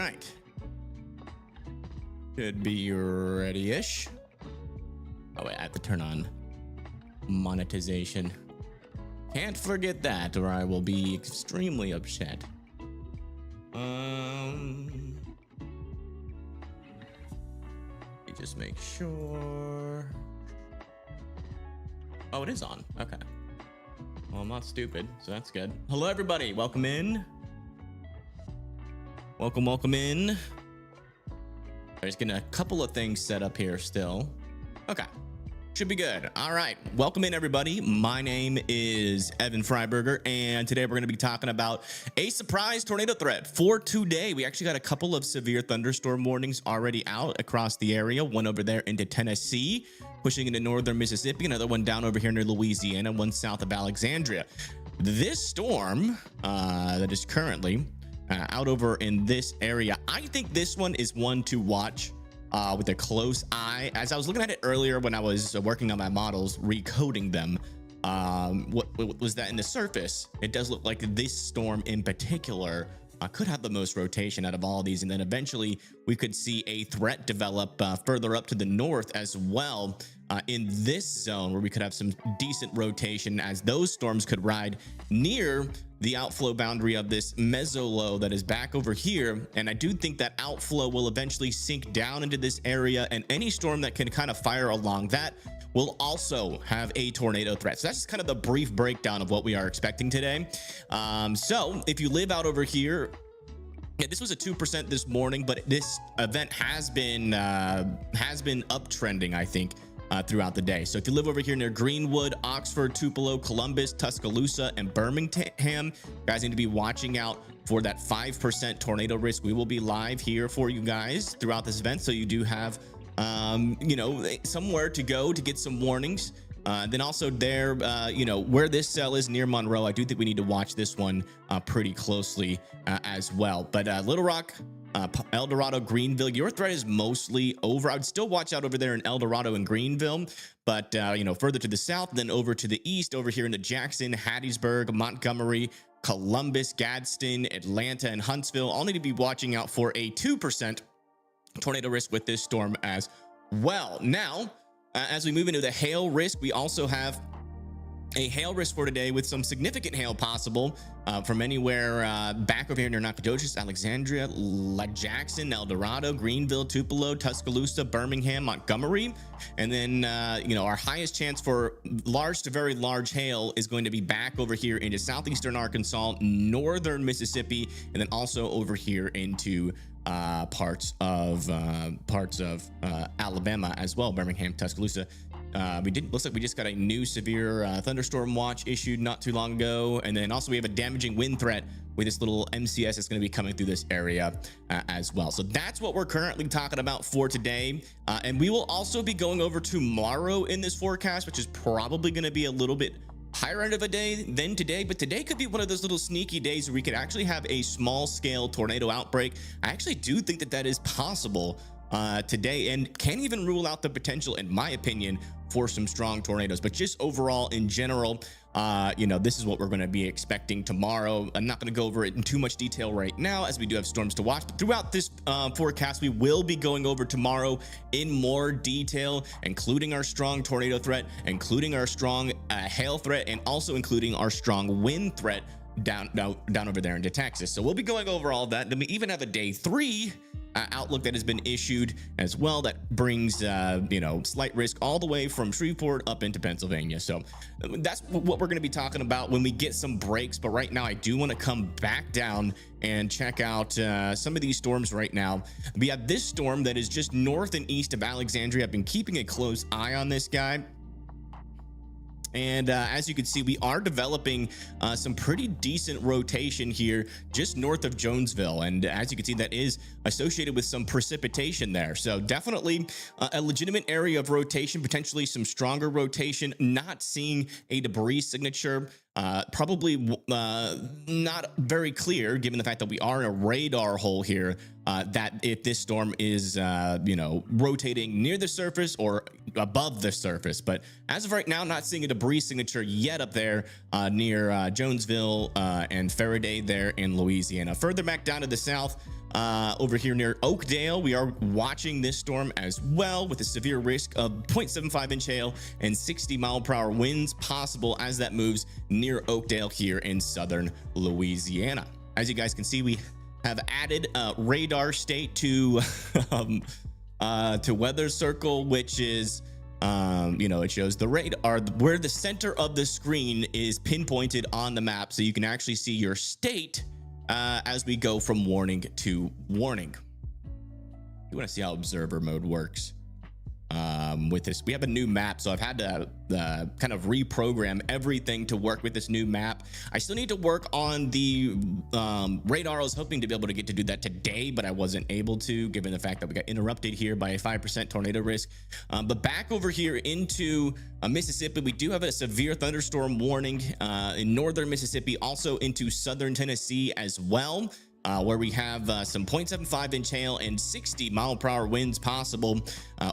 right. Should be ready-ish. Oh wait, I have to turn on monetization. Can't forget that, or I will be extremely upset. Let me just make sure. Oh, it is on. Okay. Well, I'm not stupid, so that's good. Hello, everybody. Welcome in. Welcome in. There's gonna a couple of things set up here still. Okay. Should be good. All right. Welcome in, everybody. My name is Evan Freiberger, and today we're going to be talking about a surprise tornado threat for today. We actually got a couple of severe thunderstorm warnings already out across the area. One over there into Tennessee, pushing into northern Mississippi. Another one down over here near Louisiana, one south of Alexandria. This storm that is currently out over in this area, I think this one is one to watch with a close eye. As I was looking at it earlier when I was working on my models, recoding them, what was that in the surface? It does look like this storm in particular could have the most rotation out of all of these, and then eventually we could see a threat develop further up to the north as well in this zone, where we could have some decent rotation, as those storms could ride near the outflow boundary of this meso-low that is back over here. And I do think that outflow will eventually sink down into this area, and any storm that can kind of fire along that will also have a tornado threat. So that's just kind of the brief breakdown of what we are expecting today. So if you live out over here, yeah, this was a 2% this morning, but this event has been uptrending, I think, throughout the day. So if you live over here near Greenwood, Oxford, Tupelo, Columbus, Tuscaloosa, and Birmingham, you guys need to be watching out for that 5% tornado risk. We will be live here for you guys throughout this event, so you do have somewhere to go to get some warnings. Then also there, where this cell is near Monroe, I do think we need to watch this one pretty closely as well. But Little Rock, El Dorado, Greenville, your threat is mostly over. I would still watch out over there in El Dorado and Greenville, but further to the south, then over to the east, over here into Jackson, Hattiesburg, Montgomery, Columbus, Gadsden, Atlanta, and Huntsville all need to be watching out for a 2% tornado risk with this storm as well. Now, as we move into the hail risk, we also have a hail risk for today with some significant hail possible from anywhere back over here near Nacogdoches, Alexandria, Jackson, El Dorado, Greenville, Tupelo, Tuscaloosa, Birmingham, Montgomery. And then, our highest chance for large to very large hail is going to be back over here into southeastern Arkansas, northern Mississippi, and then also over here into parts of Alabama as well, Birmingham, Tuscaloosa. Looks like we just got a new severe thunderstorm watch issued not too long ago, and then also we have a damaging wind threat with this little MCS that's going to be coming through this area as well. So that's what we're currently talking about for today, and we will also be going over tomorrow in this forecast, which is probably going to be a little bit higher end of a day than today, but today could be one of those little sneaky days where we could actually have a small scale tornado outbreak. I actually do think that that is possible today, and can't even rule out the potential, in my opinion, for some strong tornadoes. But just overall, in general, this is what we're going to be expecting tomorrow. I'm not going to go over it in too much detail right now, as we do have storms to watch, but throughout this forecast, we will be going over tomorrow in more detail, including our strong tornado threat, including our strong hail threat, and also including our strong wind threat down over there into Texas. So we'll be going over all that. Then we even have a day 3 outlook that has been issued as well, that brings slight risk all the way from Shreveport up into Pennsylvania. So that's what we're going to be talking about when we get some breaks. But right now, I do want to come back down and check out some of these storms right now. We have this storm that is just north and east of Alexandria. I've been keeping a close eye on this guy. And as you can see, we are developing some pretty decent rotation here just north of Jonesville. And as you can see, that is associated with some precipitation there. So definitely a legitimate area of rotation, potentially some stronger rotation, not seeing a debris signature. Probably not very clear, given the fact that we are in a radar hole here, that if this storm is, rotating near the surface or above the surface. But as of right now, not seeing a debris signature yet up there near Jonesville and Faraday there in Louisiana. Further back down to the south, over here near Oakdale. We are watching this storm as well, with a severe risk of 0.75 inch hail and 60-mile-per-hour winds possible as that moves near Oakdale here in southern Louisiana. As you guys can see, we have added radar state to weather circle, which is it shows the radar where the center of the screen is pinpointed on the map, so you can actually see your state as we go from warning to warning. You want to see how observer mode works with this. We have a new map, so I've had to kind of reprogram everything to work with this new map. I still need to work on the radar. I was hoping to be able to get to do that today, but I wasn't able to, given the fact that we got interrupted here by a 5% tornado risk. But back over here into Mississippi, we do have a severe thunderstorm warning in northern Mississippi, also into southern Tennessee as well. Where we have some 0.75 inch hail and 60-mile-per-hour winds possible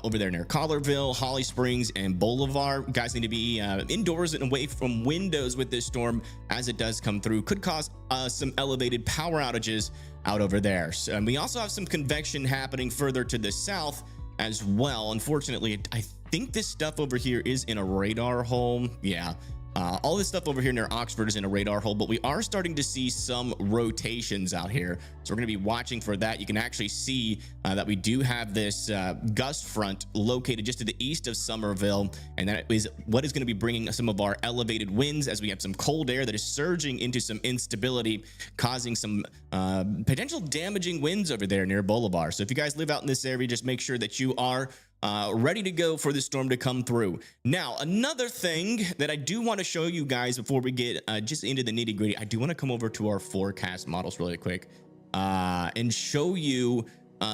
over there near Collarville, Holly Springs, and Bolivar. You guys need to be indoors and away from windows with this storm as it does come through. Could cause some elevated power outages out over there. So, and we also have some convection happening further to the south as well. Unfortunately, I think this stuff over here is in a radar hole. Yeah. All this stuff over here near Oxford is in a radar hole, but we are starting to see some rotations out here. So we're going to be watching for that. You can actually see that we do have this gust front located just to the east of Somerville. And that is what is going to be bringing some of our elevated winds, as we have some cold air that is surging into some instability, causing some potential damaging winds over there near Bolivar. So if you guys live out in this area, just make sure that you are ready to go for the storm to come through. Now, another thing that I do want to show you guys before we get just into the nitty gritty, I do want to come over to our forecast models really quick and show you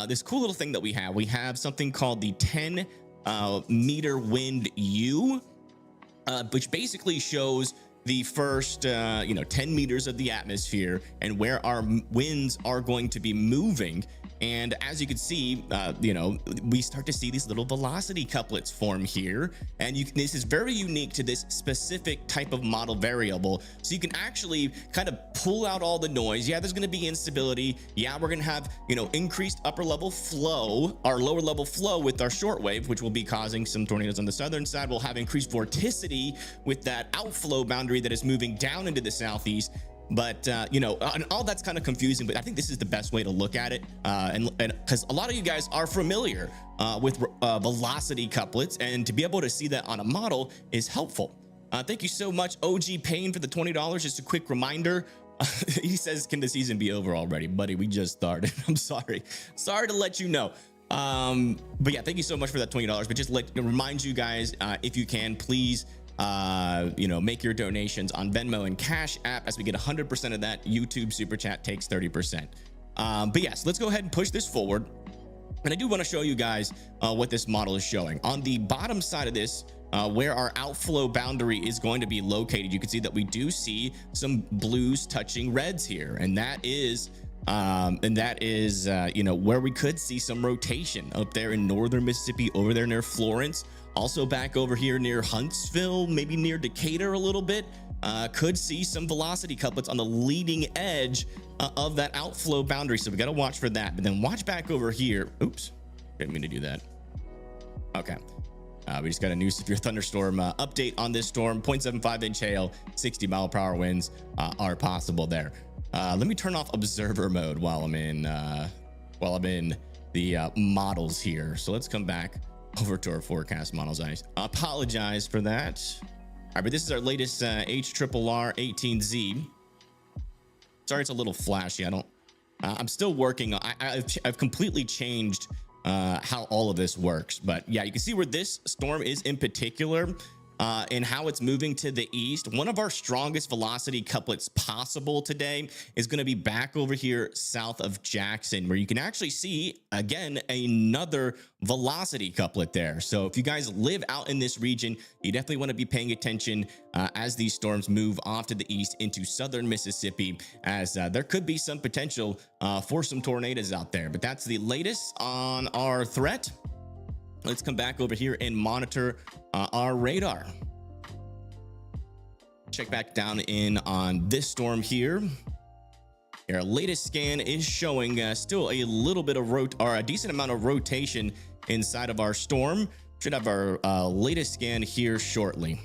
this cool little thing that we have. We have something called the 10 meter wind U, which basically shows the first 10 meters of the atmosphere and where our winds are going to be moving. And as you can see, we start to see these little velocity couplets form here. And this is very unique to this specific type of model variable. So you can actually kind of pull out all the noise. Yeah, there's going to be instability. Yeah, we're going to have, increased upper level flow, our lower level flow with our shortwave, which will be causing some tornadoes on the southern side. We'll have increased vorticity with that outflow boundary that is moving down into the southeast. But and all that's kind of confusing, but I think this is the best way to look at it, and because a lot of you guys are familiar with velocity couplets, and to be able to see that on a model is helpful. Thank you so much, OG Payne, for the $20. Just a quick reminder. He says, can the season be over already? Buddy, we just started. I'm sorry to let you know. But yeah, thank you so much for that $20. But just remind you guys, if you can, please make your donations on Venmo and Cash App, as we get 100% of that. YouTube super chat takes 30%. But yes, let's go ahead and push this forward. And I do want to show you guys what this model is showing. On the bottom side of this, where our outflow boundary is going to be located, you can see that we do see some blues touching reds here. And that is where we could see some rotation up there in northern Mississippi, over there near Florence. Also back over here near Huntsville, maybe near Decatur a little bit, could see some velocity couplets on the leading edge of that outflow boundary. So we got to watch for that. But then watch back over here. Oops, didn't mean to do that. Okay. We just got a new severe thunderstorm update on this storm. 0.75 inch hail, 60-mile-per-hour winds are possible there. Let me turn off observer mode while I'm in the models here. So let's come back over to our forecast models. I apologize for that. All right, but this is our latest HRRR18Z. Sorry, it's a little flashy. I'm still working. I've completely changed how all of this works. But yeah, you can see where this storm is in particular, and how it's moving to the east. One of our strongest velocity couplets possible today is going to be back over here south of Jackson, where you can actually see, again, another velocity couplet there. So if you guys live out in this region, you definitely want to be paying attention as these storms move off to the east into southern Mississippi, as there could be some potential for some tornadoes out there. But that's the latest on our threat. Let's come back over here and monitor our radar. Check back down in on this storm here. Our latest scan is showing still a little bit of a decent amount of rotation inside of our storm. Should have our latest scan here shortly.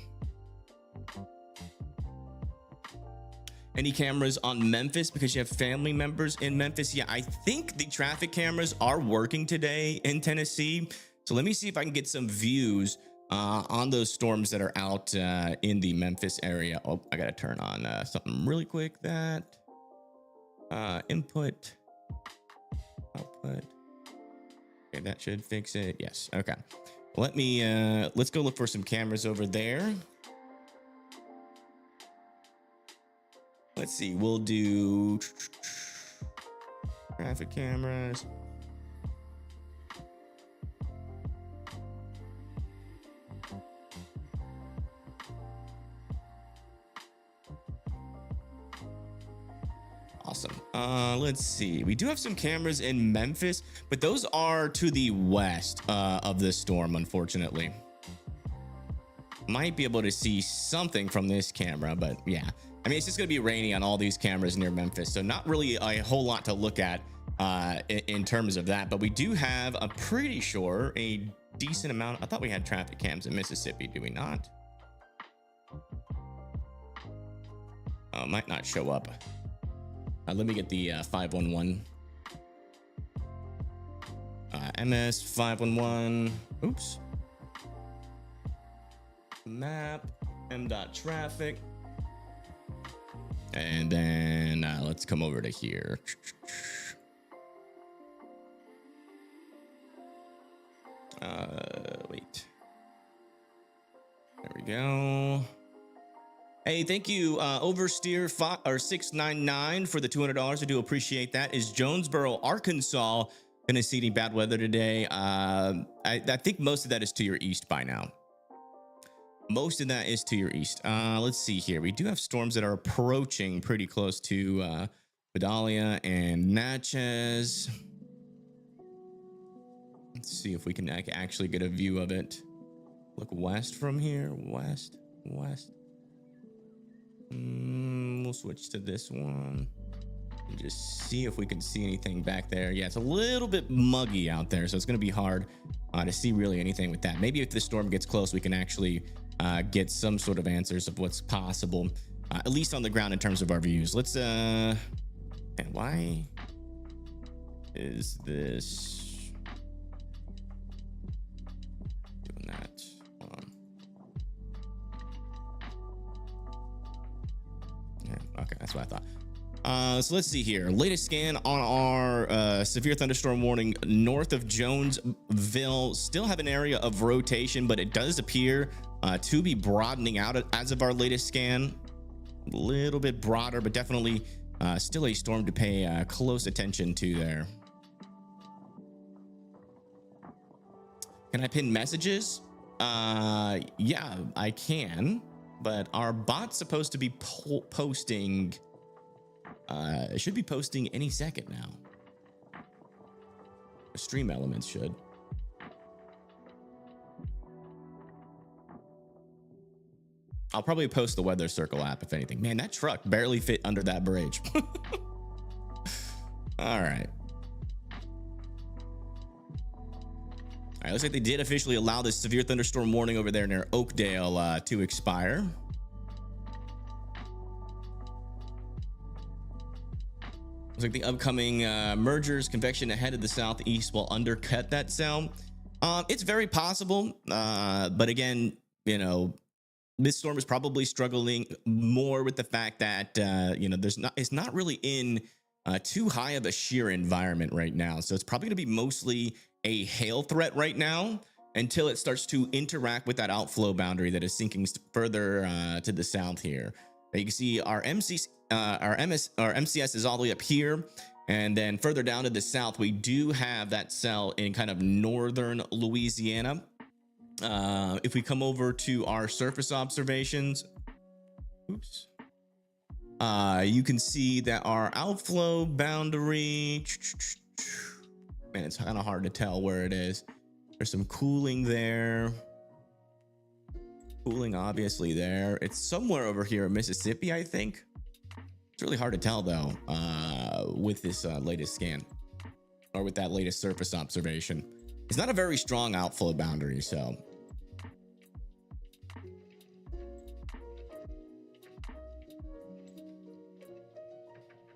Any cameras on Memphis because you have family members in Memphis? Yeah, I think the traffic cameras are working today in Tennessee. So let me see if I can get some views on those storms that are out in the Memphis area. Oh, I got to turn on something really quick. That input, output. Okay, that should fix it. Yes. Okay. Let me let's go look for some cameras over there. Let's see, we'll do traffic cameras. Awesome. Let's see. We do have some cameras in Memphis, but those are to the west of this storm, unfortunately. Might be able to see something from this camera, but yeah. I mean, it's just going to be rainy on all these cameras near Memphis, so not really a whole lot to look at in terms of that. But we do have, I'm pretty sure, a decent amount. I thought we had traffic cams in Mississippi. Do we not? Oh, it might not show up. Let me get the 511. MS 511. Oops. Map m.traffic. And then let's come over to here. Wait. There we go. Hey, thank you, Oversteer 699 for the $200. I do appreciate that. Is Jonesboro, Arkansas, going to see any bad weather today? I think most of that is to your east by now. Most of that is to your east. Let's see here. We do have storms that are approaching pretty close to Vidalia and Natchez. Let's see if we can actually get a view of it. Look west from here. West. We'll switch to this one and just see if we can see anything back there. Yeah, it's a little bit muggy out there, so it's going to be hard to see really anything with that. Maybe if the storm gets close, we can actually get some sort of answers of what's possible, at least on the ground in terms of our views. Let's and why is this doing that? Hold on. Yeah, okay, that's what I thought. So let's see here. Latest scan on our severe thunderstorm warning north of Jonesville. Still have an area of rotation, but it does appear to be broadening out as of our latest scan. A little bit broader, but definitely still a storm to pay close attention to there. Can I pin messages? Yeah, I can, but our bot's supposed to be posting. It should be posting any second now. The stream elements should. I'll probably post the Weather Circle app if anything. Man, that truck barely fit under that bridge. All right. All right, looks like they did officially allow this severe thunderstorm warning over there near Oakdale to expire. Looks like the upcoming mergers, convection ahead of the southeast will undercut that sound. It's very possible, but again, you know, this storm is probably struggling more with the fact that it's not really in too high of a shear environment right now. So it's probably going to be mostly a hail threat right now until it starts to interact with that outflow boundary that is sinking further to the south here. You can see our MCS is all the way up here, and then further down to the south we do have that cell in kind of northern Louisiana. If we come over to our surface observations, oops, you can see that our outflow boundary, man, it's kind of hard to tell where it is. There's some cooling there. Cooling obviously there. It's somewhere over here in Mississippi, I think. It's really hard to tell though with this latest scan or with that latest surface observation. It's not a very strong outflow boundary, so.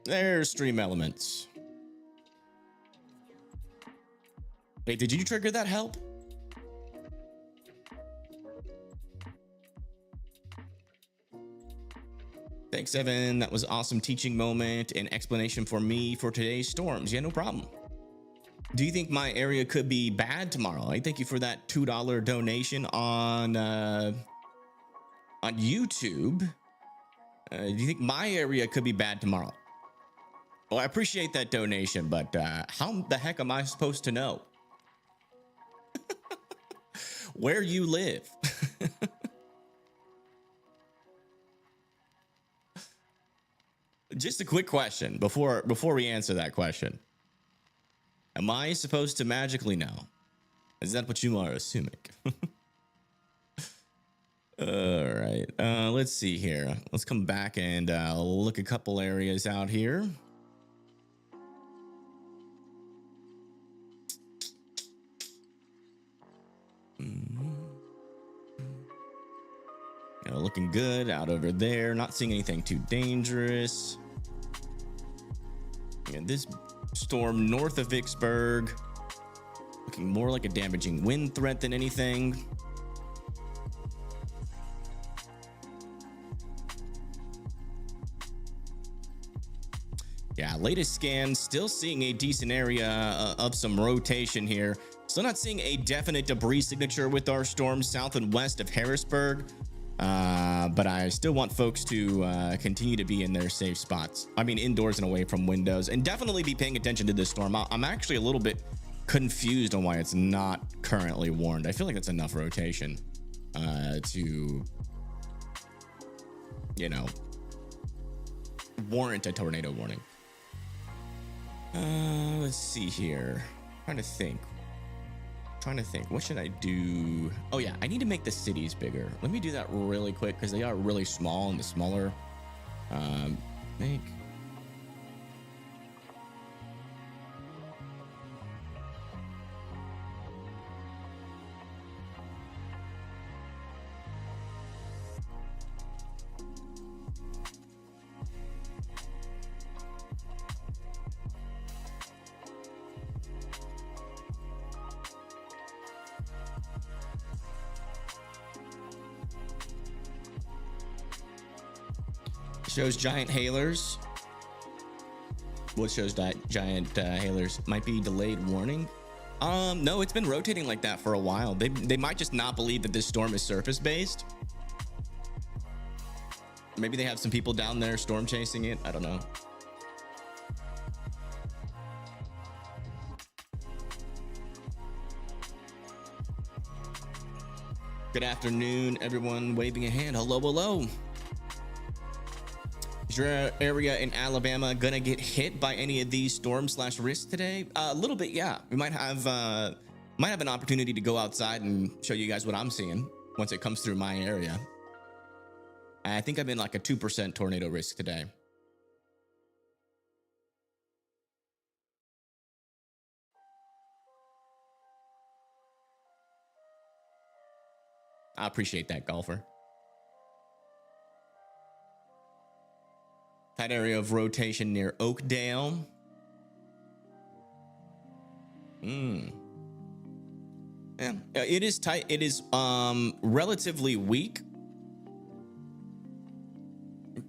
There's stream elements. Wait, did you trigger that help? Thanks, Evan. That was an awesome teaching moment and explanation for me for today's storms. Yeah, no problem. Do you think my area could be bad tomorrow? I thank you for that $2 donation on YouTube. Do you think my area could be bad tomorrow? Well, I appreciate that donation, but how the heck am I supposed to know where you live? Just a quick question before we answer that question. Am I supposed to magically know? Is that what you are assuming? All right. Let's see here. Let's come back and look a couple areas out here. Looking good out over there. Not seeing anything too dangerous. This storm north of Vicksburg looking more like a damaging wind threat than anything. Yeah, latest scan, still seeing a decent area of some rotation here. Still not seeing a definite debris signature with our storm south and west of Harrisburg. But I still want folks to continue to be in their safe spots. I mean, indoors and away from windows, and definitely be paying attention to this storm. I'm actually a little bit confused on why it's not currently warned. I feel like that's enough rotation to, you know, warrant a tornado warning. Let's see here. Trying to think. What should I do? Oh yeah, I need to make the cities bigger. Let me do that really quick because they are really small, and the smaller make. Shows giant hailers. What shows giant hailers? Might be delayed warning. No, it's been rotating like that for a while. They might just not believe that this storm is surface based. Maybe they have some people down there storm chasing it. I don't know. Good afternoon, everyone waving a hand. Hello, hello. Is your area in Alabama gonna get hit by any of these storms/risks today? A little bit, yeah. We might have an opportunity to go outside and show you guys what I'm seeing once it comes through my area. I think I'm in like a 2% tornado risk today. I appreciate that, golfer. Tight area of rotation near Oakdale. Yeah, it is tight. It is relatively weak.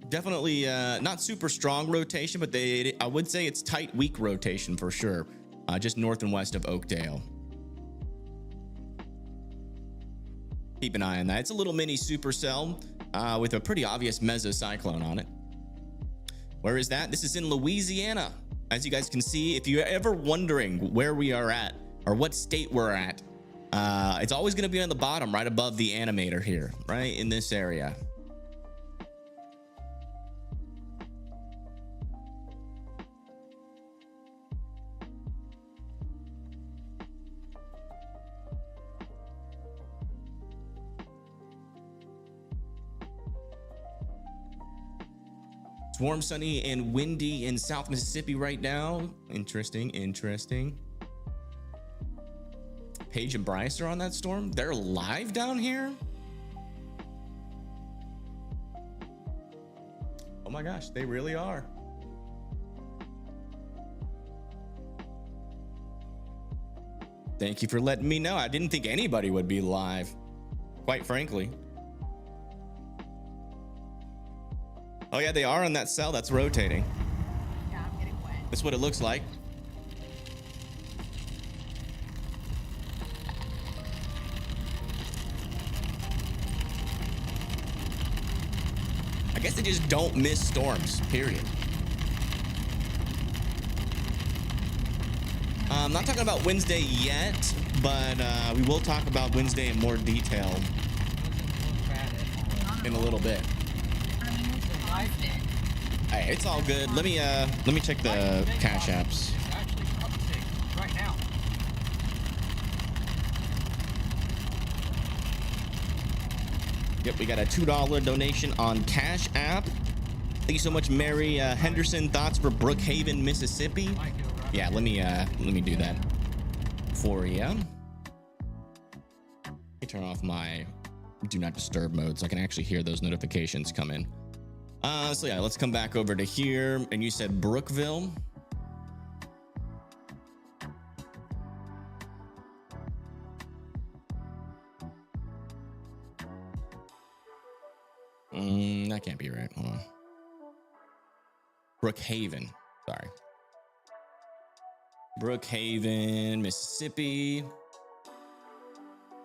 Definitely not super strong rotation, but I would say it's tight, weak rotation for sure. Just north and west of Oakdale. Keep an eye on that. It's a little mini supercell with a pretty obvious mesocyclone on it. Where is that? This is in Louisiana. As you guys can see, if you're ever wondering where we are at or what state we're at, it's always going to be on the bottom right above the animator here, right in this area. warm, sunny, and windy in South Mississippi right now. Interesting. Paige and Bryce are on that storm. They're live down here. Oh my gosh, they really are. Thank you for letting me know. I didn't think anybody would be live, quite frankly. Oh yeah, they are on that cell that's rotating. Yeah, I'm getting wet. That's what it looks like. I guess they just don't miss storms, period. I'm not talking about Wednesday yet, but we will talk about Wednesday in more detail in a little bit. Hey, it's all good. Let me check the cash apps. It's actually uptick right now. Yep, we got a $2 donation on Cash App. Thank you so much, Mary Henderson. Thoughts for Brookhaven, Mississippi? Yeah, let me do that for you. Let me turn off my do not disturb mode so I can actually hear those notifications come in. So yeah, let's come back over to here. And you said Brookville. That can't be right. Hold on. Brookhaven. Sorry. Brookhaven, Mississippi.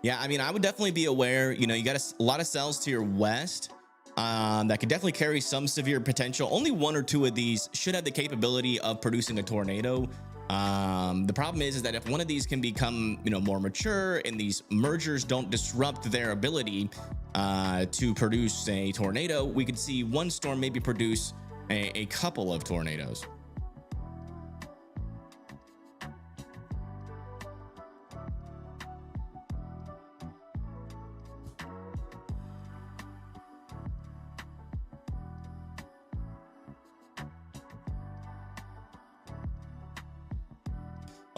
Yeah, I mean, I would definitely be aware. You know, you got a lot of cells to your west that could definitely carry some severe potential. Only one or two of these should have the capability of producing a tornado. The problem is that if one of these can become, you know, more mature and these mergers don't disrupt their ability to produce a tornado, we could see one storm maybe produce a couple of tornadoes.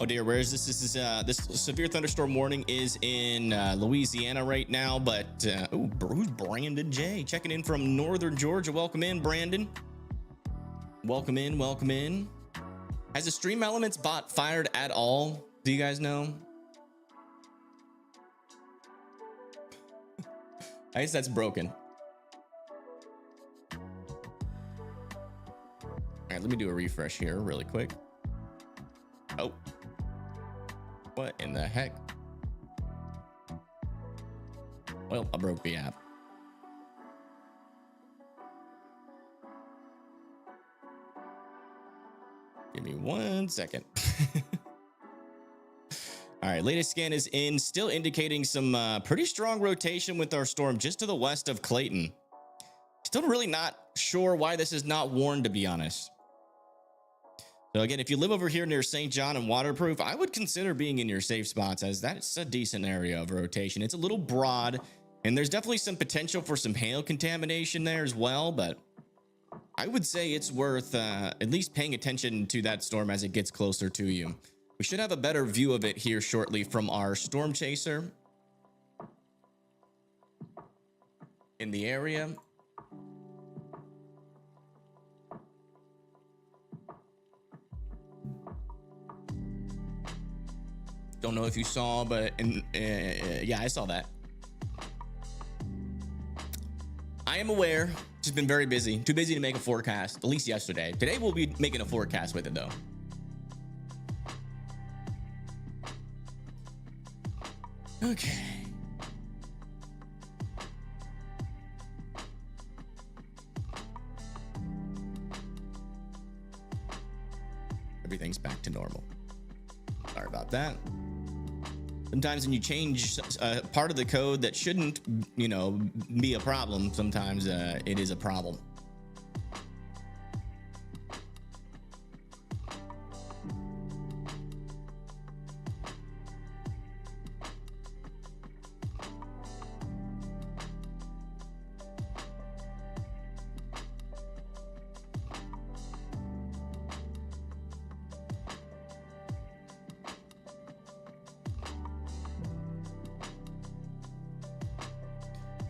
Oh dear, where is this? This is this severe thunderstorm warning is in Louisiana right now, but who's Brandon J checking in from northern Georgia? Welcome in, Brandon. Welcome in. Has the Stream Elements bot fired at all? Do you guys know? I guess that's broken. All right, let me do a refresh here really quick. Oh. What in the heck? Well, I broke the app. Give me 1 second. All right, latest scan is in, still indicating some pretty strong rotation with our storm just to the west of Clayton. Still really not sure why this is not warned, to be honest. So again, if you live over here near St. John and Waterproof, I would consider being in your safe spots, as that's a decent area of rotation. It's a little broad, and there's definitely some potential for some hail contamination there as well, but I would say it's worth at least paying attention to that storm as it gets closer to you. We should have a better view of it here shortly from our storm chaser in the area. Don't know if you saw, but yeah, I saw that. I am aware. Just been very busy. Too busy to make a forecast, at least yesterday. Today we'll be making a forecast with it though. Okay. Everything's back to normal. Sorry about that. Sometimes when you change part of the code that shouldn't, you know, be a problem, sometimes it is a problem.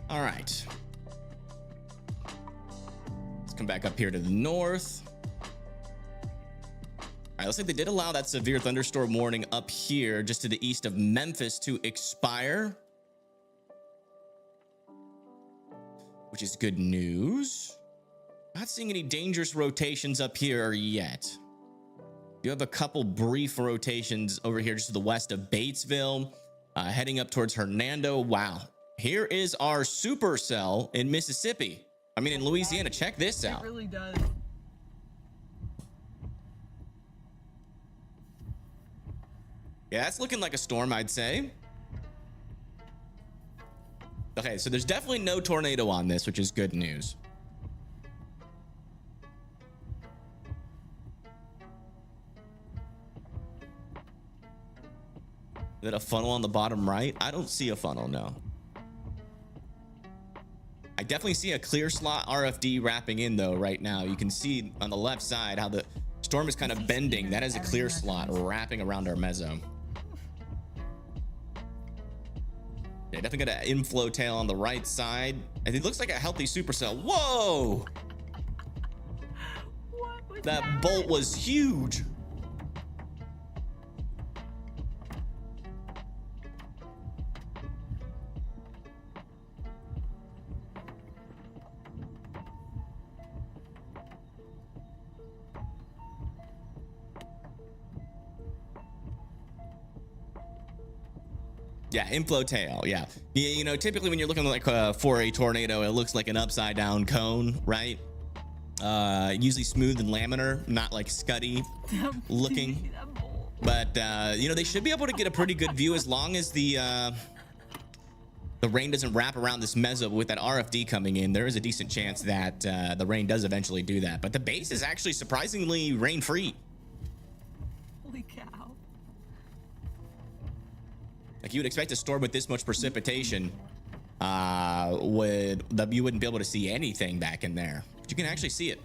All right. Let's come back up here to the north. All right, looks like they did allow that severe thunderstorm warning up here just to the east of Memphis to expire, which is good news. Not seeing any dangerous rotations up here yet. You have a couple brief rotations over here just to the west of Batesville, heading up towards Hernando. Wow. Here is our supercell in Mississippi. I mean, in Louisiana. Check this out. It really does. Yeah, that's looking like a storm, I'd say. Okay, so there's definitely no tornado on this, which is good news. Is that a funnel on the bottom right? I don't see a funnel, no. I definitely see a clear slot RFD wrapping in though right now. You can see on the left side how the storm is kind of bending. That is a clear slot wrapping around our mezzo. Yeah, definitely got an inflow tail on the right side. And it looks like a healthy supercell. Whoa! What was That bolt was huge. Yeah, inflow tail. Yeah. You know, typically when you're looking like for a tornado, it looks like an upside down cone, right? Usually smooth and laminar, not like scuddy looking. But you know, they should be able to get a pretty good view as long as the rain doesn't wrap around this mezzo. With that RFD coming in, there is a decent chance that the rain does eventually do that. But the base is actually surprisingly rain free. Holy cow. Like you would expect a storm with this much precipitation, you wouldn't be able to see anything back in there. But you can actually see it.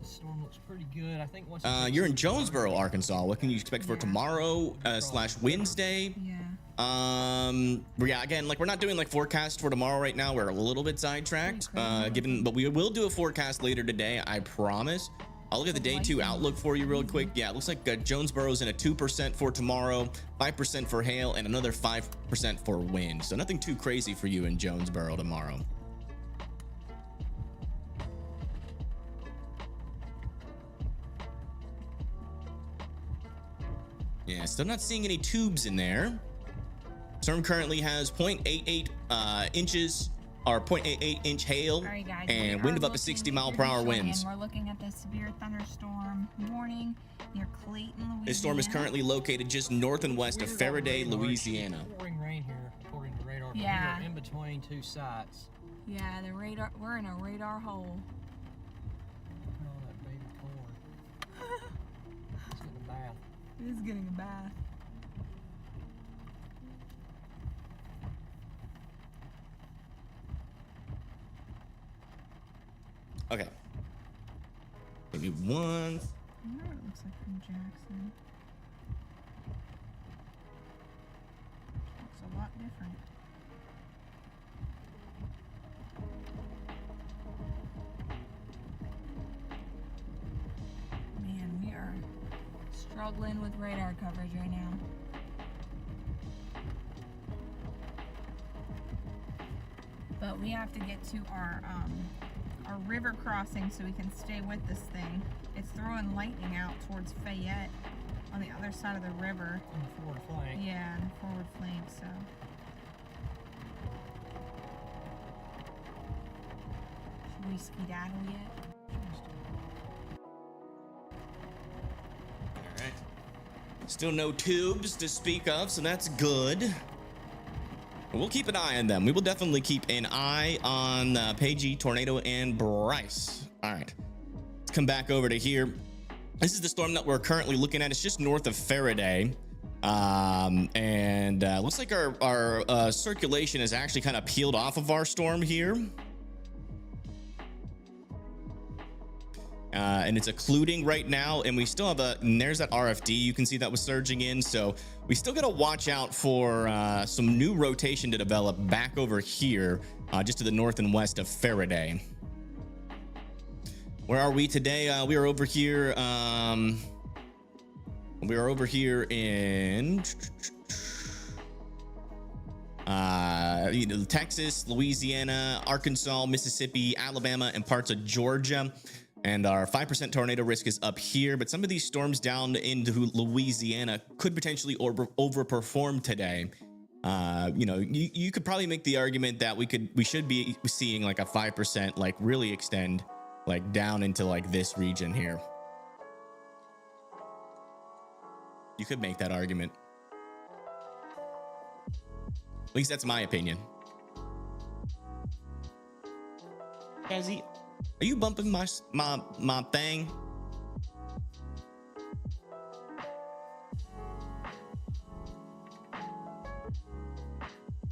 The storm looks pretty good. I think once You're in Jonesboro, Arkansas. What can you expect for tomorrow / Wednesday? Yeah. Yeah, again, like we're not doing like forecast for tomorrow right now. We're a little bit sidetracked, but we will do a forecast later today. I promise. I'll look at the day 2 outlook for you real quick. Yeah, it looks like Jonesboro's in a 2% for tomorrow, 5% for hail, and another 5% for wind. So nothing too crazy for you in Jonesboro tomorrow. Yeah, still not seeing any tubes in there. Storm currently has 0.88 inches or 0.88 inch hail, Right, guys, and we wind are of up to looking 60 at mile your per hour visual, winds. And we're looking at the severe thunderstorm warning near Clayton, Louisiana. This storm is currently located just north and west of Faraday, Louisiana. Pouring rain here, according to radar. Yeah. We are in between two sites. Yeah, the radar. We're in a radar hole. Look at all that baby corn. It's getting a bath. It is getting a bath. Okay. Maybe one. I wonder what it looks like from Jackson. Looks a lot different. Man, we are struggling with radar coverage right now. But we have to get to our river crossing so we can stay with this thing. It's throwing lightning out towards Fayette on the other side of the river. On the forward flank. Yeah, on the forward flank, so. Should we skedaddle yet? All right. Still no tubes to speak of, so that's good. We'll keep an eye on them. We will definitely keep an eye on Pagey, Tornado, and Bryce. All right. Let's come back over to here. This is the storm that we're currently looking at. It's just north of Faraday. Looks like our circulation is actually kind of peeled off of our storm here. and it's occluding right now, and we still have and there's that RFD you can see that was surging in, so we still got to watch out for some new rotation to develop back over here, just to the north and west of Faraday. Where are we today? We are over here. We are over here in Texas, Louisiana, Arkansas, Mississippi, Alabama, and parts of Georgia. And our 5% tornado risk is up here, but some of these storms down into Louisiana could potentially overperform today. You could probably make the argument that we should be seeing like a 5% like really extend like down into like this region here. You could make that argument. At least that's my opinion. Cassie, are you bumping my thing?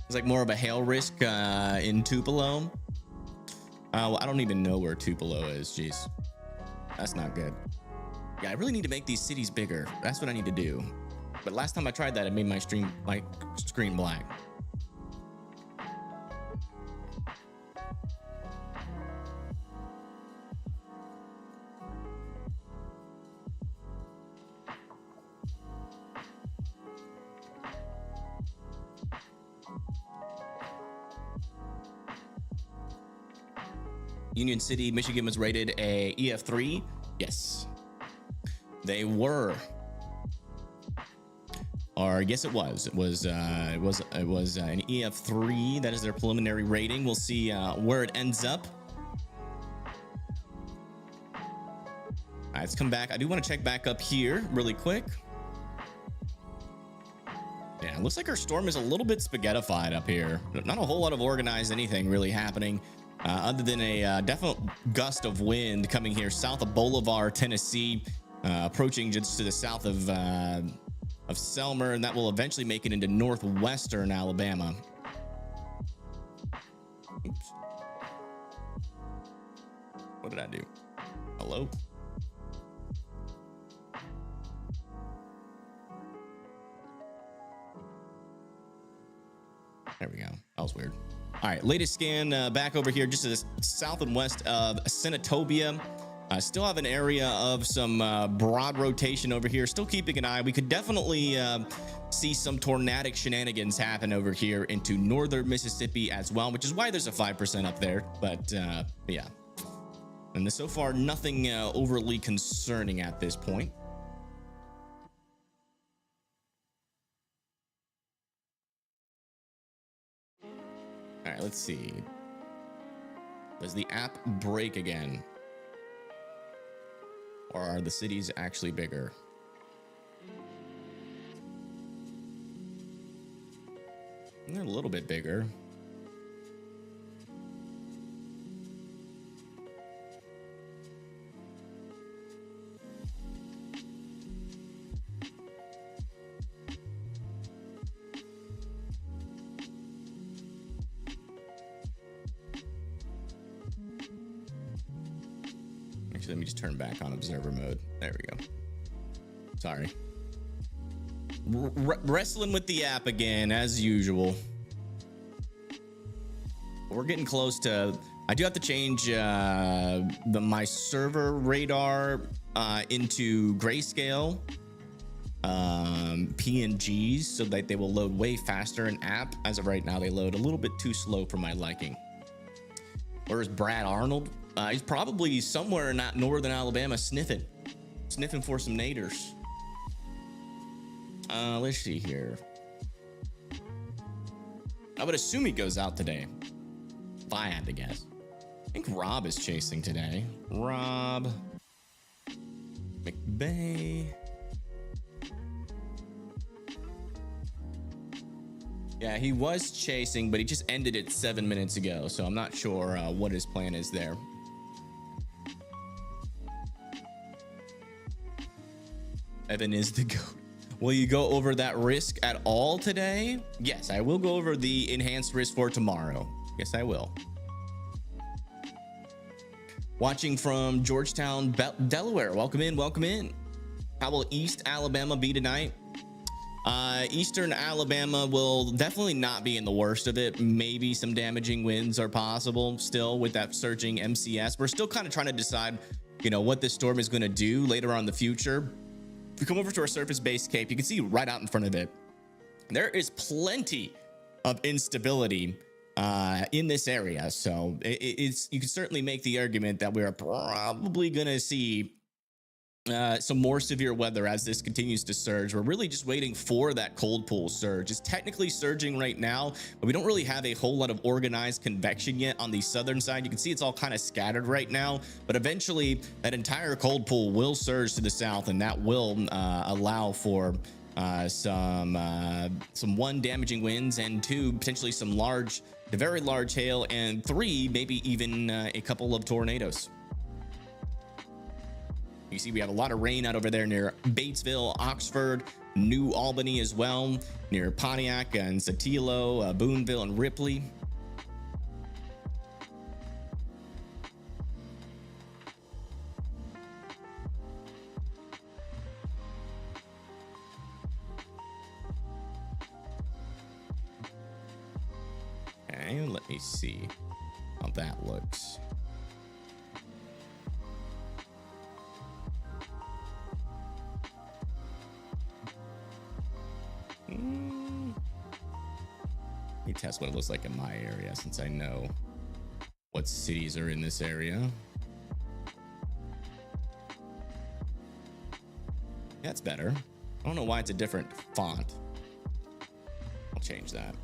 It's like more of a hail risk in Tupelo. Well, I don't even know where Tupelo is. Jeez, that's not good. Yeah, I really need to make these cities bigger. That's what I need to do. But last time I tried that, it made my screen black. Union City, Michigan was rated a EF3. Yes, they were. Or yes, it was. It was an EF3. That is their preliminary rating. We'll see where it ends up. All right, let's come back. I do want to check back up here really quick. Yeah, it looks like our storm is a little bit spaghettified up here. Not a whole lot of organized anything really happening. Other than a definite gust of wind coming here south of Bolivar, Tennessee, approaching just to the south of Selmer, and that will eventually make it into northwestern Alabama. Oops. What did I do? Hello? There we go. That was weird. All right, latest scan back over here just to the south and west of Senatobia. Still have an area of some broad rotation over here. Still keeping an eye. We could definitely see some tornadic shenanigans happen over here into northern Mississippi as well, which is why there's a 5% up there. But yeah, and so far nothing overly concerning at this point. All right, let's see. Does the app break again? Or are the cities actually bigger? They're a little bit bigger. Let me just turn back on observer mode. There we go. Sorry. Wrestling with the app again, as usual. We're getting close to... I do have to change my server radar into grayscale PNGs so that they will load way faster. An app, as of right now, they load a little bit too slow for my liking. Where's Brad Arnold? He's probably somewhere in that northern Alabama sniffing for some naders. Let's see here. I would assume he goes out today, if I had to guess. I think Rob is chasing today. Rob McBay. Yeah, he was chasing, but he just ended it 7 minutes ago, so I'm not sure what his plan is there. Evan is the GOAT. Will you go over that risk at all today? Yes, I will go over the enhanced risk for tomorrow. Yes, I will. Watching from Georgetown, Delaware. Welcome in, welcome in. How will East Alabama be tonight? Eastern Alabama will definitely not be in the worst of it. Maybe some damaging winds are possible still with that surging MCS. We're still kind of trying to decide, what this storm is going to do later on in the future. If we come over to our surface-based cape, you can see right out in front of it, there is plenty of instability in this area. So you can certainly make the argument that we're probably going to see some more severe weather as this continues to surge. We're really just waiting for that cold pool surge. It's technically surging right now, but we don't really have a whole lot of organized convection yet on the southern side. You can see it's all kind of scattered right now, but eventually that entire cold pool will surge to the south, and that will allow for some one, damaging winds, and two, potentially some large to very large hail, and three, maybe even a couple of tornadoes. You see we have a lot of rain out over there near Batesville, Oxford, New Albany as well, near Pontiac and Satilo, Boonville and Ripley. Okay, let me see how that looks. Let me test what it looks like in my area, since I know what cities are in this area. That's better. I don't know why it's a different font. I'll change that.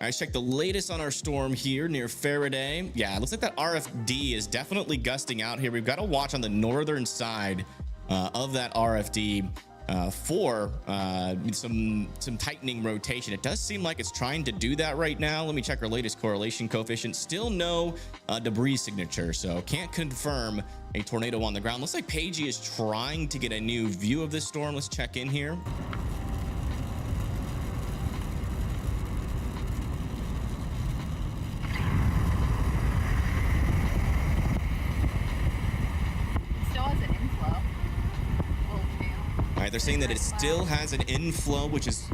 All right, check the latest on our storm here near Faraday. Yeah, it looks like that RFD is definitely gusting out here. We've got to watch on the northern side of that RFD for some tightening rotation. It does seem like it's trying to do that right now. Let me check our latest correlation coefficient. Still no debris signature, so can't confirm a tornado on the ground. Looks like Pagey is trying to get a new view of this storm. Let's check in here. They're saying that it still has an inflow, which is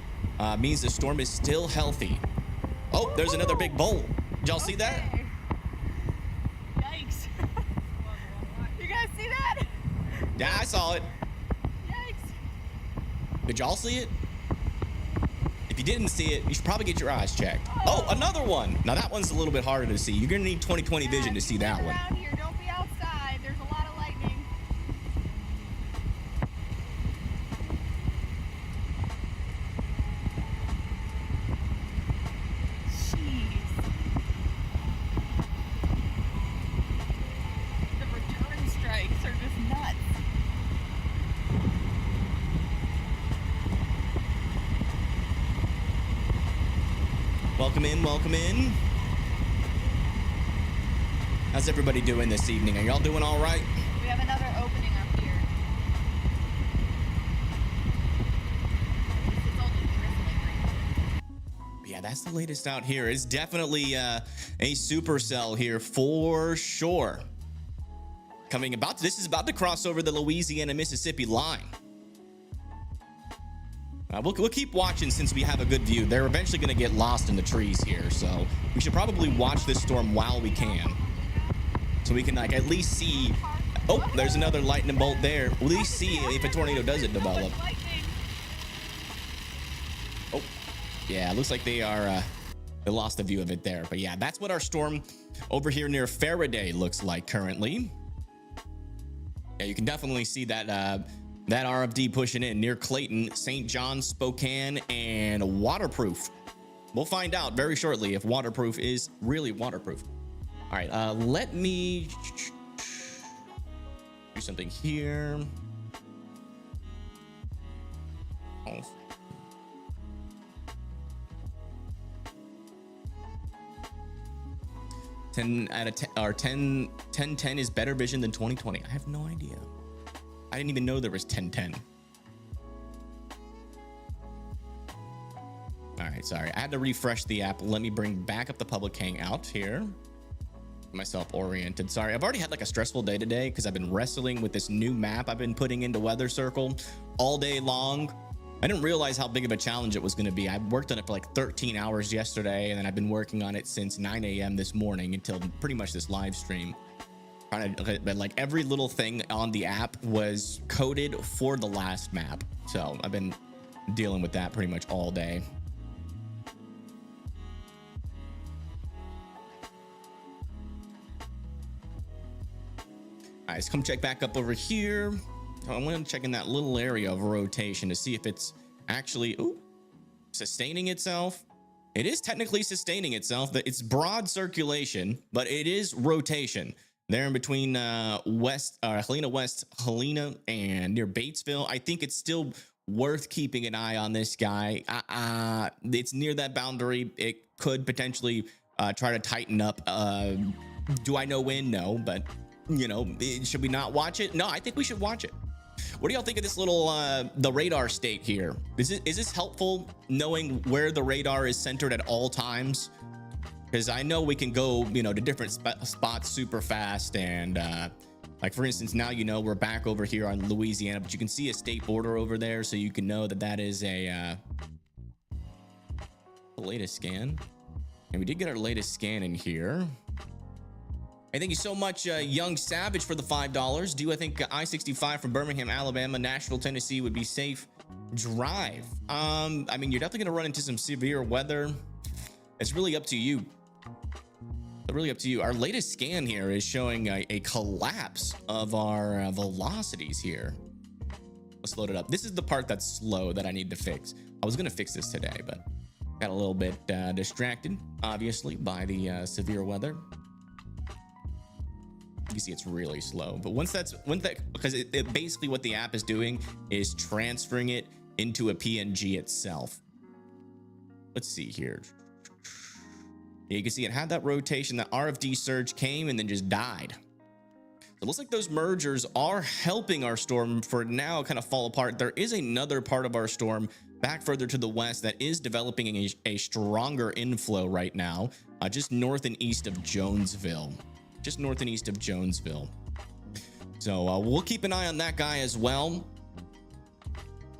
means the storm is still healthy. Oh, there's another big bolt. Did y'all see that? Yikes. You guys see that? Yeah, I saw it. Yikes. Did y'all see it? If you didn't see it, you should probably get your eyes checked. Oh, another one. Now that one's a little bit harder to see. You're gonna need 20/20 vision to see that one. Around here, don't be outside. There's a lot of lightning. Welcome in. How's everybody doing this evening? Are y'all doing all right? We have another opening up here. Yeah, that's the latest out here. It's definitely a supercell here for sure. This is about to cross over the Louisiana-Mississippi line. We'll keep watching since we have a good view. They're eventually going to get lost in the trees here, so we should probably watch this storm while we can, so we can at least see. Oh, there's another lightning bolt there. We'll at least see if a tornado doesn't develop. Oh, yeah, it looks like they lost the view of it there. But yeah, that's what our storm over here near Faraday looks like currently. Yeah, you can definitely see that that RFD pushing in near Clayton, St. John, Spokane, and Waterproof. We'll find out very shortly if Waterproof is really waterproof. All right, let me do something here. Oh. Ten out of 10, or 10 is better vision than 20/20. I have no idea. I didn't even know there was 10/10. All right, sorry. I had to refresh the app. Let me bring back up the public hangout here. Myself oriented. Sorry, I've already had like a stressful day today because I've been wrestling with this new map I've been putting into Weather Circle all day long. I didn't realize how big of a challenge it was going to be. I worked on it for like 13 hours yesterday, and then I've been working on it since 9 a.m. this morning until pretty much this live stream. But like every little thing on the app was coded for the last map. So I've been dealing with that pretty much all day. All right, let's come check back up over here. I want to check in that little area of rotation to see if it's actually sustaining itself. It is technically sustaining itself. It's broad circulation, but it is rotation. There in between Helena West, Helena, and near Batesville. I think it's still worth keeping an eye on this guy. It's near that boundary. It could potentially try to tighten up. Do I know when? No, but you know, should we not watch it? No, I think we should watch it. What do y'all think of this little the radar state here? Is this helpful, knowing where the radar is centered at all times? Because I know we can go, you know, to different spots super fast, and like for instance, now you know we're back over here on Louisiana, but you can see a state border over there, so you can know that that is a the latest scan. And we did get our latest scan in here. Hey, thank you so much, Young Savage, for the $5. Do I think I-65 from Birmingham, Alabama, Nashville, Tennessee would be safe drive? I mean, you're definitely gonna run into some severe weather. It's really up to you. Really up to you. Our latest scan here is showing a collapse of our velocities here. Let's load it up. This is the part that's slow that I need to fix. I was gonna fix this today, but got a little bit distracted, obviously, by the severe weather. You can see it's really slow, but once that because it basically what the app is doing is transferring it into a PNG itself. Let's see here. Yeah, you can see it had that rotation. That RFD surge came and then just died. So it looks like those mergers are helping our storm for now kind of fall apart. There is another part of our storm back further to the west that is developing a stronger inflow right now, just north and east of Jonesville. Just north and east of Jonesville. So we'll keep an eye on that guy as well.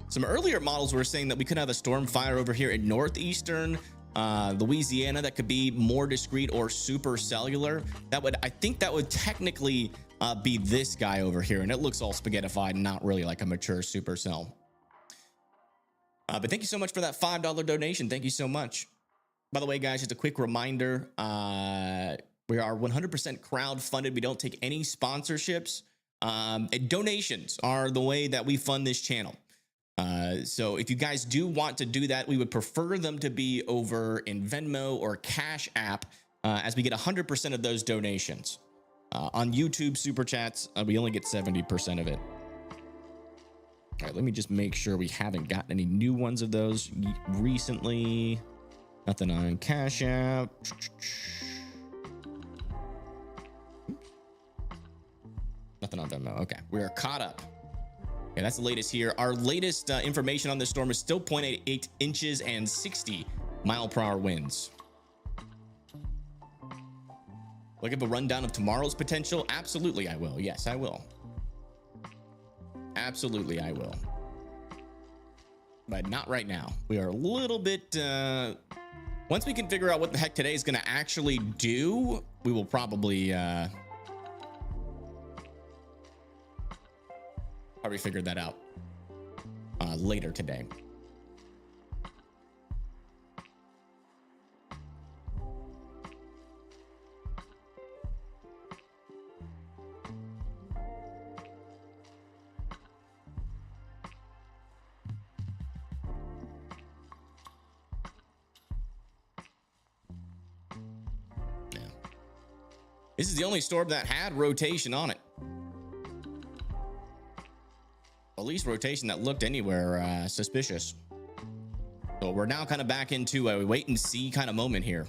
Some earlier models were saying that we could have a storm fire over here in northeastern Louisiana that could be more discrete or super cellular. I think that would technically be this guy over here, and it looks all spaghettified, not really like a mature supercell. But thank you so much for that $5 donation. Thank you so much. By the way, guys, just a quick reminder, we are 100% crowd-funded. We don't take any sponsorships. And donations are the way that we fund this channel. So if you guys do want to do that, we would prefer them to be over in Venmo or Cash App, as we get 100% of those donations. On YouTube Super Chats, we only get 70% of it. All right, let me just make sure we haven't gotten any new ones of those recently. Nothing on Cash App. Nothing on Venmo. Okay, we are caught up. Okay, that's the latest here. Our latest information on this storm is still 0.88 inches and 60 mile-per-hour winds. Will I give a rundown of tomorrow's potential? Absolutely, I will. Yes, I will. Absolutely, I will. But not right now. We are a little bit... once we can figure out what the heck today is going to actually do, we will probably... Probably figured that out later today. Yeah. This is the only storm that had rotation on it. At least rotation that looked anywhere suspicious. So we're now kind of back into a wait and see kind of moment here.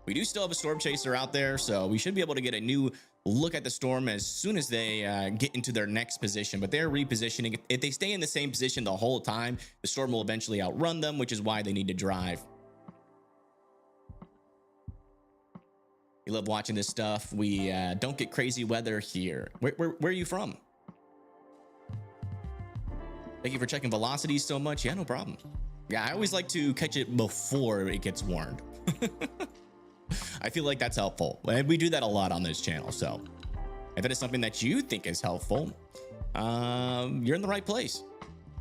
We do still have a storm chaser out there, so we should be able to get a new look at the storm as soon as they get into their next position, but they're repositioning. If they stay in the same position the whole time, the storm will eventually outrun them, which is why they need to drive. We love watching this stuff. We don't get crazy weather here. Where are you from? Thank you for checking velocities so much. Yeah, no problem. Yeah, I always like to catch it before it gets warned. I feel like that's helpful. And we do that a lot on this channel. So if it is something that you think is helpful, you're in the right place.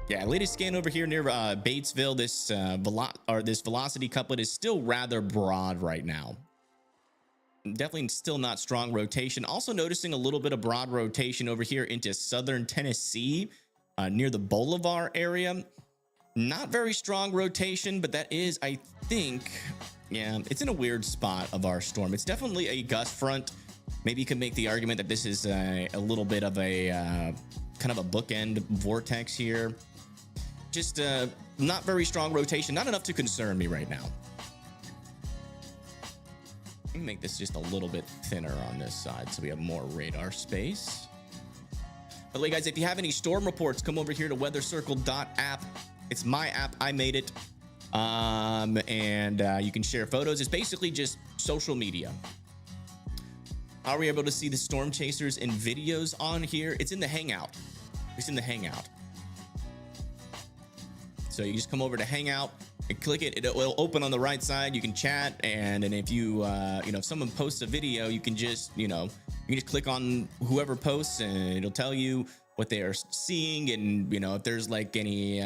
Yeah, latest scan over here near Batesville. This velocity couplet is still rather broad right now. Definitely still not strong rotation. Also noticing a little bit of broad rotation over here into southern Tennessee, near the Bolivar area. Not very strong rotation, but that is, I think, yeah, it's in a weird spot of our storm. It's definitely a gust front. Maybe you could make the argument that this is a little bit of a kind of a bookend vortex here. Just not very strong rotation, not enough to concern me right now. Let me make this just a little bit thinner on this side so we have more radar space. But like, guys, if you have any storm reports, come over here to weathercircle.app. It's my app. I made it. And you can share photos. It's basically just social media. How are we able to see the storm chasers in videos on here? It's in the Hangout. It's in the Hangout. So you just come over to Hangout and click it. It will open on the right side. You can chat. And then if you, if someone posts a video, you can just, you can just click on whoever posts and it'll tell you what they are seeing. And, if there's like any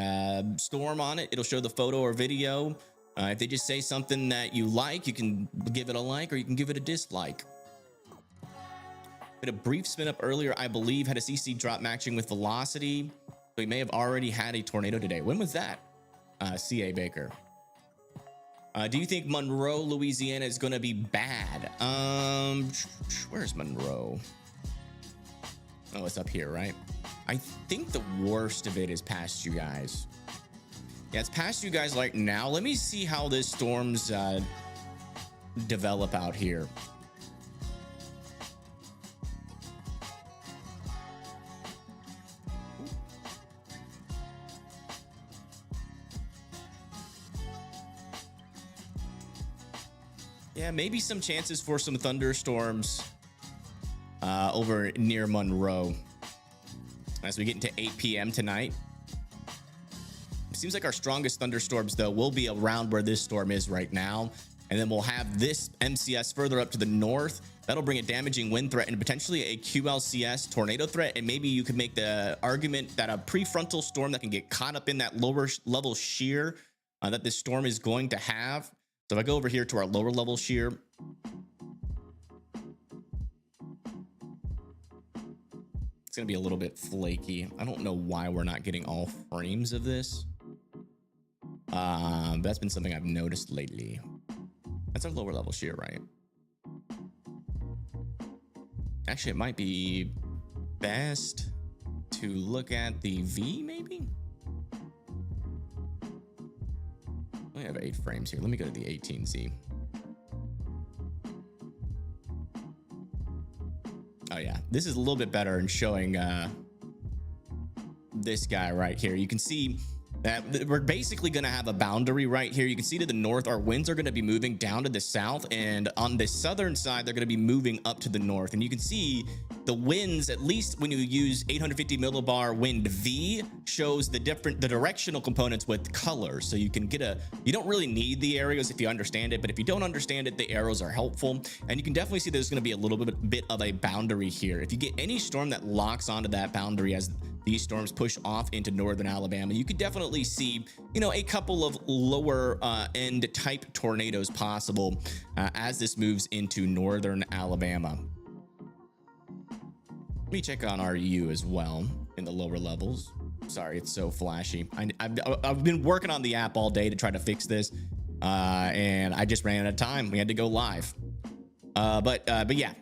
storm on it, it'll show the photo or video. If they just say something that you like, you can give it a like or you can give it a dislike. Did a brief spin up earlier, I believe, had a CC drop matching with velocity. So we may have already had a tornado today. When was that? CA Baker. Do you think Monroe, Louisiana is going to be bad? Where's Monroe? Oh, it's up here, right? I think the worst of it is past you guys. Yeah, it's past you guys right now. Let me see how this storm's develop out here. Yeah, maybe some chances for some thunderstorms over near Monroe as we get into 8 p.m. tonight. It seems like our strongest thunderstorms, though, will be around where this storm is right now. And then we'll have this MCS further up to the north. That'll bring a damaging wind threat and potentially a QLCS tornado threat. And maybe you could make the argument that a prefrontal storm that can get caught up in that lower level shear that this storm is going to have. So if I go over here to our lower level shear, it's going to be a little bit flaky. I don't know why we're not getting all frames of this. That's been something I've noticed lately. That's our lower level shear, right? Actually, it might be best to look at the V, maybe? I have 8 frames here. Let me go to the 18Z. Oh yeah, this is a little bit better in showing this guy right here. You can see that we're basically going to have a boundary right here. You can see to the north, our winds are going to be moving down to the south, and on the southern side, they're going to be moving up to the north. And you can see the winds, at least when you use 850 millibar wind V, shows the directional components with colors. So you can get you don't really need the arrows if you understand it, but if you don't understand it, the arrows are helpful. And you can definitely see there's going to be a little bit of a boundary here. If you get any storm that locks onto that boundary as these storms push off into northern Alabama, you could definitely see, a couple of lower end type tornadoes possible as this moves into northern Alabama. Let me check on our U as well in the lower levels. Sorry, it's so flashy. I've been working on the app all day to try to fix this, and I just ran out of time. We had to go live. But yeah,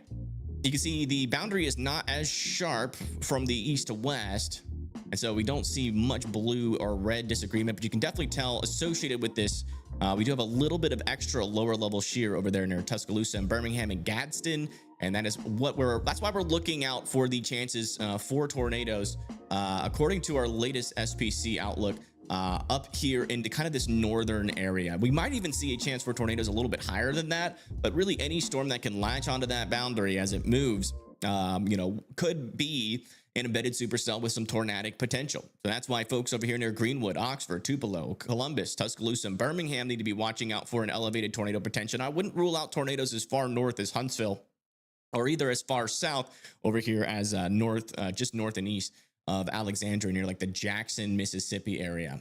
you can see the boundary is not as sharp from the east to west, and so we don't see much blue or red disagreement, but you can definitely tell associated with this, we do have a little bit of extra lower level shear over there near Tuscaloosa and Birmingham and Gadsden, And that's why we're looking out for the chances for tornadoes. According to our latest SPC outlook, up here into kind of this northern area. We might even see a chance for tornadoes a little bit higher than that, but really any storm that can latch onto that boundary as it moves, could be an embedded supercell with some tornadic potential. So that's why folks over here near Greenwood, Oxford, Tupelo, Columbus, Tuscaloosa, and Birmingham need to be watching out for an elevated tornado potential. I wouldn't rule out tornadoes as far north as Huntsville, or either as far south over here as just north and east of Alexandria, near like the Jackson, Mississippi area.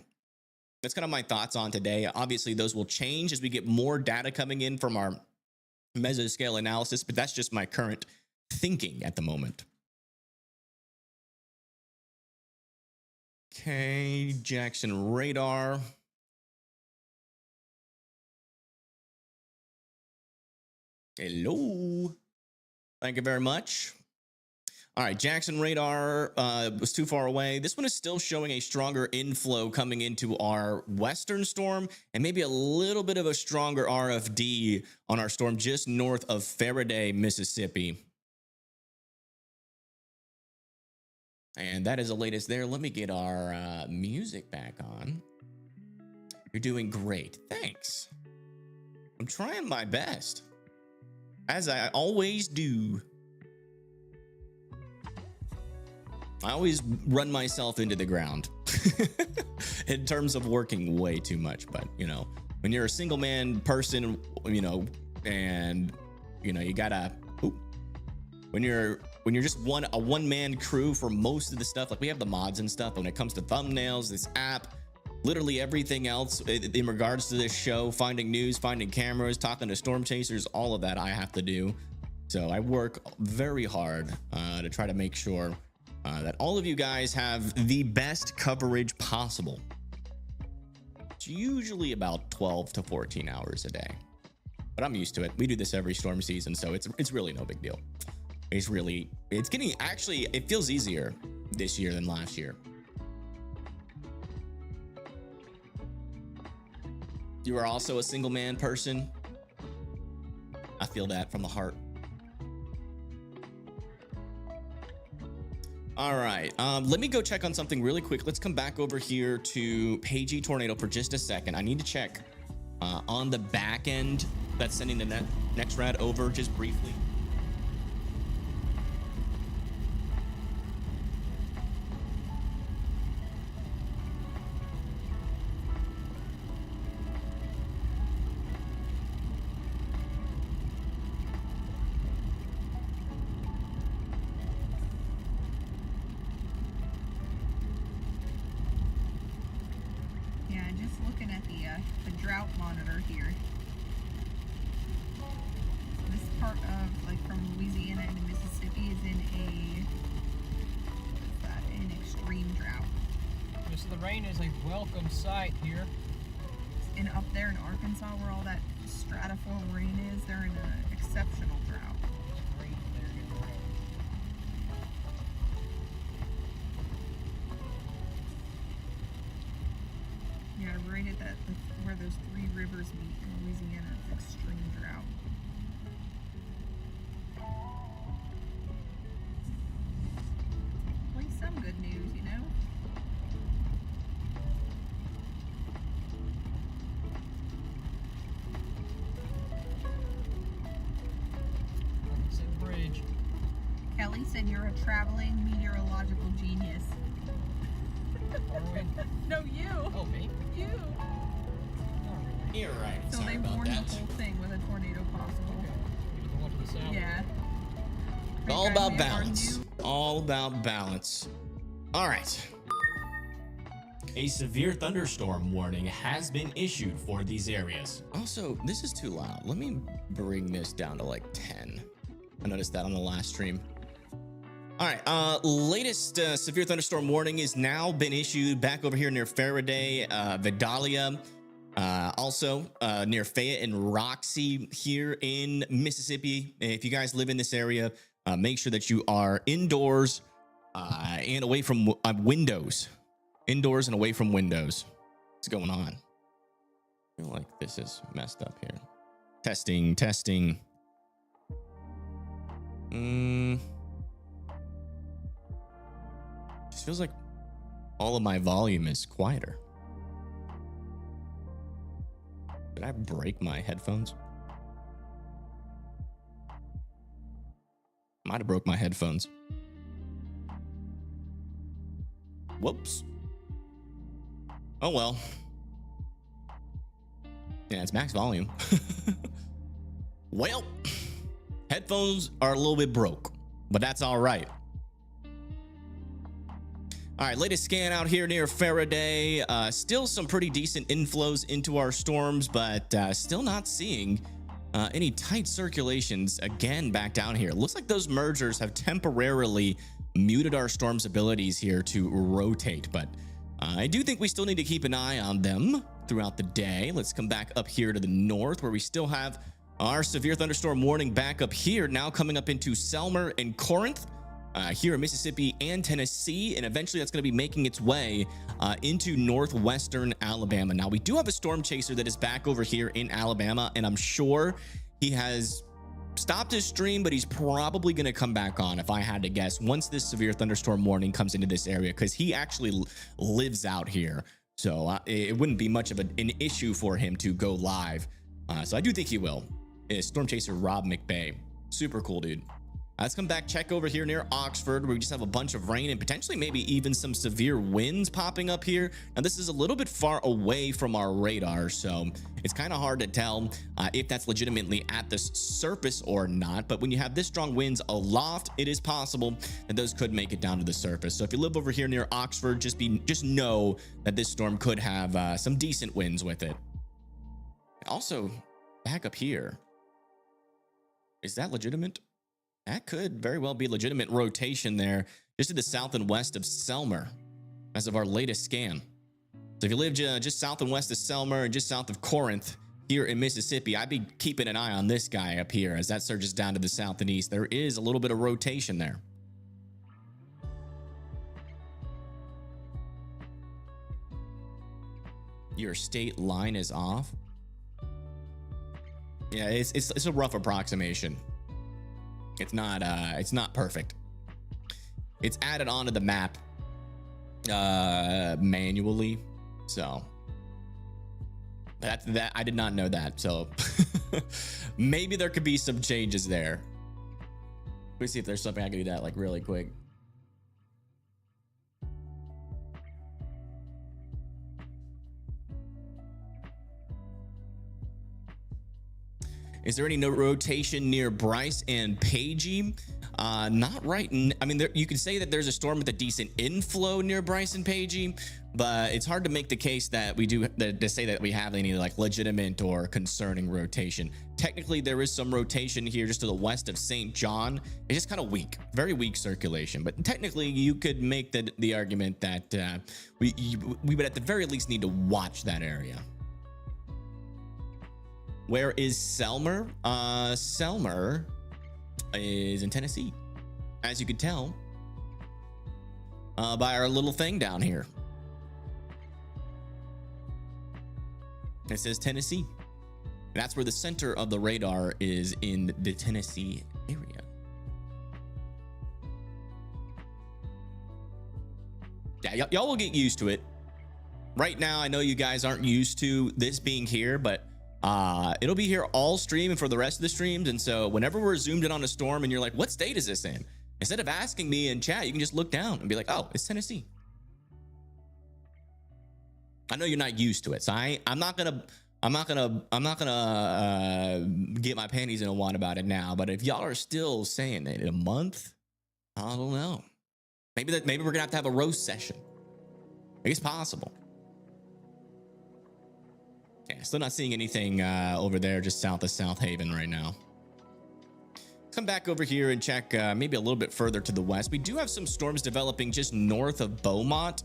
That's kind of my thoughts on today. Obviously, those will change as we get more data coming in from our mesoscale analysis, but that's just my current thinking at the moment. Okay, Jackson radar. Hello. Thank you very much. All right, Jackson radar was too far away. This one is still showing a stronger inflow coming into our western storm, and maybe a little bit of a stronger RFD on our storm just north of Faraday, Mississippi. And that is the latest there. Let me get our music back on. You're doing great. Thanks. I'm trying my best, as I always do. I always run myself into the ground in terms of working way too much. But, when you're a single man person, and, you gotta, when you're just a one man crew for most of the stuff, like we have the mods and stuff, but when it comes to thumbnails, this app, literally everything else in regards to this show, finding news, finding cameras, talking to storm chasers, all of that I have to do. So I work very hard to try to make sure that all of you guys have the best coverage possible. It's usually about 12 to 14 hours a day, but I'm used to it. We do this every storm season, so it's really no big deal. It feels easier this year than last year. You are also a single man person. I feel that from the heart. All right, let me go check on something really quick. Let's come back over here to Pagey Tornado for just a second. I need to check on the back end that's sending the next rad over just briefly. Drought monitor here. This part of from Louisiana into Mississippi is in an extreme drought. So the rain is a welcome sight here. And up there in Arkansas, where all that stratiform rain is, they're in an exceptional drought. Yeah, right at where those three rivers meet in Louisiana, it's extreme drought. At least some good news, Bridge. Kelly said you're a traveling meteorological genius. No, you. Oh, me? You. You're right. So Sorry they about warned that. the whole thing with a tornado possible. Okay. You can go to the south. Yeah. All about balance. All about balance. All right. A severe thunderstorm warning has been issued for these areas. Also, this is too loud. Let me bring this down to like 10. I noticed that on the last stream. All right, latest severe thunderstorm warning is now been issued back over here near Faraday, Vidalia, also near Fayette and Roxy here in Mississippi. If you guys live in this area, make sure that you are indoors and away from windows. Indoors and away from windows. What's going on? I feel like this is messed up here. Testing. Just feels like all of my volume is quieter. Did I break my headphones? Might have broke my headphones. Whoops. Oh well. Yeah, it's max volume. Well, headphones are a little bit broke, but that's all right. All right, latest scan out here near Faraday. Still some pretty decent inflows into our storms, but still not seeing any tight circulations again back down here. Looks like those mergers have temporarily muted our storm's abilities here to rotate, but I do think we still need to keep an eye on them throughout the day. Let's come back up here to the north where we still have our severe thunderstorm warning back up here, now coming up into Selmer and Corinth. Here in Mississippi and Tennessee, and eventually that's going to be making its way into northwestern Alabama. Now, we do have a storm chaser that is back over here in Alabama, and I'm sure he has stopped his stream, but he's probably going to come back on, if I had to guess, once this severe thunderstorm warning comes into this area, because he actually lives out here. So it wouldn't be much of an issue for him to go live. So I do think he will. Storm chaser Rob McBay. Super cool, dude. Let's come back, check over here near Oxford, where we just have a bunch of rain and potentially maybe even some severe winds popping up here. Now, this is a little bit far away from our radar, so it's kind of hard to tell if that's legitimately at the surface or not. But when you have this strong winds aloft, it is possible that those could make it down to the surface. So if you live over here near Oxford, just know that this storm could have some decent winds with it. Also, back up here, is that legitimate? That could very well be legitimate rotation there, just to the south and west of Selmer, as of our latest scan. So if you live just south and west of Selmer and just south of Corinth here in Mississippi, I'd be keeping an eye on this guy up here as that surges down to the south and east. There is a little bit of rotation there. Your state line is off. Yeah, it's a rough approximation. It's not perfect. It's added onto the map manually, so that I did not know that. So maybe there could be some changes there. Let me see if there's something I can do that like really quick. Is there any rotation near Bryce and Pagey? Not right. I mean, you could say that there's a storm with a decent inflow near Bryce and Pagey, but it's hard to make the case that we do to say that we have any like legitimate or concerning rotation. Technically, there is some rotation here just to the west of St. John. It's just kind of weak, very weak circulation. But technically, you could make the argument that we would at the very least need to watch that area. Where is Selmer? Selmer is in Tennessee, as you could tell by our little thing down here. It says Tennessee. That's where the center of the radar is, in the Tennessee area. Yeah, y'all will get used to it. Right now, I know you guys aren't used to this being here, but it'll be here all stream and for the rest of the streams. And so whenever we're zoomed in on a storm and you're like, what state is this in? Instead of asking me in chat, you can just look down and be like, oh, it's Tennessee. I know you're not used to it, so I'm not gonna get my panties in a wad about it now. But if y'all are still saying it in a month, I don't know. Maybe we're gonna have a roast session. It's possible. Yeah, still not seeing anything over there just south of South Haven right now. Come back over here and check maybe a little bit further to the west. We do have some storms developing just north of Beaumont.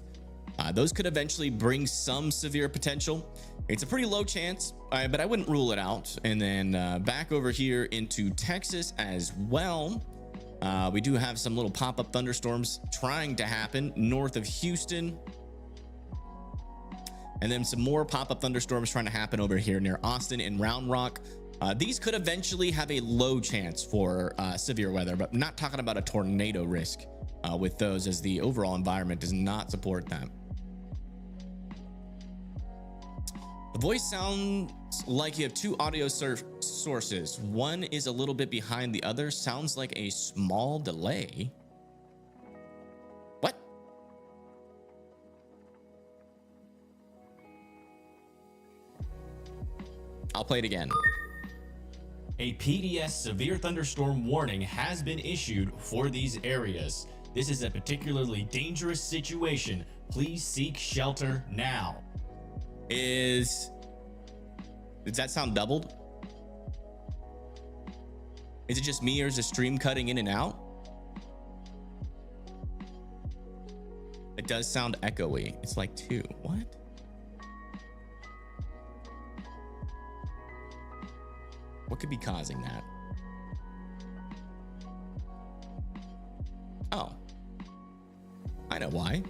Those could eventually bring some severe potential. It's a pretty low chance, but I wouldn't rule it out. And then back over here into Texas as well. We do have some little pop-up thunderstorms trying to happen north of Houston. And then some more pop-up thunderstorms trying to happen over here near Austin and Round Rock. These could eventually have a low chance for severe weather, but I'm not talking about a tornado risk with those, as the overall environment does not support that. The voice sounds like you have two audio sources. One is a little bit behind the other. Sounds like a small delay. What? I'll play it again. A PDS severe thunderstorm warning has been issued for these areas. This is a particularly dangerous situation. Please seek shelter now. Does that sound doubled? Is it just me, or is the stream cutting in and out? It does sound echoey. It's like two. What? What could be causing that? Oh, I know why.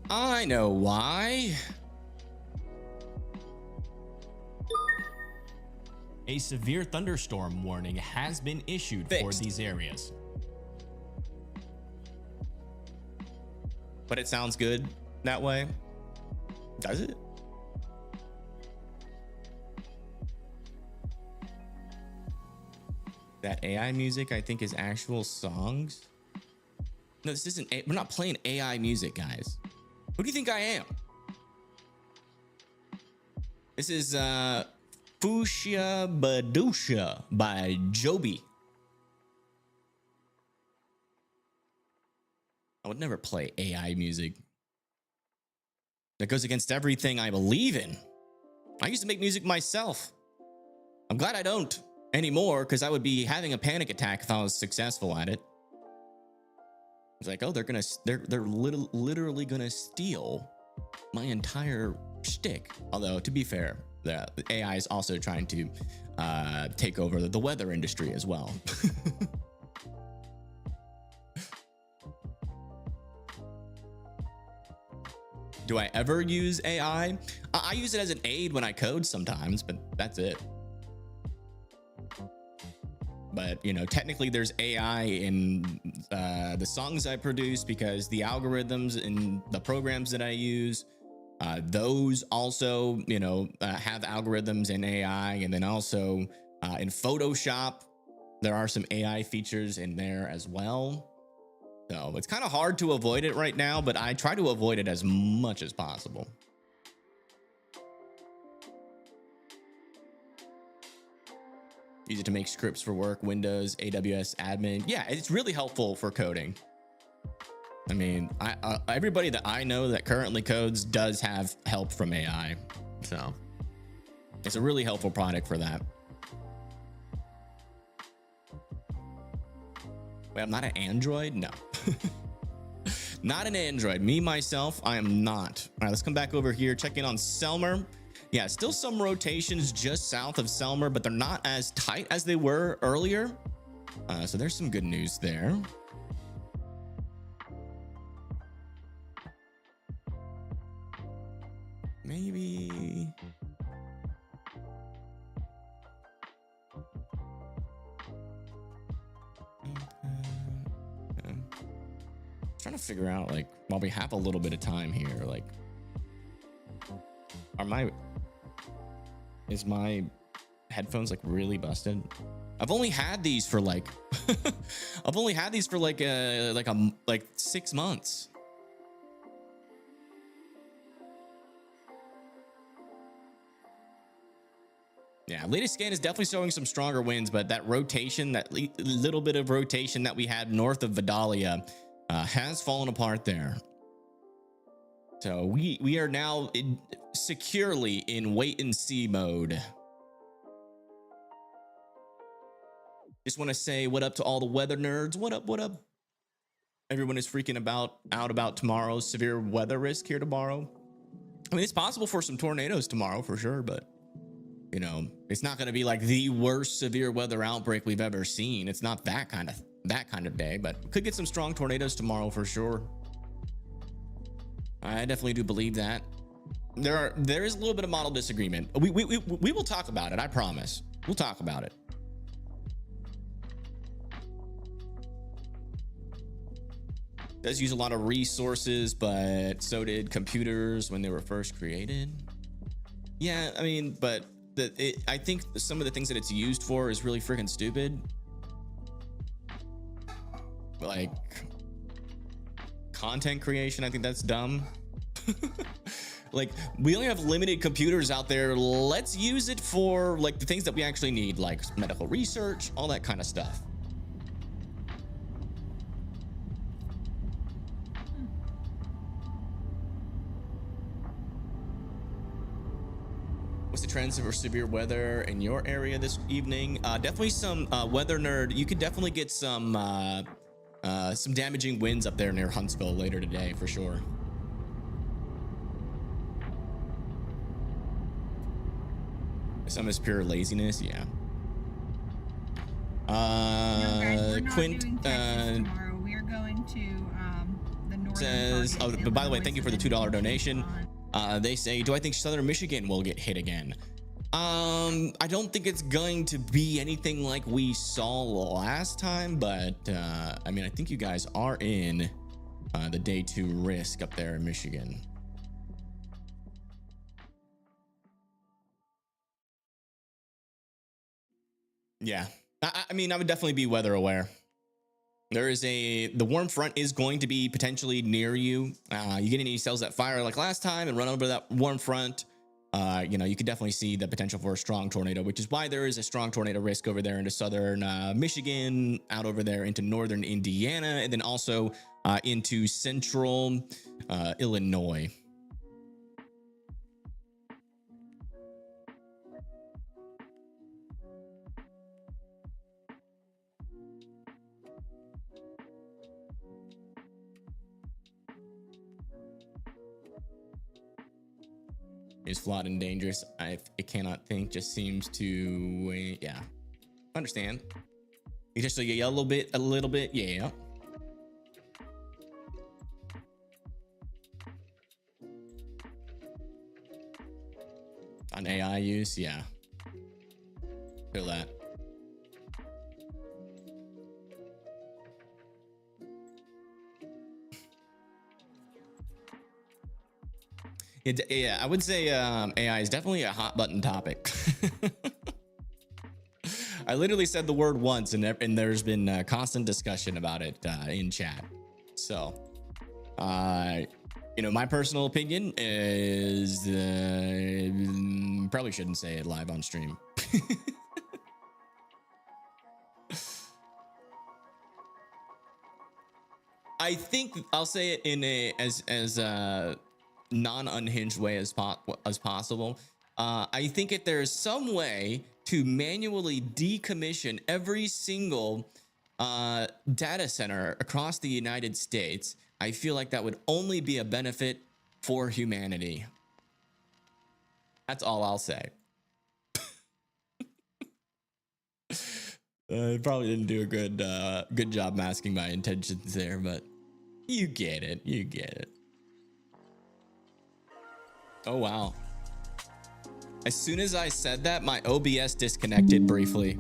I know why. A severe thunderstorm warning has been issued for these areas. But it sounds good that way. Does it? That AI music, I think, is actual songs. No, this isn't. We're not playing AI music, guys. Who do you think I am? This is Fuchsia Badusha by Joby. I would never play AI music. That goes against everything I believe in. I used to make music myself. I'm glad I don't anymore, because I would be having a panic attack if I was successful at it. It's like, oh, they're literally gonna steal my entire shtick. Although, to be fair, the AI is also trying to take over the weather industry as well. Do I ever use AI? I use it as an aid when I code sometimes, but that's it. But, you know, technically there's AI in the songs I produce, because the algorithms in the programs that I use, those also, you know, have algorithms in AI. And then also in Photoshop, there are some AI features in there as well. So it's kind of hard to avoid it right now, but I try to avoid it as much as possible. Use it to make scripts for work, Windows, AWS admin. Yeah, it's really helpful for coding. I mean, everybody that I know that currently codes does have help from AI. So it's a really helpful product for that. Wait, I'm not an Android? No. Not an Android. Me, myself, I am not. All right, let's come back over here. Check in on Selmer. Yeah, still some rotations just south of Selmer, but they're not as tight as they were earlier. So there's some good news there. Maybe... Trying to figure out, like, while we have a little bit of time here, like, is my headphones like really busted? I've only had these for like I've only had these for like 6 months. Yeah, latest scan is definitely showing some stronger winds, but that rotation, that little bit of rotation that we had north of Vidalia has fallen apart there. So we are now securely in wait and see mode. Just want to say what up to all the weather nerds. What up? What up? Everyone is freaking out about tomorrow's severe weather risk here tomorrow. I mean, it's possible for some tornadoes tomorrow for sure, but you know, it's not going to be like the worst severe weather outbreak we've ever seen. It's not that kind of day, but could get some strong tornadoes tomorrow for sure. I definitely do believe that. there is a little bit of model disagreement. We will talk about it. I promise. We'll talk about it. Does use a lot of resources, but so did computers when they were first created. Yeah, I mean, but I think some of the things that it's used for is really freaking stupid. Like content creation, I think that's dumb. Like, we only have limited computers out there. Let's use it for like the things that we actually need, like medical research, all that kind of stuff. What's the trends for severe weather in your area this evening? Definitely some weather nerd. You could definitely get some damaging winds up there near Huntsville later today for sure. Some is pure laziness, yeah. No, guys, we're not Quint doing Texas tomorrow. We are going to the northern says, part of but by the way, Illinois, thank you so for the then $2 we can donation. on. They say, do I think Southern Michigan will get hit again? I don't think it's going to be anything like we saw last time, but I mean, I think you guys are in the day 2 risk up there in Michigan. Yeah, I mean, I would definitely be weather aware. The warm front is going to be potentially near you. You get any cells that fire like last time and run over that warm front, you know, you could definitely see the potential for a strong tornado, which is why there is a strong tornado risk over there into southern Michigan, out over there into northern Indiana, and then also into central Illinois. Is flawed and dangerous. I cannot think. Just seems to yeah. Understand. You just a little bit. Yeah. On AI use, yeah. Feel that. Yeah, I would say AI is definitely a hot button topic. I literally said the word once, and there's been constant discussion about it in chat. So, you know, my personal opinion is probably shouldn't say it live on stream. I think I'll say it in as non-unhinged way as possible. I think if there's some way to manually decommission every single data center across the United States, I feel like that would only be a benefit for humanity. That's all I'll say. I probably didn't do a good job masking my intentions there, but you get it. You get it. Oh, wow. As soon as I said that, my OBS disconnected briefly.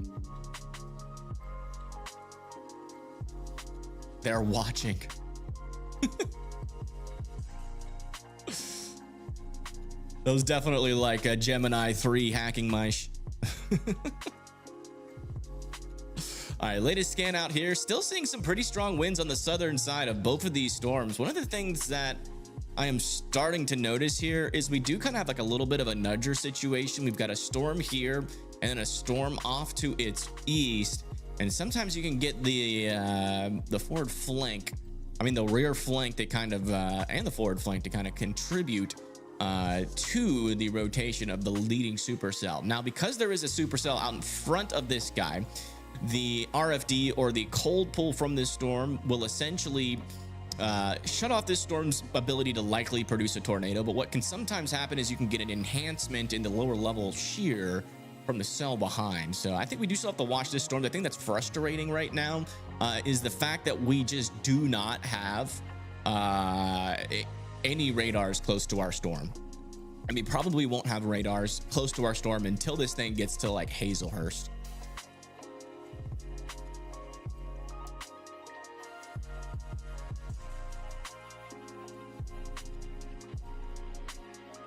They're watching. That was definitely like a Gemini 3 hacking my All right, latest scan out here. Still seeing some pretty strong winds on the southern side of both of these storms. One of the things that I am starting to notice here is we do kind of have like a little bit of a nudger situation. We've got a storm here and then a storm off to its east. And sometimes you can get the forward flank, the rear flank that kind of, and the forward flank to kind of contribute to the rotation of the leading supercell. Now, because there is a supercell out in front of this guy, the RFD or the cold pull from this storm will essentially shut off this storm's ability to likely produce a tornado. But what can sometimes happen is you can get an enhancement in the lower level shear from the cell behind. So I think we do still have to watch this storm. The thing that's frustrating right now is the fact that we just do not have any radars close to our storm. And we probably won't have radars close to our storm until this thing gets to like Hazelhurst.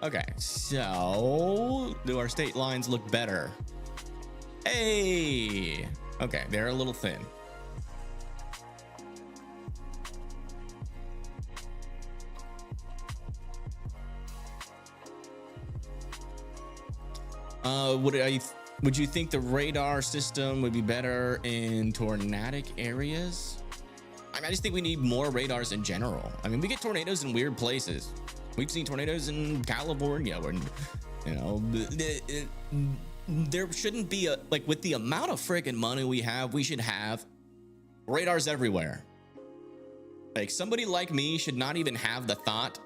Okay, so do our state lines look better? Hey, okay, they're a little thin. Would you think the radar system would be better in tornadic areas? I mean, I just think we need more radars in general. I mean, we get tornadoes in weird places. We've seen tornadoes in California, where, you know, there shouldn't be a, like, with the amount of friggin' money we have, we should have radars everywhere. Like, somebody like me should not even have the thought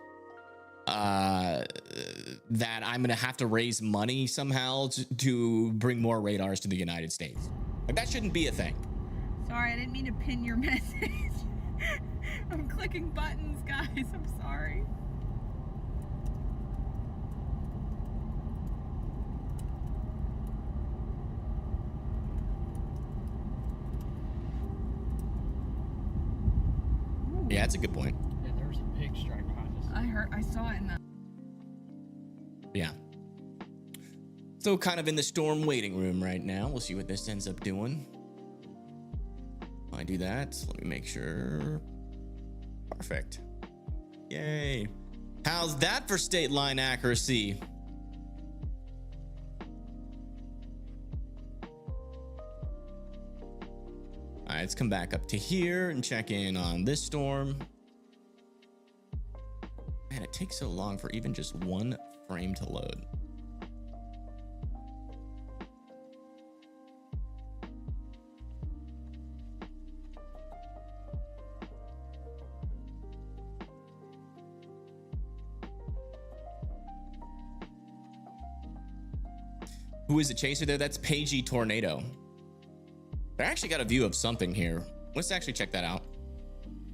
that I'm gonna have to raise money somehow to bring more radars to the United States. Like, that shouldn't be a thing. Sorry, I didn't mean to pin your message. I'm clicking buttons, guys. I'm sorry. Yeah, that's a good point. Yeah, there was a pig strike behind us. I saw it in the. Yeah. So kind of in the storm waiting room right now. We'll see what this ends up doing. I do that. Let me make sure. Perfect. Yay. How's that for state line accuracy? All right, let's come back up to here and check in on this storm. Man, it takes so long for even just one frame to load. Who is the chaser there? That's Pagey Tornado. I actually got a view of something here. Let's actually check that out.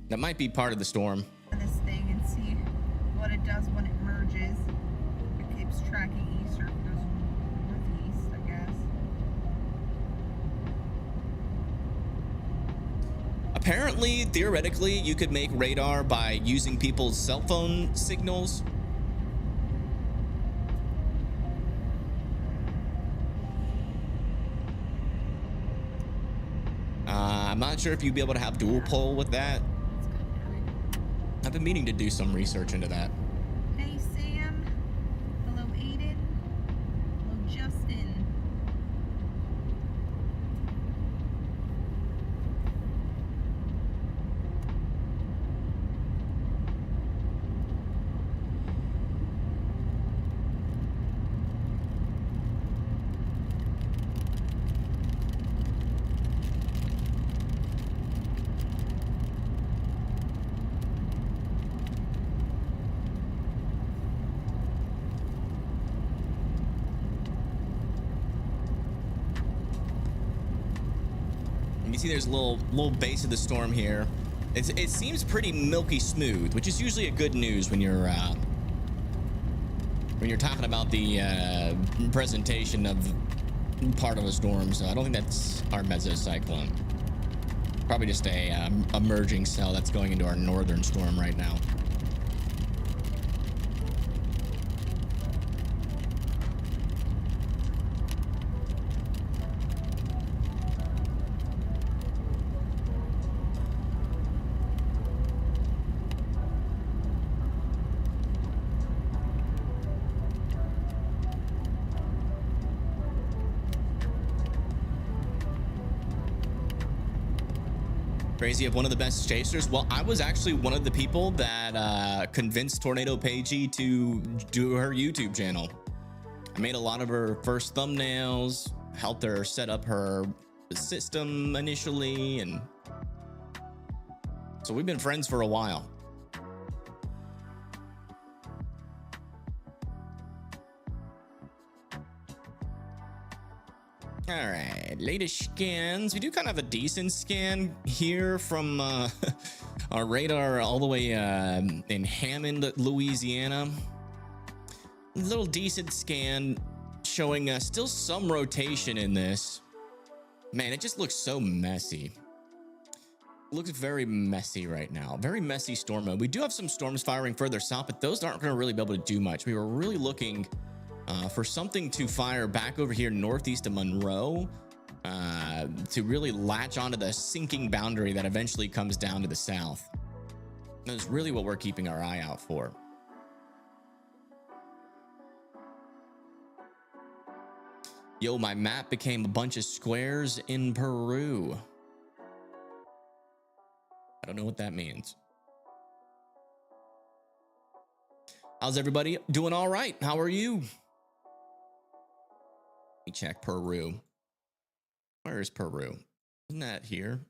That might be part of the storm. This thing and see what it does when it merges. It keeps tracking east or it goes northeast, I guess. Apparently, theoretically, you could make radar by using people's cell phone signals. I'm not sure if you'd be able to have dual pole with that. I've been meaning to do some research into that. Hey Sam. Hello Aiden. Hello Justin. You see there's a little base of the storm here. It seems pretty milky smooth, which is usually a good news when you're talking about the presentation of part of a storm. So I don't think that's our mesocyclone. Probably just a merging cell that's going into our northern storm right now. Crazy of one of the best chasers. Well, I was actually one of the people that convinced Tornado Pagey to do her YouTube channel. I made a lot of her first thumbnails, helped her set up her system initially, and so we've been friends for a while. All right, latest scans. We do kind of have a decent scan here from our radar all the way in Hammond, Louisiana. little decent scan showing still some rotation in this. Man, it just looks so messy. It looks very messy right now. Very messy storm mode. We do have some storms firing further south, but those aren't going to really be able to do much. We were really looking for something to fire back over here northeast of Monroe to really latch onto the sinking boundary that eventually comes down to the south. That's really what we're keeping our eye out for. Yo, my map became a bunch of squares in Peru. I don't know what that means. How's everybody doing? All right. How are you? Let me check Peru. Where is Peru? Isn't that here?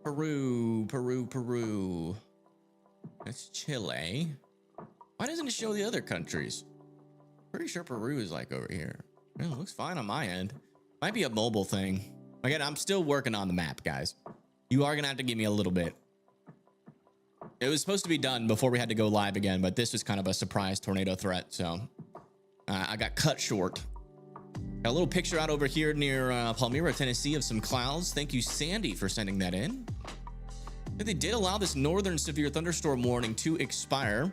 Peru, Peru, Peru. That's Chile. Why doesn't it show the other countries? Pretty sure Peru is like over here. It looks fine on my end. Might be a mobile thing. Again, I'm still working on the map, guys. You are gonna have to give me a little bit. It was supposed to be done before we had to go live again, but this was kind of a surprise tornado threat, so I got cut short. Got a little picture out over here near Palmyra, Tennessee of some clouds. Thank you, Sandy, for sending that in. They did allow this northern severe thunderstorm warning to expire,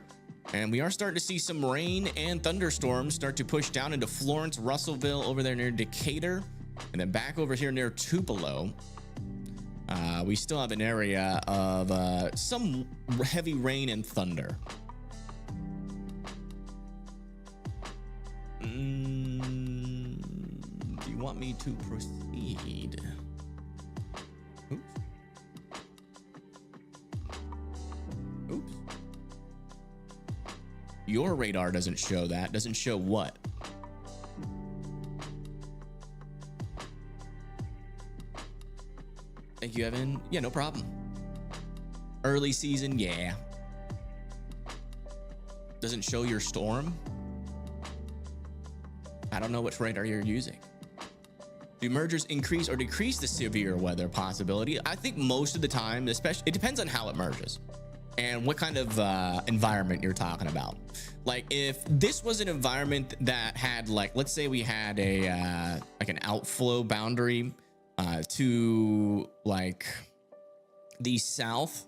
and we are starting to see some rain and thunderstorms start to push down into Florence, Russellville, over there near Decatur, and then back over here near Tupelo. We still have an area of some heavy rain and thunder. Do you want me to proceed? Oops. Oops. Your radar doesn't show that. Doesn't show what? Thank you, Evan. Yeah, no problem. Early season, yeah. Doesn't show your storm? I don't know which radar you're using. Do mergers increase or decrease the severe weather possibility? I think most of the time, especially, it depends on how it merges and what kind of environment you're talking about. Like if this was an environment that had, like, let's say we had a like an outflow boundary to like the south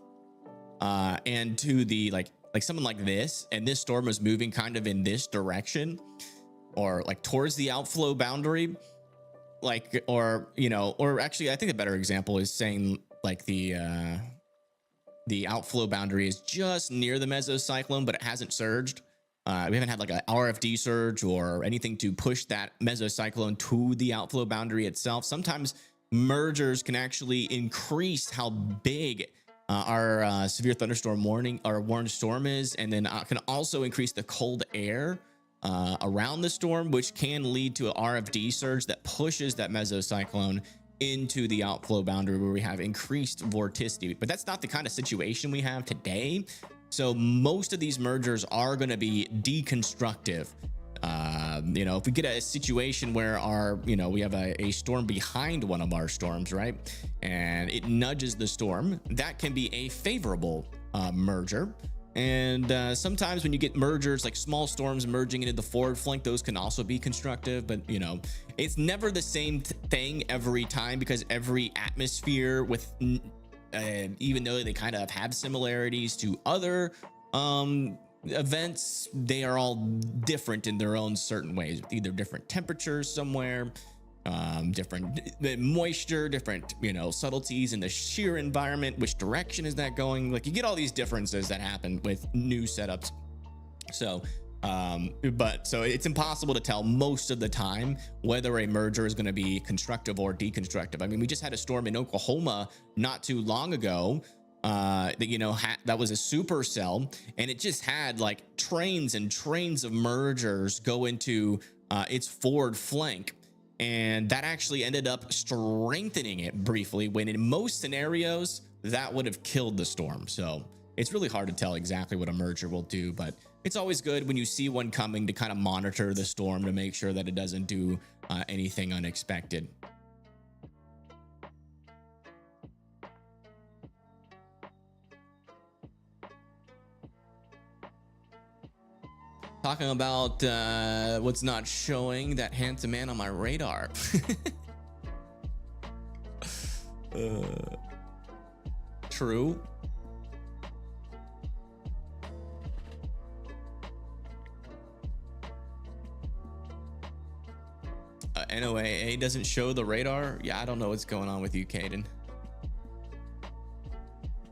and to the like something like this, and this storm was moving kind of in this direction or like towards the outflow boundary, like, or you know, or actually I think a better example is saying like the outflow boundary is just near the mesocyclone but it hasn't surged. We haven't had like a RFD surge or anything to push that mesocyclone to the outflow boundary itself. Sometimes mergers can actually increase how big our severe thunderstorm warning or warned storm is, and then can also increase the cold air around the storm, which can lead to an RFD surge that pushes that mesocyclone into the outflow boundary where we have increased vorticity. But that's not the kind of situation we have today. So most of these mergers are going to be deconstructive. You know, if we get a situation where our, you know, we have a storm behind one of our storms, right, and it nudges the storm, that can be a favorable merger. And sometimes when you get mergers, like small storms merging into the forward flank, those can also be constructive. But, you know, it's never the same thing every time, because every atmosphere with, even though they kind of have similarities to other events, they are all different in their own certain ways, with either different temperatures somewhere, different moisture, different, you know, subtleties in the shear environment, which direction is that going. Like, you get all these differences that happen with new setups. So so it's impossible to tell most of the time whether a merger is going to be constructive or deconstructive. I mean, we just had a storm in Oklahoma not too long ago that, you know, that was a supercell, and it just had like trains and trains of mergers go into its forward flank, and that actually ended up strengthening it briefly, when in most scenarios that would have killed the storm. So it's really hard to tell exactly what a merger will do, but it's always good when you see one coming to kind of monitor the storm to make sure that it doesn't do anything unexpected. Talking about what's not showing that handsome man on my radar. True. NOAA doesn't show the radar. Yeah, I don't know what's going on with you, Caden.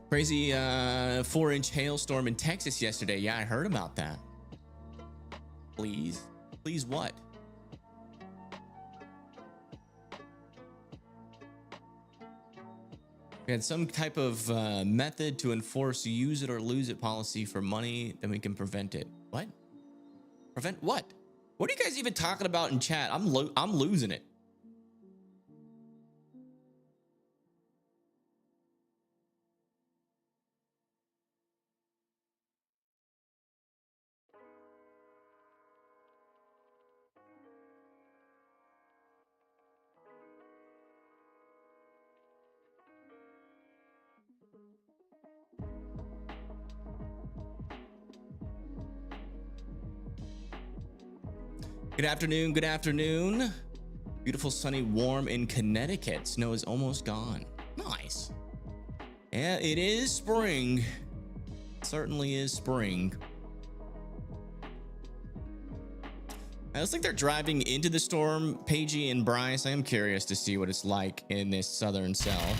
Crazy 4-inch hailstorm in Texas yesterday. Yeah, I heard about that. Please what? We had some type of method to enforce use it or lose it policy for money, then we can prevent it. What? Prevent what? What are you guys even talking about in chat? I'm losing it. Good afternoon, good afternoon. Beautiful, sunny, warm in Connecticut. Snow is almost gone. Nice. Yeah, it is spring. It certainly is spring. It looks like they're driving into the storm, Paigey and Bryce. I am curious to see what it's like in this southern cell.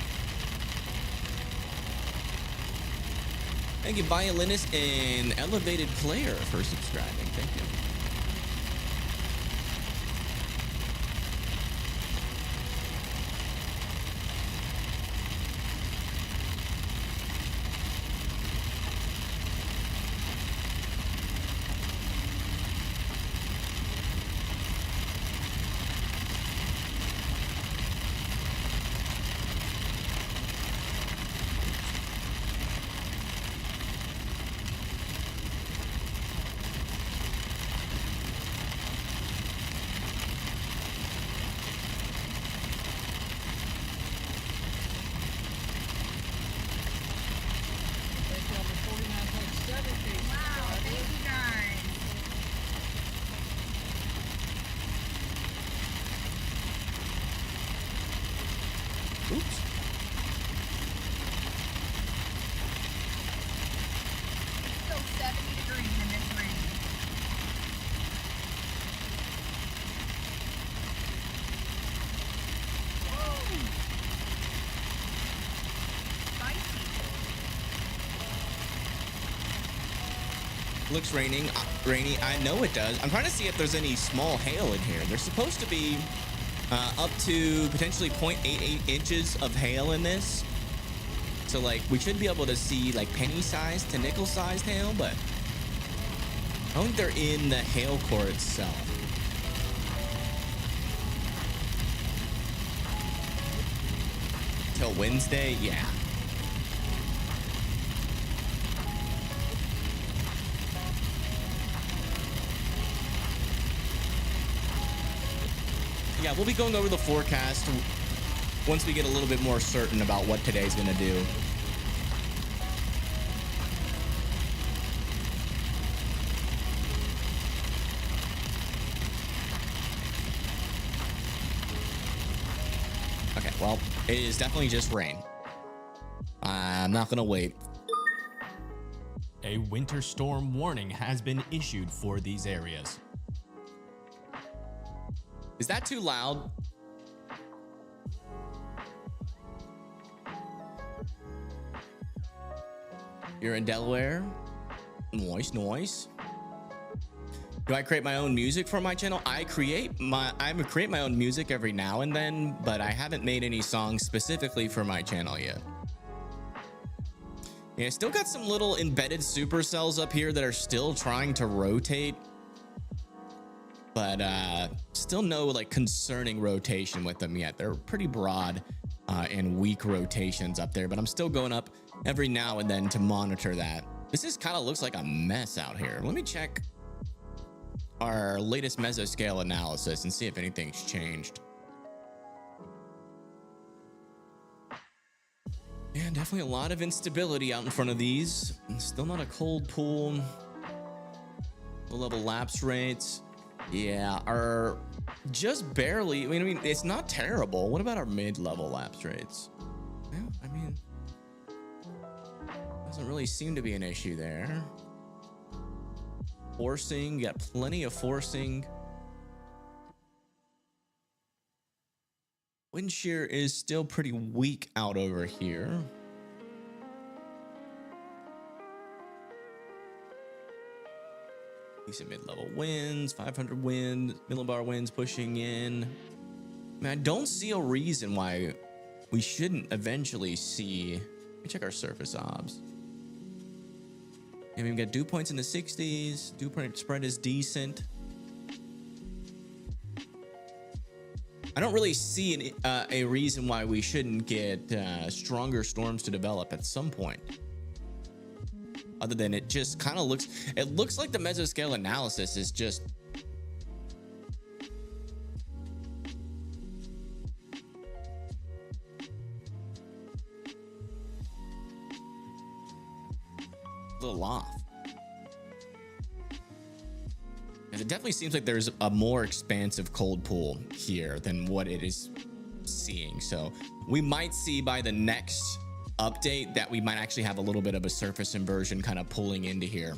Thank you, violinist and elevated player, for subscribing. Thank you. Looks rainy. I know it does. I'm trying to see if there's any small hail in here. There's supposed to be up to potentially 0.88 inches of hail in this. So like we should be able to see like penny sized to nickel sized hail, but I don't think they're in the hail core itself. Till Wednesday, yeah. Yeah, we'll be going over the forecast once we get a little bit more certain about what today's gonna do. Okay, well, it is definitely just rain. I'm not gonna wait. A winter storm warning has been issued for these areas. Is that too loud? You're in Delaware? Nice, nice. Do I create my own music for my channel? I create my own music every now and then, but I haven't made any songs specifically for my channel yet. Yeah, still got some little embedded supercells up here that are still trying to rotate. But still no like concerning rotation with them yet. They're pretty broad and weak rotations up there, but I'm still going up every now and then to monitor that. This is kind of looks like a mess out here. Let me check our latest mesoscale analysis and see if anything's changed. Yeah, definitely a lot of instability out in front of these. Still not a cold pool. Low level lapse rates, yeah, are just barely. I mean, it's not terrible. What about our mid-level lapse rates? Yeah, I mean, doesn't really seem to be an issue there. Forcing, got plenty of forcing. Wind shear is still pretty weak out over here. Decent mid-level winds, 500 wind, millibar winds pushing in. I mean, I don't see a reason why we shouldn't eventually see. Let me check our surface obs. I mean, we got dew points in the 60s. Dew point spread is decent. I don't really see a reason why we shouldn't get stronger storms to develop at some point. Other than it just kind of looks like the mesoscale analysis is just a little off. And it definitely seems like there's a more expansive cold pool here than what it is seeing. So we might see by the next update that we might actually have a little bit of a surface inversion kind of pulling into here.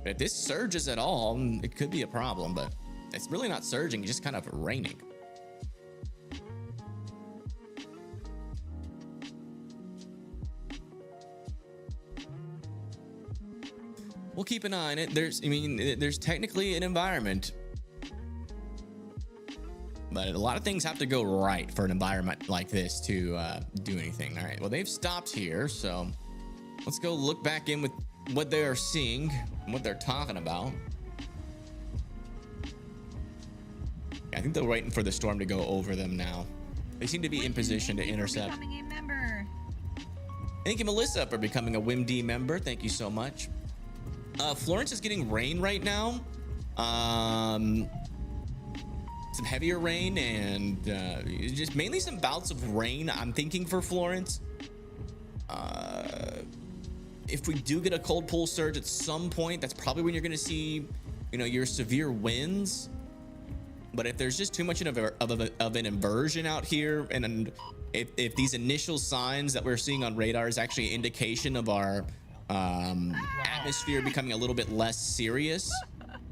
But if this surges at all, it could be a problem, but it's really not surging, it's just kind of raining. We'll keep an eye on it. There's technically an environment, but a lot of things have to go right for an environment like this to do anything. All right, well, they've stopped here, so let's go look back in with what they are seeing and what they're talking about. I think they're waiting for the storm to go over them now. They seem to be in position to intercept. Becoming a member. Thank you, Melissa, for becoming a WIMD member. Thank you so much. Florence is getting rain right now. Some heavier rain and just mainly some bouts of rain, I'm thinking, for Florence. If we do get a cold pool surge at some point, that's probably when you're going to see, your severe winds. But if there's just too much of an inversion out here, and if these initial signs that we're seeing on radar is actually an indication of our atmosphere becoming a little bit less serious,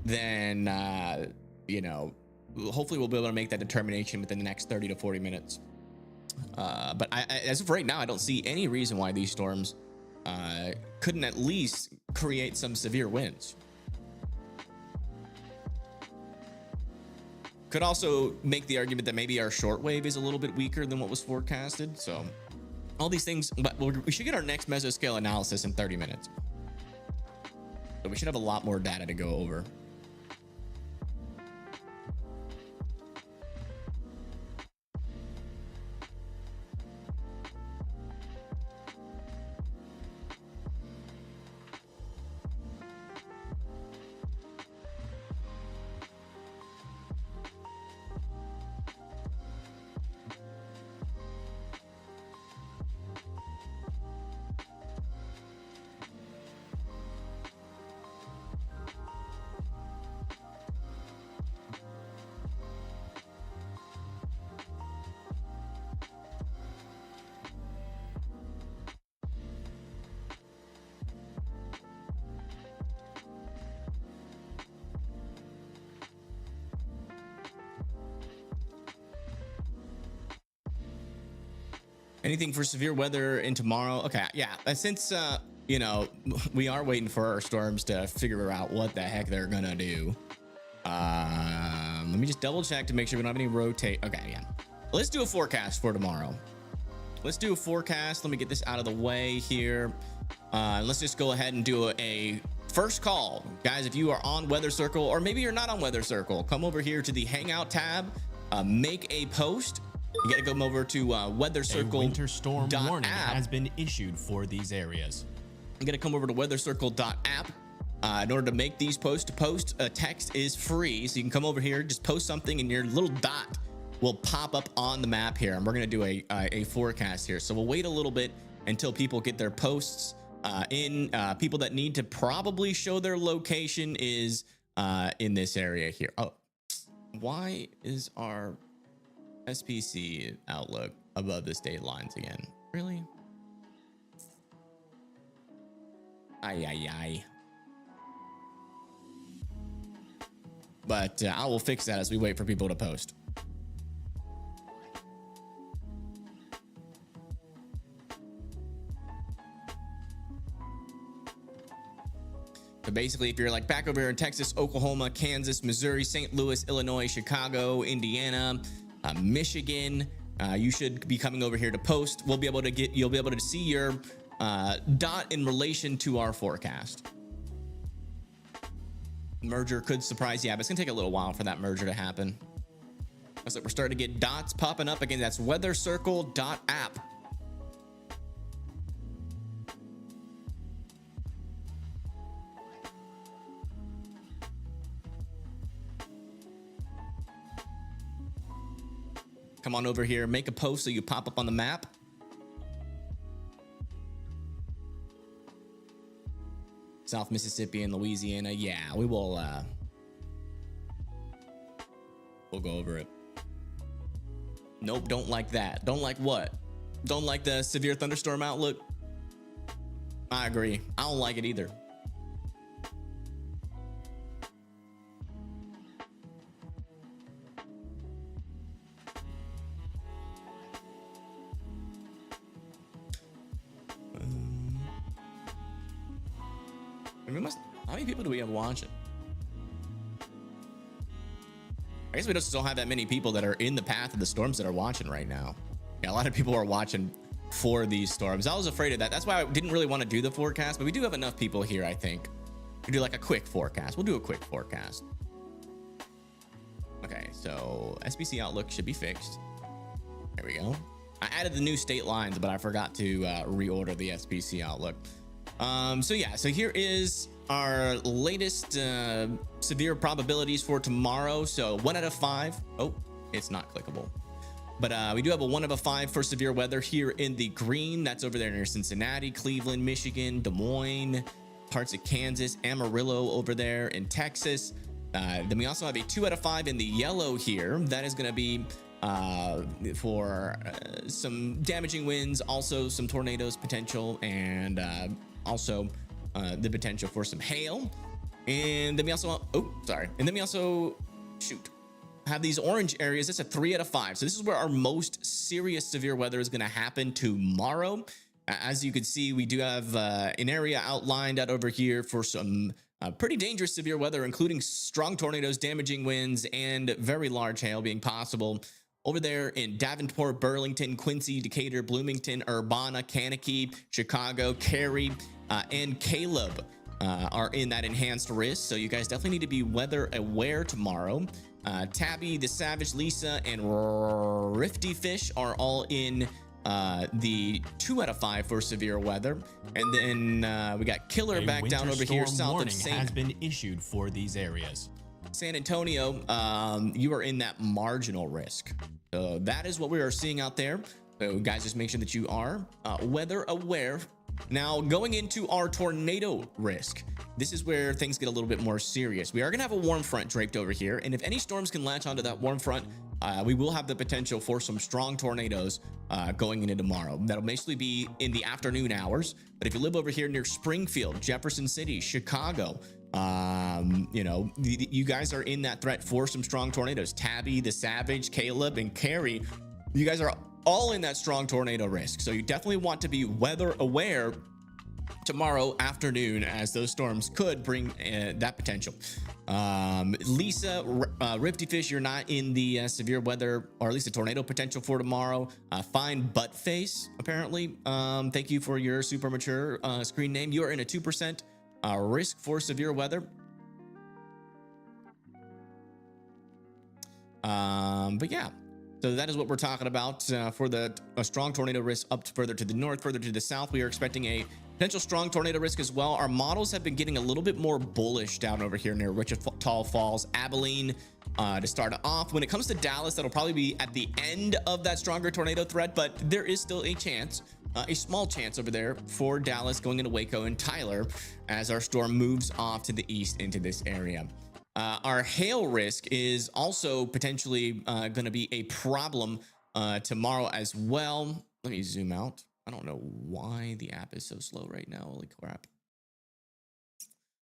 then hopefully we'll be able to make that determination within the next 30 to 40 minutes. But as of right now, I don't see any reason why these storms couldn't at least create some severe winds. Could also make the argument that maybe our shortwave is a little bit weaker than what was forecasted. So all these things, but we should get our next mesoscale analysis in 30 minutes. So we should have a lot more data to go over. Anything for severe weather in tomorrow? Okay, yeah. Since we are waiting for our storms to figure out what the heck they're gonna do. Let me just double check to make sure we don't have any rotate. Okay, yeah. Let's do a forecast for tomorrow. Let's do a forecast. Let me get this out of the way here. Let's just go ahead and do a first call, guys. If you are on Weather Circle, or maybe you're not on Weather Circle, come over here to the Hangout tab, make a post. You gotta come over to Weather Circle. A winter storm warning has been issued for these areas. You gotta come over to weathercircle.app. In order to make these posts, to post a text is free, so you can come over here, just post something, and your little dot will pop up on the map here. And we're gonna do a forecast here. So we'll wait a little bit until people get their posts people that need to probably show their location is in this area here. Oh, why is our SPC outlook above the state lines again? Really? Ay. But I will fix that as we wait for people to post. So basically, if you're like back over here in Texas, Oklahoma, Kansas, Missouri, St. Louis, Illinois, Chicago, Indiana, Michigan, you should be coming over here to post. You'll be able to see your dot in relation to our forecast. Merger could surprise. Yeah, but it's gonna take a little while for that merger to happen. Looks like we're starting to get dots popping up again. That's weathercircle.app. Come on over here, make a post so you pop up on the map. South Mississippi and Louisiana. Yeah, we will we'll go over it. Nope, don't like that. Don't like what? Don't like the severe thunderstorm outlook? I agree. I don't like it either. How many people do we have watching? I guess we just don't have that many people that are in the path of the storms that are watching right now. Yeah, a lot of people are watching for these storms. I was afraid of that. That's why I didn't really want to do the forecast, but we do have enough people here, I think. We do like a quick forecast. We'll do a quick forecast. Okay, so SBC outlook should be fixed. There we go. I added the new state lines, but I forgot to reorder the SBC outlook. So here is our latest severe probabilities for tomorrow. So 1 out of 5. Oh, it's not clickable. But we do have a 1 out of 5 for severe weather here in the green. That's over there near Cincinnati, Cleveland, Michigan, Des Moines, parts of Kansas, Amarillo over there in Texas. Then we also have a 2 out of 5 in the yellow here. That is going to be for some damaging winds, also some tornadoes potential, and also the potential for some hail. And then we also have these orange areas. That's a 3 out of 5. So this is where our most serious severe weather is going to happen tomorrow. As you can see, we do have an area outlined out over here for some pretty dangerous severe weather, including strong tornadoes, damaging winds, and very large hail being possible over there in Davenport, Burlington, Quincy, Decatur, Bloomington, Urbana, Kankakee, Chicago, Cary, and Caleb are in that enhanced risk. So you guys definitely need to be weather aware tomorrow. Tabby, the Savage, Lisa, and Rifty Fish are all in the 2 out of 5 for severe weather. And then we got Killer back down over here south of St. has been issued for these areas. San Antonio, you are in that marginal risk. So that is what we are seeing out there. So guys, just make sure that you are weather aware. Now, going into our tornado risk, this is where things get a little bit more serious. We are going to have a warm front draped over here, and if any storms can latch onto that warm front, we will have the potential for some strong tornadoes going into tomorrow. That'll basically be in the afternoon hours. But if you live over here near Springfield, Jefferson City, Chicago, you guys are in that threat for some strong tornadoes. Tabby, the Savage, Caleb, and Cary, you guys are all in that strong tornado risk. So you definitely want to be weather aware tomorrow afternoon, as those storms could bring that potential. Lisa, Rifty Fish, you're not in the severe weather, or at least a tornado potential for tomorrow. Fine Butt Face, apparently. Thank you for your super mature screen name. You are in a 2% risk for severe weather. But yeah. So that is what we're talking about for the strong tornado risk up further to the north, further to the south. We are expecting a potential strong tornado risk as well. Our models have been getting a little bit more bullish down over here near Wichita Falls, Abilene to start off. When it comes to Dallas, that'll probably be at the end of that stronger tornado threat, but there is still a chance. a small chance over there for Dallas going into Waco and Tyler as our storm moves off to the east into this area. Our hail risk is also potentially going to be a problem tomorrow as well. Let me zoom out. I don't know why the app is so slow right now. Holy crap.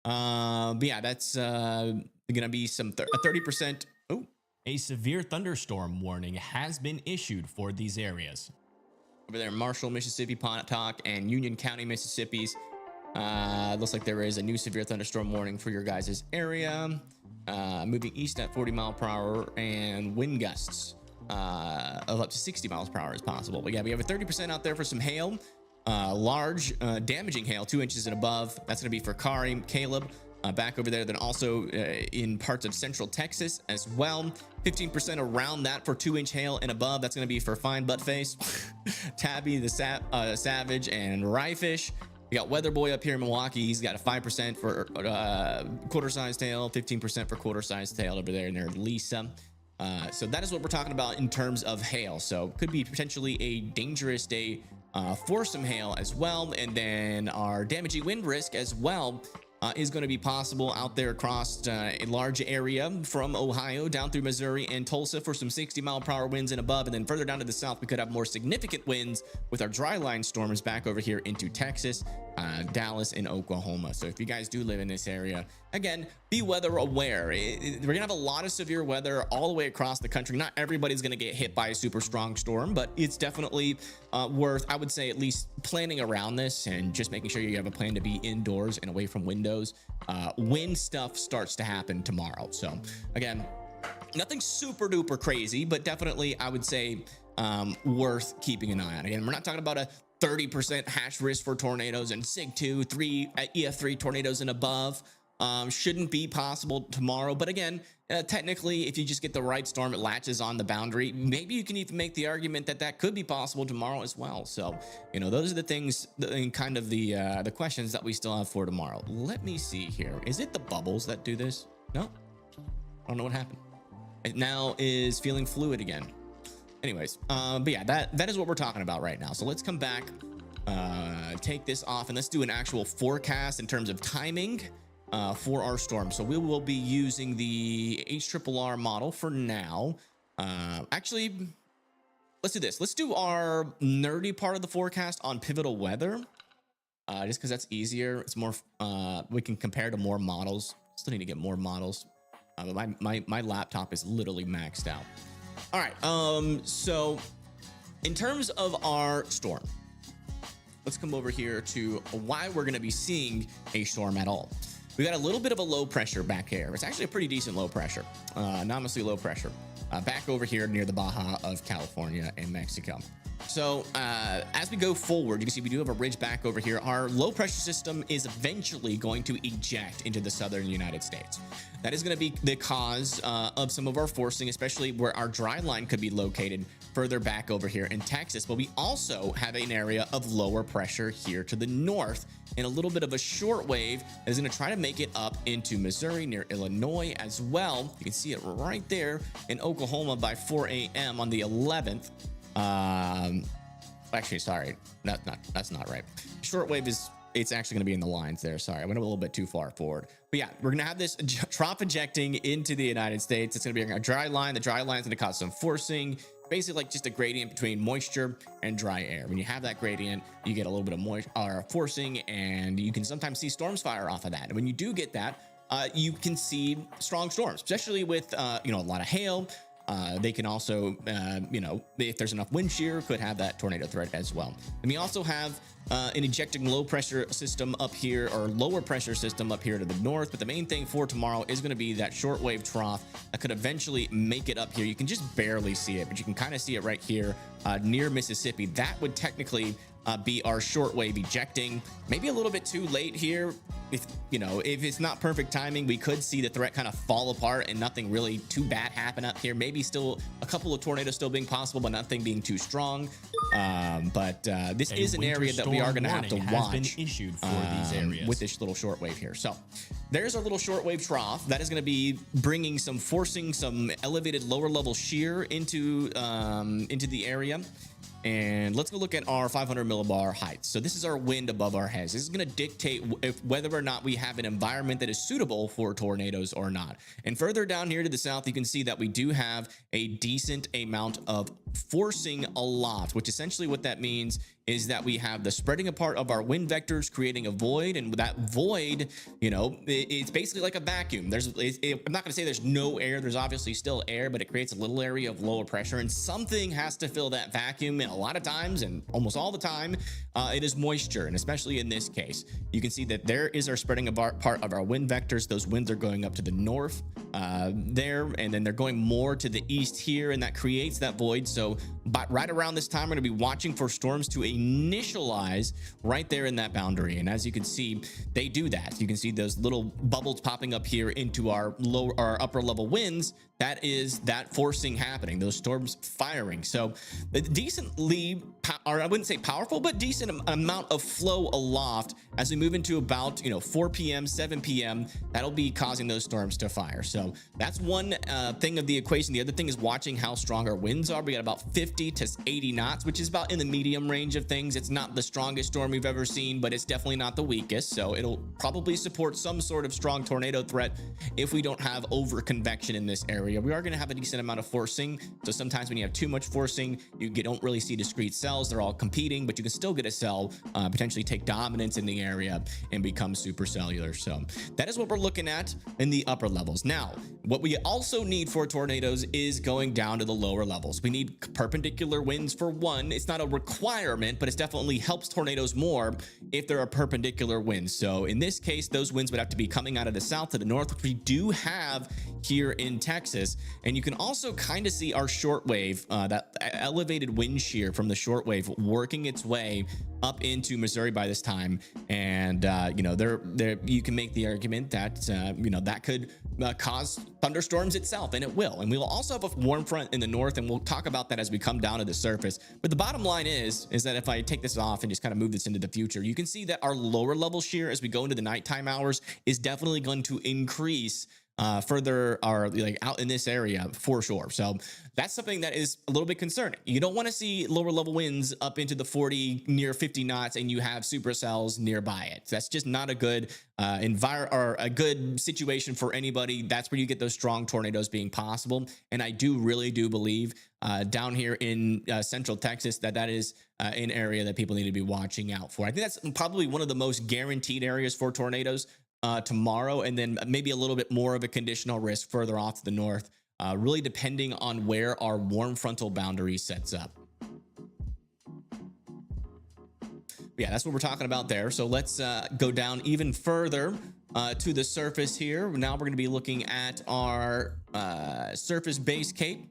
But yeah, that's going to be some 30%. Oh, A severe thunderstorm warning has been issued for these areas. over there in Marshall, Mississippi, Pontotoc, and Union County, Mississippi's. Looks like there is a new severe thunderstorm warning for your guys' area. Moving east at 40 mile per hour and wind gusts of up to 60 miles per hour is possible. But yeah, we have a 30% out there for some hail. Large damaging hail, 2 inches and above. That's going to be for Kari, Caleb, back over there. Then also in parts of central Texas as well. 15% around that for 2-inch hail and above. That's going to be for Fine Buttface, Tabby, the Savage, and Ryefish. We got Weather Boy up here in Milwaukee. He's got a 5% for quarter-sized tail, 15% for quarter-sized tail over there near Lisa. So that is what we're talking about in terms of hail. So could be potentially a dangerous day for some hail as well. And then our damaging wind risk as well is going to be possible out there across a large area from Ohio down through Missouri and Tulsa for some 60 mile per hour winds and above. And then further down to the south, we could have more significant winds with our dry line storms back over here into Texas, Dallas, and Oklahoma. So if you guys do live in this area, again, be weather aware. We're gonna have a lot of severe weather all the way across the country. Not everybody's gonna get hit by a super strong storm, but it's definitely worth, I would say, at least planning around this and just making sure you have a plan to be indoors and away from windows when stuff starts to happen tomorrow. So again, nothing super duper crazy, but definitely I would say worth keeping an eye on. Again, we're not talking about a 30% hash risk for tornadoes and SIG 2, 3 EF3 tornadoes and above. Shouldn't be possible tomorrow, but again, technically, if you just get the right storm, it latches on the boundary. Maybe you can even make the argument that that could be possible tomorrow as well. So, you know, those are the things and kind of the questions that we still have for tomorrow. Let me see here. Is it the bubbles that do this? No, I don't know what happened. It now is feeling fluid again. Anyways, but yeah, that is what we're talking about right now. So let's come back, take this off, and let's do an actual forecast in terms of timing for our storm. So we will be using the HRRR model for now. Actually, let's do this. Let's do our nerdy part of the forecast on pivotal weather, just because that's easier. It's more, we can compare to more models. Still need to get more models. But my laptop is literally maxed out. All right. So in terms of our storm, let's come over here to why we're going to be seeing a storm at all. We got a little bit of a low pressure back here. It's actually a pretty decent low pressure, anomalously low pressure, back over here near the Baja of California and Mexico. So as we go forward, you can see we do have a ridge back over here. Our low pressure system is eventually going to eject into the southern United States. That is going to be the cause of some of our forcing, especially where our dry line could be located further back over here in Texas. But we also have an area of lower pressure here to the north and a little bit of a short wave that is going to try to make it up into Missouri near Illinois as well. You can see it right there in Oklahoma by 4 a.m. on the 11th. Actually, sorry, that's not right. Shortwave it's actually going to be in the lines there. Sorry, I went a little bit too far forward. But yeah, we're going to have this trough ejecting into the United States. It's going to be a dry line. The dry line is going to cause some forcing, basically like just a gradient between moisture and dry air. When you have that gradient, you get a little bit of moisture or forcing, and you can sometimes see storms fire off of that. And when you do get that, you can see strong storms, especially with a lot of hail. They can also, if there's enough wind shear, could have that tornado threat as well. And we also have an ejecting low pressure system up here, or lower pressure system up here to the north. But the main thing for tomorrow is going to be that shortwave trough that could eventually make it up here. You can just barely see it, but you can kind of see it right here near Mississippi. That would technically be our shortwave ejecting. Maybe a little bit too late here. If it's not perfect timing, we could see the threat kind of fall apart and nothing really too bad happen up here. Maybe still a couple of tornadoes still being possible, but nothing being too strong. But this is an area that we are going to have to watch issued for these areas with this little shortwave here. So there's our little shortwave trough that is going to be bringing some forcing, some elevated lower level shear into the area. And let's go look at our 500 millibar heights. So this is our wind above our heads. This is going to dictate whether or not we have an environment that is suitable for tornadoes or not. And further down here to the south, you can see that we do have a decent amount of forcing aloft, which essentially what that means is that we have the spreading apart of our wind vectors, creating a void. And that void, you know, it's basically like a vacuum. I'm not going to say there's no air. There's obviously still air, but it creates a little area of lower pressure, and something has to fill that vacuum. And a lot of times, and almost all the time, it is moisture. And especially in this case, you can see that there is our spreading apart part of our wind vectors. Those winds are going up to the north there, and then they're going more to the east here, and that creates that void. So but right around this time, we're going to be watching for storms to initialize right there in that boundary. And as you can see, they do that. You can see those little bubbles popping up here into our upper level winds. That is that forcing happening, those storms firing. So decently, or I wouldn't say powerful, but decent amount of flow aloft as we move into about 4 p.m., 7 p.m. That'll be causing those storms to fire. So that's one thing of the equation. The other thing is watching how strong our winds are. We got about 50 to 80 knots, which is about in the medium range of things. It's not the strongest storm we've ever seen, but it's definitely not the weakest. So it'll probably support some sort of strong tornado threat if we don't have over convection in this area. We are going to have a decent amount of forcing. So sometimes when you have too much forcing, you don't really see discrete cells. They're all competing, but you can still get a cell potentially take dominance in the area and become supercellular. So that is what we're looking at in the upper levels. Now, what we also need for tornadoes is going down to the lower levels. We need perpendicular winds for one. It's not a requirement, but it definitely helps tornadoes more if there are perpendicular winds. So in this case, those winds would have to be coming out of the south to the north, which we do have here in Texas. And you can also kind of see our shortwave, that elevated wind shear from the shortwave working its way up into Missouri by this time. And, you can make the argument that, that could cause thunderstorms itself, and it will. And we will also have a warm front in the north, and we'll talk about that as we come down to the surface. But the bottom line is that if I take this off and just kind of move this into the future, you can see that our lower level shear as we go into the nighttime hours is definitely going to increase further out in this area for sure. So that's something that is a little bit concerning. You don't want to see lower level winds up into the 40 near 50 knots and you have supercells nearby it. That's just not a good or a good situation for anybody. That's where you get those strong tornadoes being possible. And I really do believe down here in central Texas that is an area that people need to be watching out for. I think that's probably one of the most guaranteed areas for tornadoes tomorrow, and then maybe a little bit more of a conditional risk further off to the north, really depending on where our warm frontal boundary sets up. Yeah, that's what we're talking about there. So let's go down even further to the surface here. Now we're going to be looking at our surface base cape.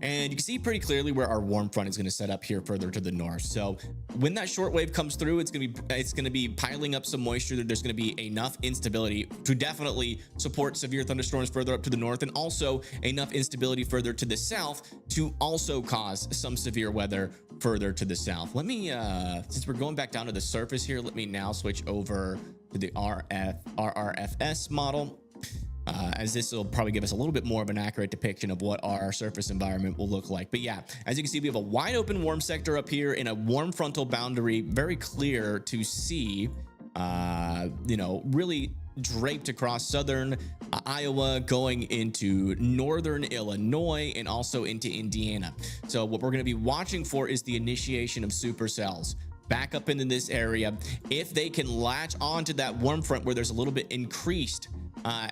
And you can see pretty clearly where our warm front is going to set up here further to the north. So when that short wave comes through, it's going to be piling up some moisture. There's going to be enough instability to definitely support severe thunderstorms further up to the north, and also enough instability further to the south to also cause some severe weather further to the south. Let me, since we're going back down to the surface here, let me now switch over to the RRFS model. As this will probably give us a little bit more of an accurate depiction of what our surface environment will look like. But yeah, as you can see, we have a wide open warm sector up here in a warm frontal boundary, very clear to see, really draped across southern Iowa, going into northern Illinois, and also into Indiana. So what we're going to be watching for is the initiation of supercells back up into this area. If they can latch onto that warm front where there's a little bit increased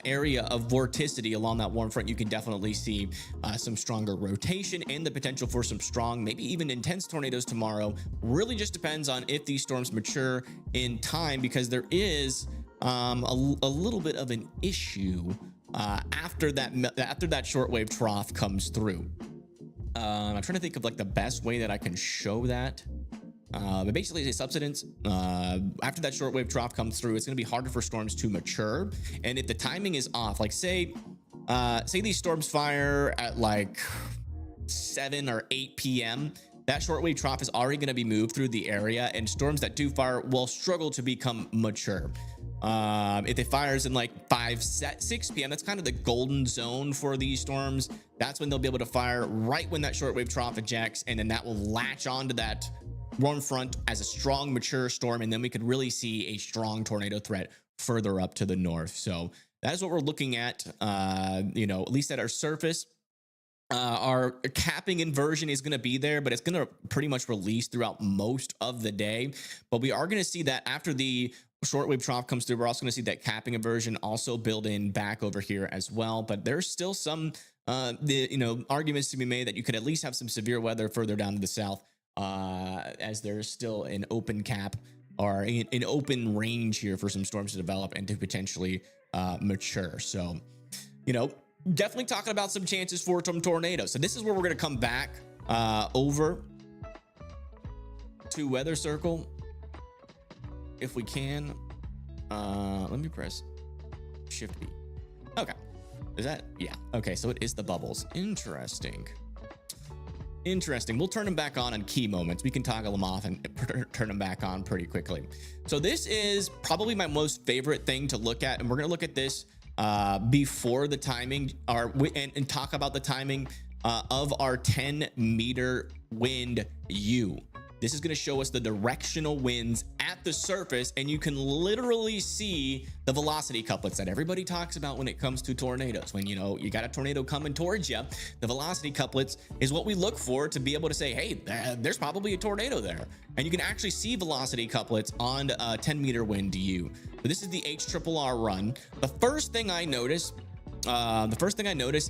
area of vorticity along that warm front, you can definitely see some stronger rotation and the potential for some strong, maybe even intense tornadoes tomorrow. Really just depends on if these storms mature in time, because there is a little bit of an issue after that shortwave trough comes through. I'm trying to think of like the best way that I can show that. But basically, it's a subsidence. After that shortwave trough comes through, it's going to be harder for storms to mature. And if the timing is off, like say these storms fire at like 7 or 8 p.m., that shortwave trough is already going to be moved through the area, and storms that do fire will struggle to become mature. If it fires in like 6 p.m., that's kind of the golden zone for these storms. That's when they'll be able to fire right when that shortwave trough ejects, and then that will latch onto that warm front as a strong mature storm, and then we could really see a strong tornado threat further up to the north. So that is what we're looking at, you know, at least at our surface. Our capping inversion is going to be there, but it's going to pretty much release throughout most of the day. But we are going to see that after the shortwave trough comes through, we're also going to see that capping inversion also build in back over here as well. But there's still some arguments to be made that you could at least have some severe weather further down to the south, as there's still an open cap or an open range here for some storms to develop and to potentially mature. So, you know, definitely talking about some chances for some tornadoes. So this is where we're going to come back over to weather circle if we can. Let me press shift B. Okay, is that, yeah, okay, so it is the bubbles. Interesting. We'll turn them back on key moments. We can toggle them off and turn them back on pretty quickly. So this is probably my most favorite thing to look at, and we're going to look at this before the timing, and talk about the timing of our 10-meter wind U. This is going to show us the directional winds at the surface, and you can literally see the velocity couplets that everybody talks about when it comes to tornadoes. When, you know, you got a tornado coming towards you, the velocity couplets is what we look for to be able to say, hey, there's probably a tornado there. And you can actually see velocity couplets on a 10-meter wind U. So this is the HRRR run. The first thing I notice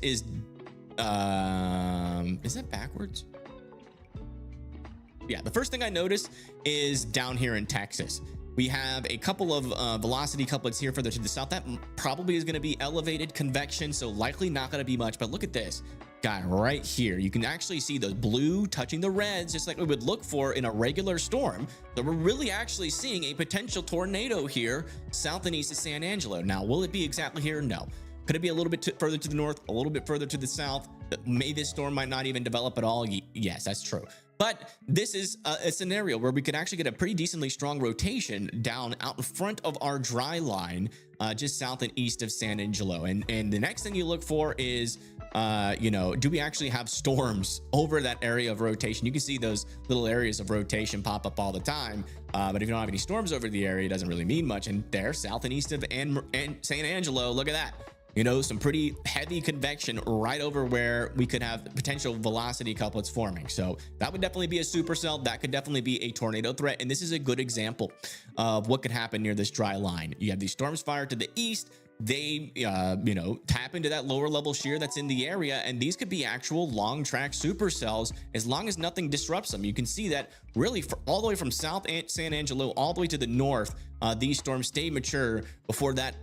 is that backwards? Yeah, the first thing I noticed is down here in Texas. We have a couple of velocity couplets here further to the south. That probably is going to be elevated convection, so likely not going to be much. But look at this guy right here. You can actually see the blue touching the reds, just like we would look for in a regular storm. So we're really actually seeing a potential tornado here south and east of San Angelo. Now, will it be exactly here? No. Could it be a little bit further to the north, a little bit further to the south? Maybe this storm might not even develop at all. Yes, that's true. But this is a scenario where we could actually get a pretty decently strong rotation down out in front of our dry line, just south and east of San Angelo. And the next thing you look for is, do we actually have storms over that area of rotation? You can see those little areas of rotation pop up all the time. But if you don't have any storms over the area, it doesn't really mean much. And there, south and east of San Angelo, look at that. You know, some pretty heavy convection right over where we could have potential velocity couplets forming. So that would definitely be a supercell. That could definitely be a tornado threat. And this is a good example of what could happen near this dry line. You have these storms fire to the east. They, tap into that lower level shear that's in the area. And these could be actual long track supercells as long as nothing disrupts them. You can see that really all the way from South San Angelo all the way to the north, these storms stay mature before that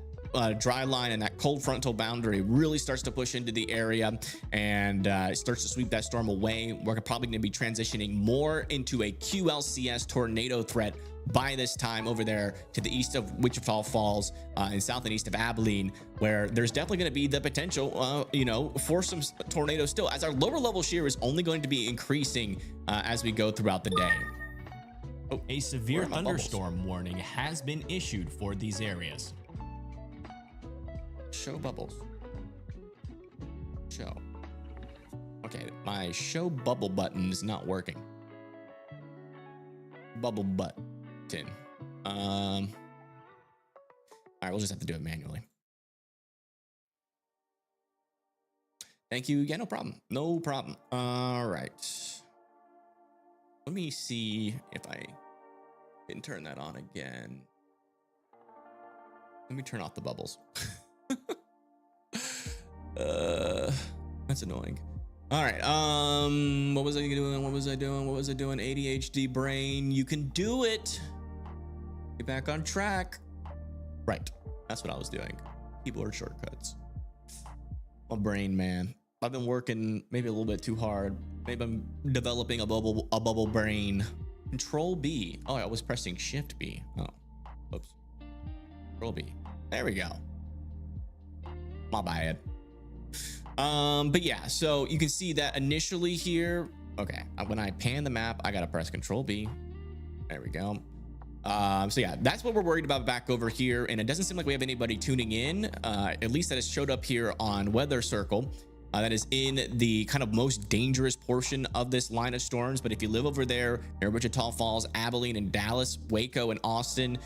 dry line and that cold frontal boundary really starts to push into the area and starts to sweep that storm away. We're probably going to be transitioning more into a QLCS tornado threat by this time over there to the east of Wichita Falls and south and east of Abilene, where there's definitely going to be the potential, for some tornadoes still, as our lower level shear is only going to be increasing as we go throughout the day. A severe thunderstorm warning has been issued for these areas. Show bubbles. Show. Okay, my show bubble button is not working. Bubble button. All right, we'll just have to do it manually. Thank you. Yeah, no problem. No problem. All right. Let me see if I can turn that on again. Let me turn off the bubbles. That's annoying. All right. What was I doing? ADHD brain. You can do it. Get back on track. Right. That's what I was doing. Keyboard shortcuts. My brain, man. I've been working maybe a little bit too hard. Maybe I'm developing a bubble brain. Control B. Oh, I was pressing Shift B. Oh, oops. Control B. There we go. My bad. But yeah, so you can see that initially here. Okay, when I pan the map, I gotta press Control B. There we go. So yeah, that's what we're worried about back over here. And it doesn't seem like we have anybody tuning in, at least that has showed up here on Weather Circle. That is in the kind of most dangerous portion of this line of storms. But if you live over there near Wichita Falls, Abilene, and Dallas, Waco, and Austin,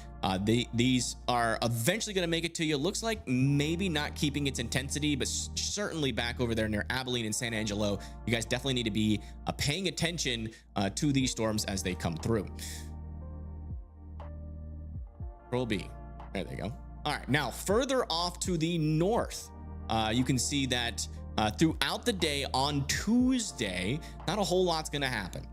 these are eventually going to make it to you. Looks like maybe not keeping its intensity, but certainly back over there near Abilene and San Angelo, you guys definitely need to be paying attention to these storms as they come through. Control B. There they go. All right, now further off to the north, you can see that throughout the day on Tuesday, not a whole lot's going to happen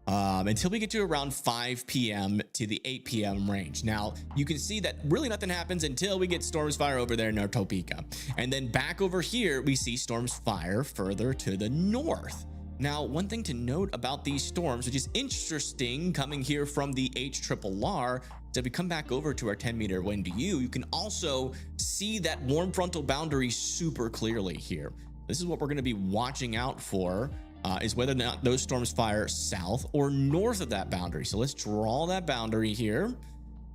until we get to around 5 p.m. to the 8 p.m. range. Now, you can see that really nothing happens until we get storms fire over there near Topeka. And then back over here, we see storms fire further to the north. Now, one thing to note about these storms, which is interesting coming here from the HRRR, is if we come back over to our 10-meter wind view, you can also see that warm frontal boundary super clearly here. This is what we're going to be watching out for, is whether or not those storms fire south or north of that boundary. So let's draw that boundary here,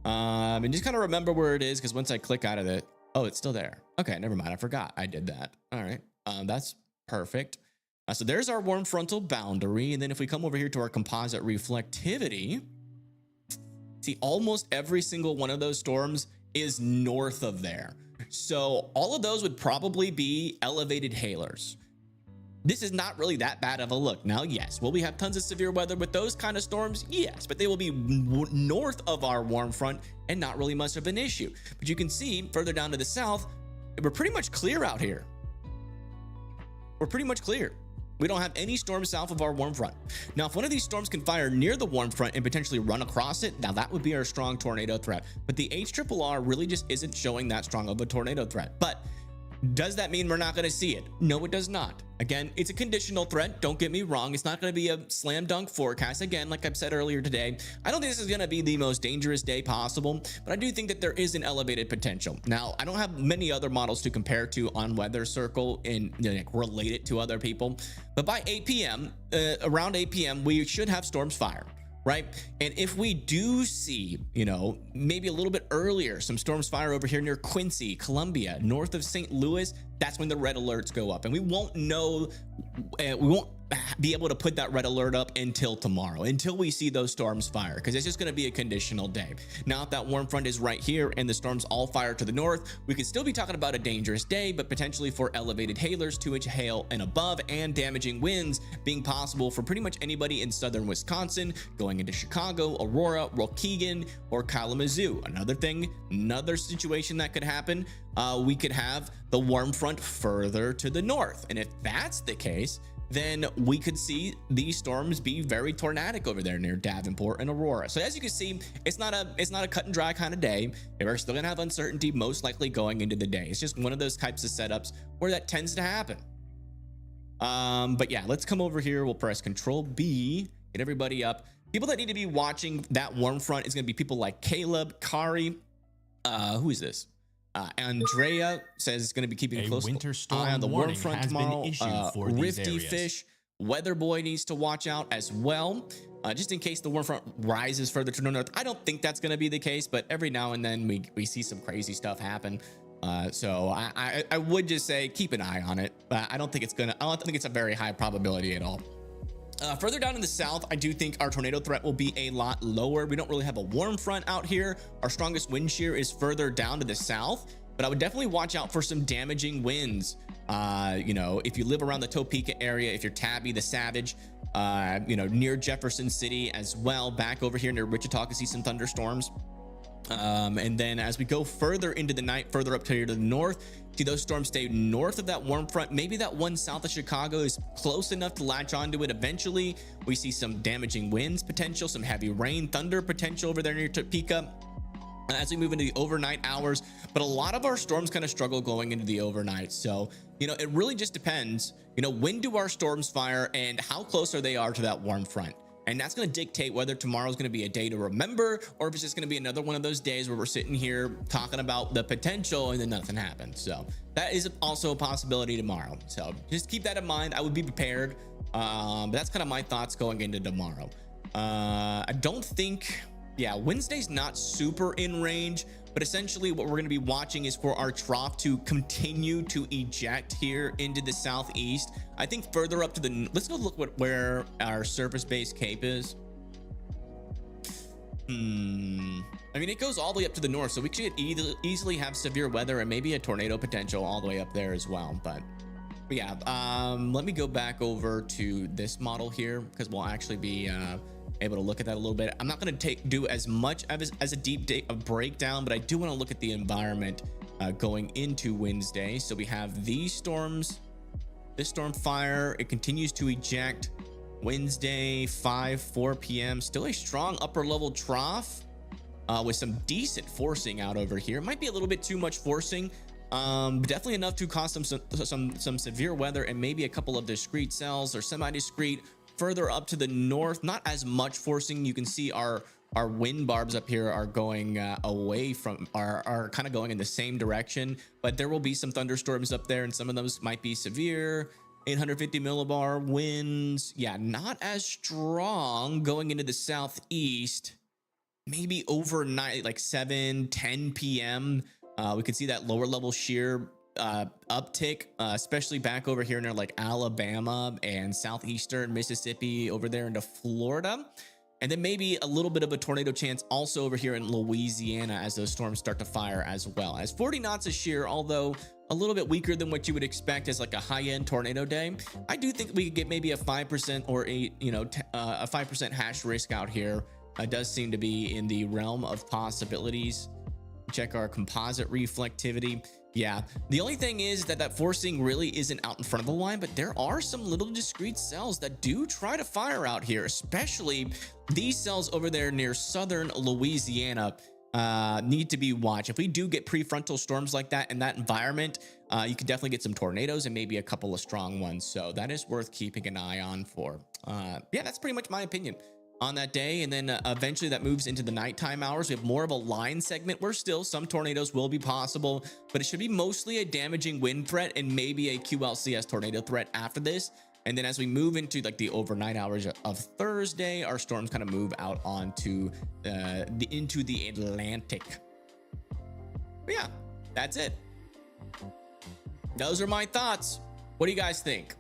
and just kind of remember where it is, because once I click out of it, oh, it's still there. Okay, never mind. I forgot I did that. All right, that's perfect. So there's our warm frontal boundary. And then if we come over here to our composite reflectivity, see almost every single one of those storms is north of there. So all of those would probably be elevated hailers. This is not really that bad of a look. Now, yes, will we have tons of severe weather with those kind of storms? Yes, but they will be north of our warm front and not really much of an issue. But you can see further down to the south, we're pretty much clear out here. We're pretty much clear. We don't have any storms south of our warm front. Now, if one of these storms can fire near the warm front and potentially run across it, now that would be our strong tornado threat. But the HRRR really just isn't showing that strong of a tornado threat. But does that mean we're not going to see it? No, it does not. Again, it's a conditional threat. Don't get me wrong. It's not going to be a slam dunk forecast. Again, like I've said earlier today, I don't think this is going to be the most dangerous day possible, but I do think that there is an elevated potential. Now, I don't have many other models to compare to on Weather Circle and relate it to other people, but by 8 p.m., around 8 p.m., we should have storms fire. Right. And if we do see, maybe a little bit earlier, some storms fire over here near Quincy, Columbia, north of St. Louis, that's when the red alerts go up. And we won't know, we won't be able to put that red alert up until tomorrow, until we see those storms fire, because it's just going to be a conditional day. Now, if that warm front is right here and the storms all fire to the north, we could still be talking about a dangerous day, but potentially for elevated hailers, 2-inch hail and above, and damaging winds being possible for pretty much anybody in southern Wisconsin, going into Chicago, Aurora, Waukegan, or Kalamazoo. Another situation that could happen, we could have the warm front further to the north. And if that's the case, then we could see these storms be very tornadic over there near Davenport and Aurora. So as you can see, it's not a cut and dry kind of day. We're still gonna have uncertainty most likely going into the day. It's just one of those types of setups where that tends to happen. But yeah, let's come over here. We'll press Control B, get everybody up. People that need to be watching that warm front is gonna be people like Caleb, Kari, who is this? Andrea says it's going to be keeping close eye on the warm front tomorrow. Rifty Fish, Weather Boy needs to watch out as well, just in case the warm front rises further to the north. I don't think that's going to be the case, but every now and then we see some crazy stuff happen. So I would just say keep an eye on it. I don't think it's a very high probability at all. Further down in the south, I do think our tornado threat will be a lot lower. We don't really have a warm front out here. Our strongest wind shear is further down to the south, but I would definitely watch out for some damaging winds. If you live around the Topeka area, if you're Tabby the Savage, near Jefferson City as well, back over here near Wichita, can see some thunderstorms. And then as we go further into the night, further up here to the north, see those storms stay north of that warm front. Maybe that one south of Chicago is close enough to latch onto it eventually. We see some damaging winds potential, some heavy rain, thunder potential over there near Topeka as we move into the overnight hours. But a lot of our storms kind of struggle going into the overnight. So, it really just depends, when do our storms fire and how close are they to that warm front? And that's going to dictate whether tomorrow's going to be a day to remember, or if it's just going to be another one of those days where we're sitting here talking about the potential and then nothing happens. So that is also a possibility tomorrow. So just keep that in mind. I would be prepared. But that's kind of my thoughts going into tomorrow. I don't think, Yeah, Wednesday's not super in range, but essentially what we're going to be watching is for our trough to continue to eject here into the southeast. I think further up to the, let's go look where our surface-based cape is. I mean, it goes all the way up to the north, so we should easily have severe weather and maybe a tornado potential all the way up there as well. But yeah, let me go back over to this model here because we'll actually be able to look at that a little bit. I'm not going to do as much as a deep breakdown, but I do want to look at the environment going into Wednesday. So we have these storms, this storm fire, it continues to eject. Wednesday 4 p.m. still a strong upper level trough with some decent forcing out over here. It might be a little bit too much forcing, but definitely enough to cause some severe weather and maybe a couple of discrete cells or semi-discrete. Further up to the north, not as much forcing. You can see our wind barbs up here are going away from, are kind of going in the same direction, but there will be some thunderstorms up there and some of those might be severe. 850 millibar winds. Yeah, not as strong going into the southeast. Maybe overnight, like 7-10 p.m. We could see that lower level shear uptick, especially back over here near like Alabama and southeastern Mississippi over there into Florida. And then maybe a little bit of a tornado chance also over here in Louisiana as those storms start to fire as well. As 40 knots of shear, although a little bit weaker than what you would expect as like a high-end tornado day, I do think we could get maybe a 5% or a 5% hash risk out here. Does seem to be in the realm of possibilities. Check our composite reflectivity. Yeah, the only thing is that forcing really isn't out in front of the line, but there are some little discrete cells that do try to fire out here, especially these cells over there near southern Louisiana. Need to be watched. If we do get prefrontal storms like that in that environment, you can definitely get some tornadoes and maybe a couple of strong ones. So that is worth keeping an eye on for. Yeah, that's pretty much my opinion on that day. And then eventually that moves into the nighttime hours. We have more of a line segment where still some tornadoes will be possible, but it should be mostly a damaging wind threat and maybe a QLCS tornado threat after this. And then as we move into like the overnight hours of Thursday, our storms kind of move out onto into the Atlantic. But yeah, that's it. Those are my thoughts. What do you guys think?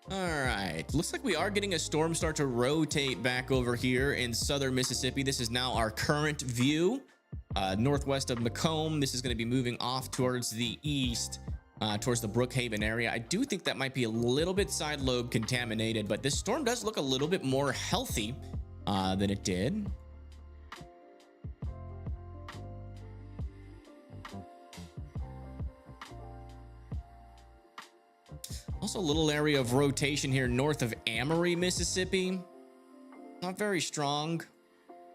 All right, looks like we are getting a storm start to rotate back over here in southern Mississippi. This is now our current view, northwest of Macomb. This is going to be moving off towards the east, towards the Brookhaven area. I do think that might be a little bit side lobe contaminated, but this storm does look a little bit more healthy than it did. Also a little area of rotation here north of Amory, Mississippi. Not very strong.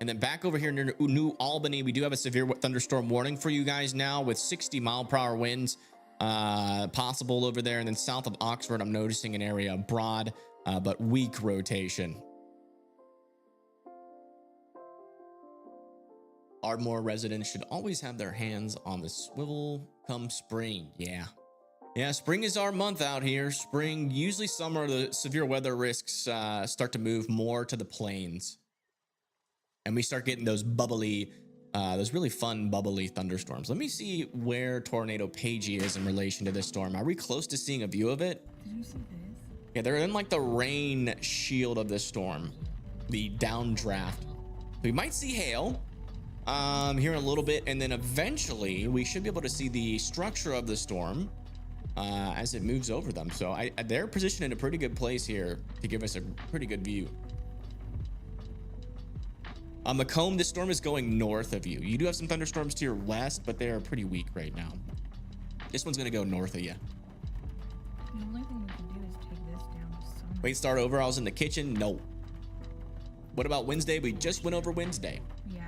And then back over here near New Albany, we do have a severe thunderstorm warning for you guys now with 60-mile-per-hour winds possible over there. And then south of Oxford, I'm noticing an area of broad but weak rotation. Ardmore residents should always have their hands on the swivel come spring. Yeah, spring is our month out here. Spring, usually summer, the severe weather risks start to move more to the plains. And we start getting those bubbly, those really fun bubbly thunderstorms. Let me see where Tornado Pagey is in relation to this storm. Are we close to seeing a view of it? Did you see this? Yeah, they're in like the rain shield of this storm, the downdraft. We might see hail here in a little bit, and then eventually we should be able to see the structure of the storm as it moves over them. So they're positioned in a pretty good place here to give us a pretty good view. On Macomb, this storm is going north of you. You do have some thunderstorms to your west, but they are pretty weak right now. This one's gonna go north of you. The only thing we can do is take this down to some. Wait, start over. I was in the kitchen. No. What about Wednesday? We just went over Wednesday. Yeah.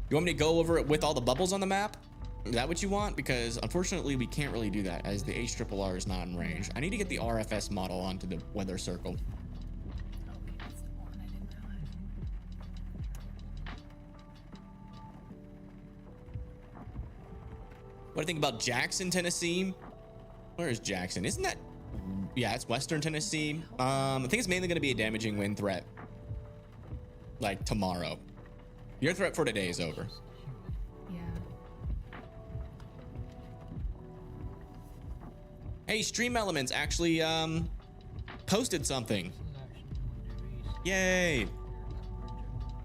You want me to go over it with all the bubbles on the map? Is that what you want? Because unfortunately, we can't really do that as the HRRR is not in range. I need to get the RFS model onto the weather circle. Okay, that's the one I didn't What do you think about Jackson, Tennessee? Where is Jackson? Isn't that? Yeah, it's Western Tennessee. I think it's mainly going to be a damaging wind threat. Like tomorrow. Your threat for today is over. Yeah. Hey, Stream Elements actually posted something. Yay.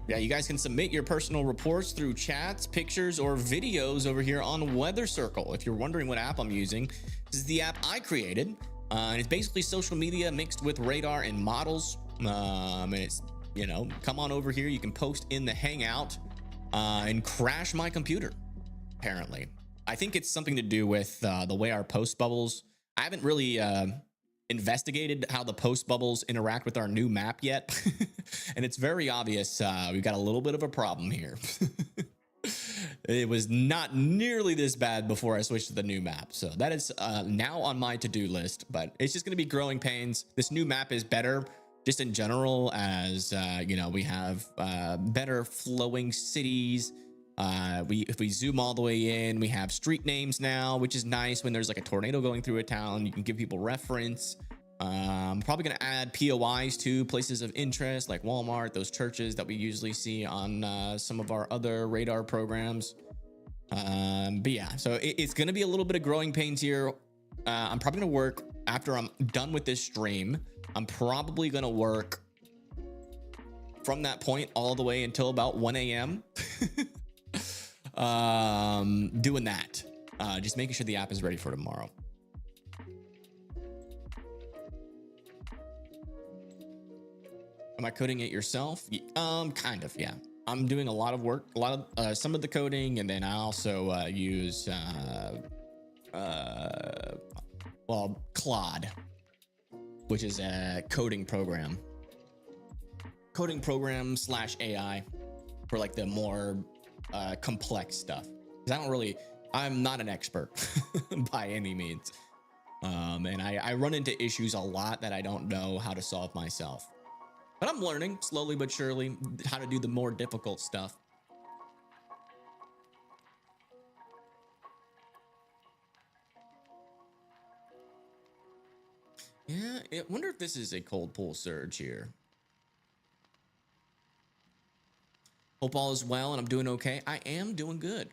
Yeah, you guys can submit your personal reports through chats, pictures, or videos over here on Weather Circle. If you're wondering what app I'm using, this is the app I created. And it's basically social media mixed with radar and models. And it's, you know, come on over here. You can post in the Hangout and crash my computer, apparently. I think it's something to do with the way our post bubbles. I haven't really investigated how the post bubbles interact with our new map yet. And it's very obvious we've got a little bit of a problem here. It was not nearly this bad before I switched to the new map. So that is now on my to-do list, but it's just going to be growing pains. This new map is better just in general as, you know, we have better flowing cities. If we zoom all the way in, we have street names now, which is nice. When there's like a tornado going through a town, you can give people reference. I'm probably going to add POIs to places of interest like Walmart, those churches that we usually see on some of our other radar programs. But yeah, so it's going to be a little bit of growing pains here. I'm probably going to work after I'm done with this stream. I'm probably going to work from that point all the way until about 1 a.m. Doing that, just making sure the app is ready for tomorrow. Am I coding it yourself? Kind of, yeah. I'm doing a lot of work, some of the coding, and then I also use Claude, which is a coding program / AI for like the more complex stuff. 'Cause I'm not an expert by any means. And I run into issues a lot that I don't know how to solve myself. But I'm learning slowly but surely how to do the more difficult stuff. Yeah, I wonder if this is a cold pool surge here. Hope all is well and I'm doing okay. I am doing good.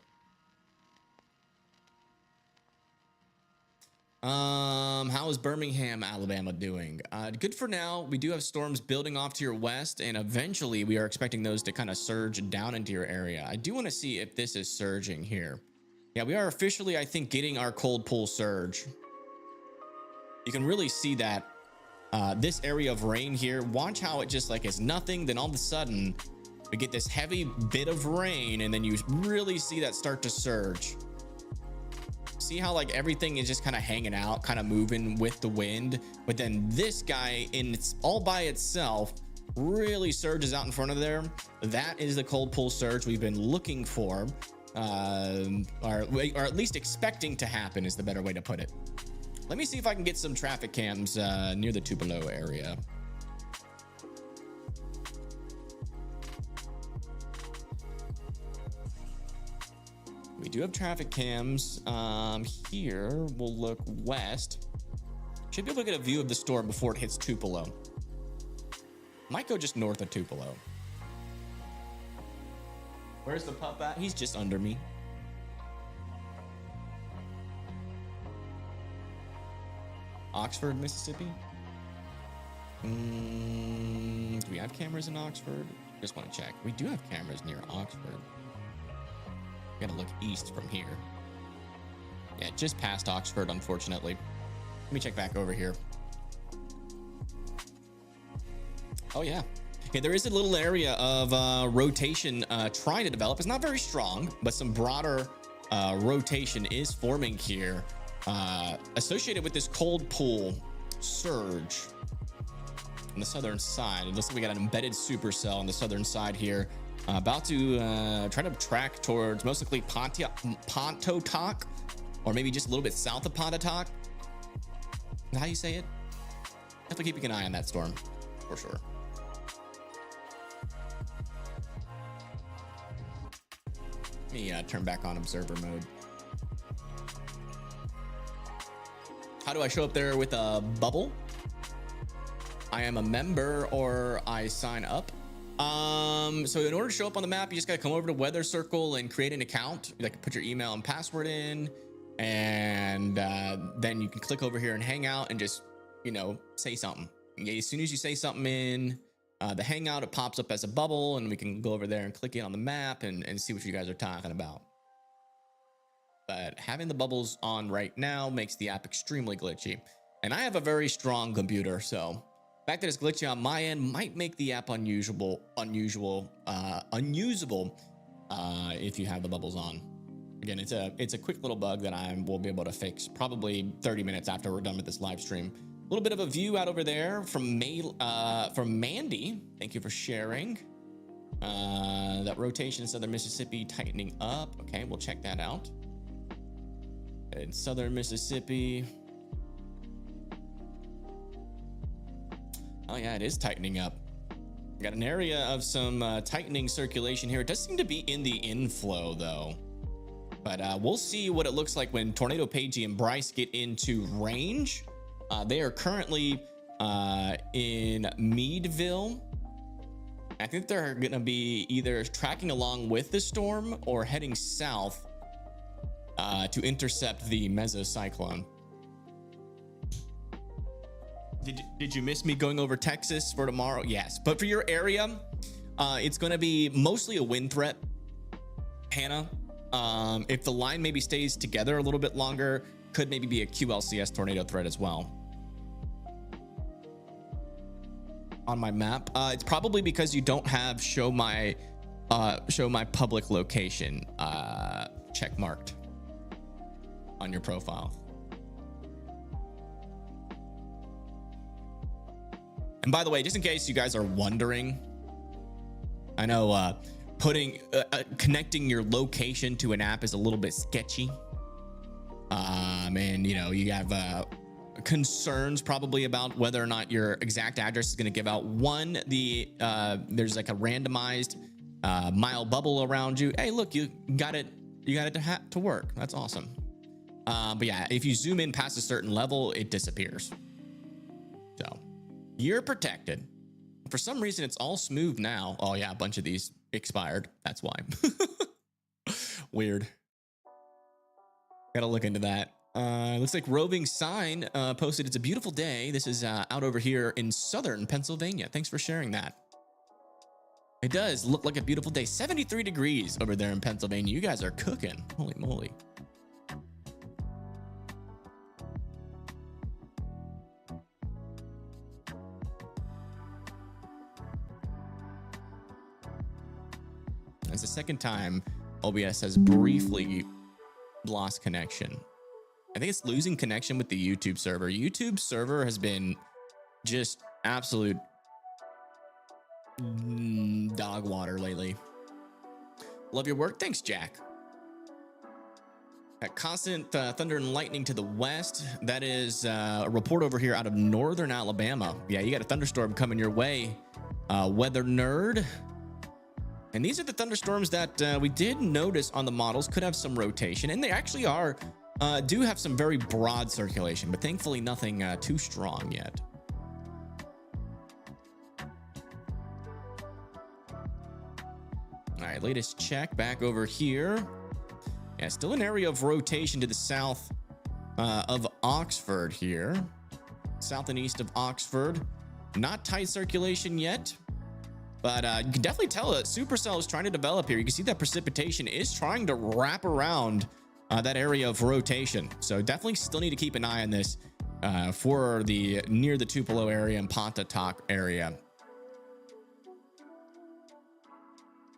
How is Birmingham, Alabama doing? Good for now. We do have storms building off to your west, and eventually we are expecting those to kind of surge down into your area. I do want to see if this is surging here. Yeah, we are officially, I think, getting our cold pool surge. You can really see that this area of rain here. Watch how it just like is nothing. Then all of a sudden we get this heavy bit of rain, and then you really see that start to surge. See how like everything is just kind of hanging out, kind of moving with the wind, but then this guy it's all by itself really surges out in front of there. That is the cold pool surge we've been looking for, or at least expecting to happen is the better way to put it. Let me see if I can get some traffic cams near the Tupelo area. We do have traffic cams here. We'll look west. Should be able to get a view of the storm before it hits Tupelo. Might go just north of Tupelo. Where's the pup at? He's just under me. Oxford, Mississippi. Do we have cameras in Oxford? Just want to check. We do have cameras near Oxford. Gotta look east from here. Yeah, just past Oxford, unfortunately. Let me check back over here. Oh yeah. Okay, there is a little area of rotation trying to develop. It's not very strong, but some broader rotation is forming here, associated with this cold pool surge on the southern side. It looks like we got an embedded supercell on the southern side here. About to try to track towards most likely Pontotoc, or maybe just a little bit south of Pontotoc. Is that how you say it? Definitely keeping an eye on that storm, for sure. Let me turn back on observer mode. How do I show up there with a bubble? I am a member or I sign up. So in order to show up on the map, you just gotta come over to Weather Circle and create an account. You like put your email and password in, and then you can click over here and hang out and just, you know, say something. As soon as you say something in the hangout, it pops up as a bubble, and we can go over there and click it on the map and see what you guys are talking about. But having the bubbles on right now makes the app extremely glitchy, and I have a very strong computer, so the fact that it's glitchy on my end might make the app unusable if you have the bubbles on. Again, it's a quick little bug that I will be able to fix probably 30 minutes after we're done with this live stream. A little bit of a view out over there from Mandy. Thank you for sharing. That rotation in southern Mississippi tightening up. Okay, we'll check that out. In southern Mississippi. Oh yeah, it is tightening up. We got an area of some tightening circulation here. It does seem to be in the inflow though. But we'll see what it looks like when Tornado Pagey and Bryce get into range. They are currently in Meadville. I think they're gonna be either tracking along with the storm or heading south to intercept the mesocyclone. Did you miss me going over Texas for tomorrow? Yes, but for your area, it's going to be mostly a wind threat, Hannah. If the line maybe stays together a little bit longer, could maybe be a QLCS tornado threat as well. On my map, it's probably because you don't have show my public location check marked on your profile. And by the way, just in case you guys are wondering, I know connecting your location to an app is a little bit sketchy. And you know, you have concerns probably about whether or not your exact address is going to give out. One, there's like a randomized mile bubble around you. Hey, look, you got it to work. That's awesome. But yeah, if you zoom in past a certain level, it disappears. So you're protected. For some reason, it's all smooth now. Oh yeah, a bunch of these expired. That's why. Weird. Gotta look into that. Looks like Roving Sign posted, it's a beautiful day. This is out over here in southern Pennsylvania. Thanks for sharing that. It does look like a beautiful day. 73 degrees over there in Pennsylvania. You guys are cooking. Holy moly. It's the second time OBS has briefly lost connection. I think it's losing connection with the YouTube server. YouTube server has been just absolute dog water lately. Love your work. Thanks, Jack. That constant thunder and lightning to the west. That is a report over here out of northern Alabama. Yeah, you got a thunderstorm coming your way, weather nerd. And these are the thunderstorms that we did notice on the models could have some rotation, and they actually do have some very broad circulation, but thankfully nothing too strong yet. All right, latest check back over here. Yeah, still an area of rotation to the south of Oxford here. South and east of Oxford. Not tight circulation yet. But you can definitely tell that supercell is trying to develop here. You can see that precipitation is trying to wrap around that area of rotation. So definitely still need to keep an eye on this for the near the Tupelo area and Pontotoc area.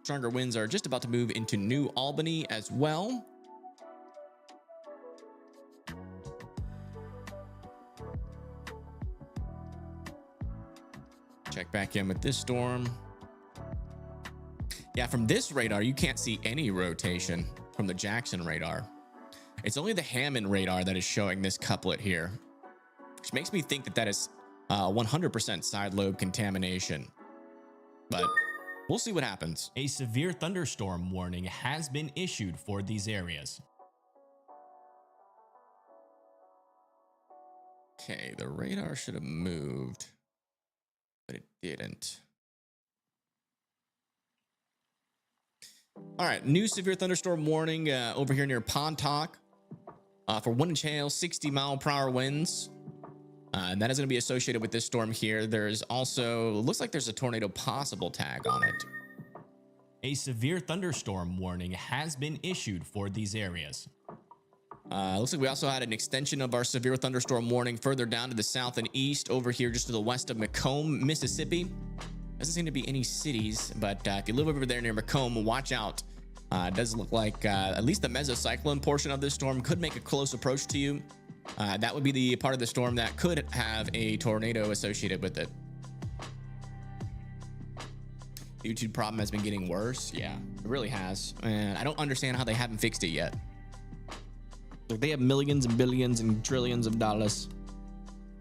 Stronger winds are just about to move into New Albany as well. Check back in with this storm. Yeah, from this radar, you can't see any rotation from the Jackson radar. It's only the Hammond radar that is showing this couplet here, which makes me think that that is 100% side lobe contamination. But we'll see what happens. A severe thunderstorm warning has been issued for these areas. Okay, the radar should have moved, but it didn't. All right, new severe thunderstorm warning over here near Pontoc for 1 inch hail, 60-mile-per-hour winds. And that is going to be associated with this storm here. There's also, looks like there's a tornado possible tag on it. A severe thunderstorm warning has been issued for these areas. Looks like we also had an extension of our severe thunderstorm warning further down to the south and east over here just to the west of Macomb, Mississippi. Doesn't seem to be any cities, but if you live over there near Macomb, watch out. It does look like at least the mesocyclone portion of this storm could make a close approach to you. That would be the part of the storm that could have a tornado associated with it. YouTube problem has been getting worse. Yeah, it really has. And I don't understand how they haven't fixed it yet. Like, they have millions and billions and trillions of dollars.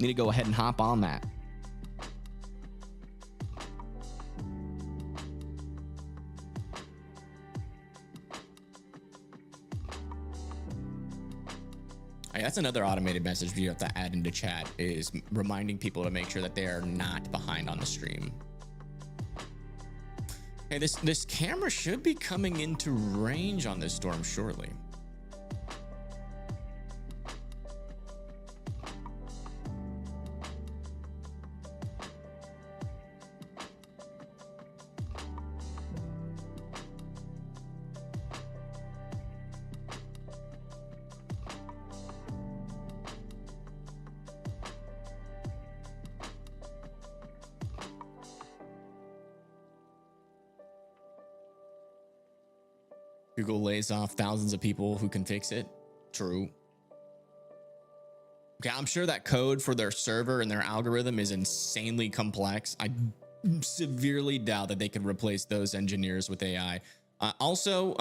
Need to go ahead and hop on that. Hey, that's another automated message you have to add into chat, is reminding people to make sure that they are not behind on the stream. Hey, this camera should be coming into range on this storm shortly. Google lays off thousands of people who can fix it. True. Okay, I'm sure that code for their server and their algorithm is insanely complex. I severely doubt that they could replace those engineers with AI. Also,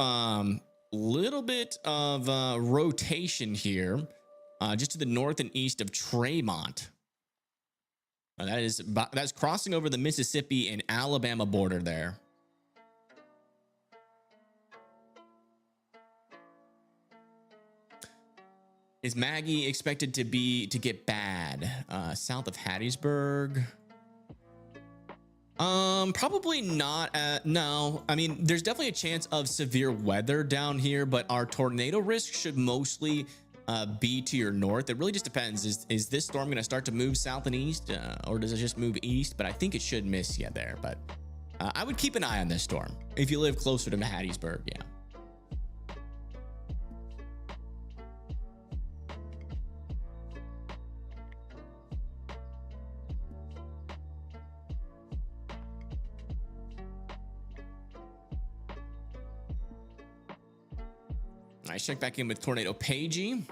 little bit of rotation here, just to the north and east of Tremont. That's crossing over the Mississippi and Alabama border there. Is Maggie expected to get bad? South of Hattiesburg? Probably not. No, I mean, there's definitely a chance of severe weather down here, but our tornado risk should mostly be to your north. It really just depends. Is this storm going to start to move south and east, or does it just move east? But I think it should miss you there. But I would keep an eye on this storm if you live closer to Hattiesburg. Yeah. Nice. Check back in with Tornado Pagey.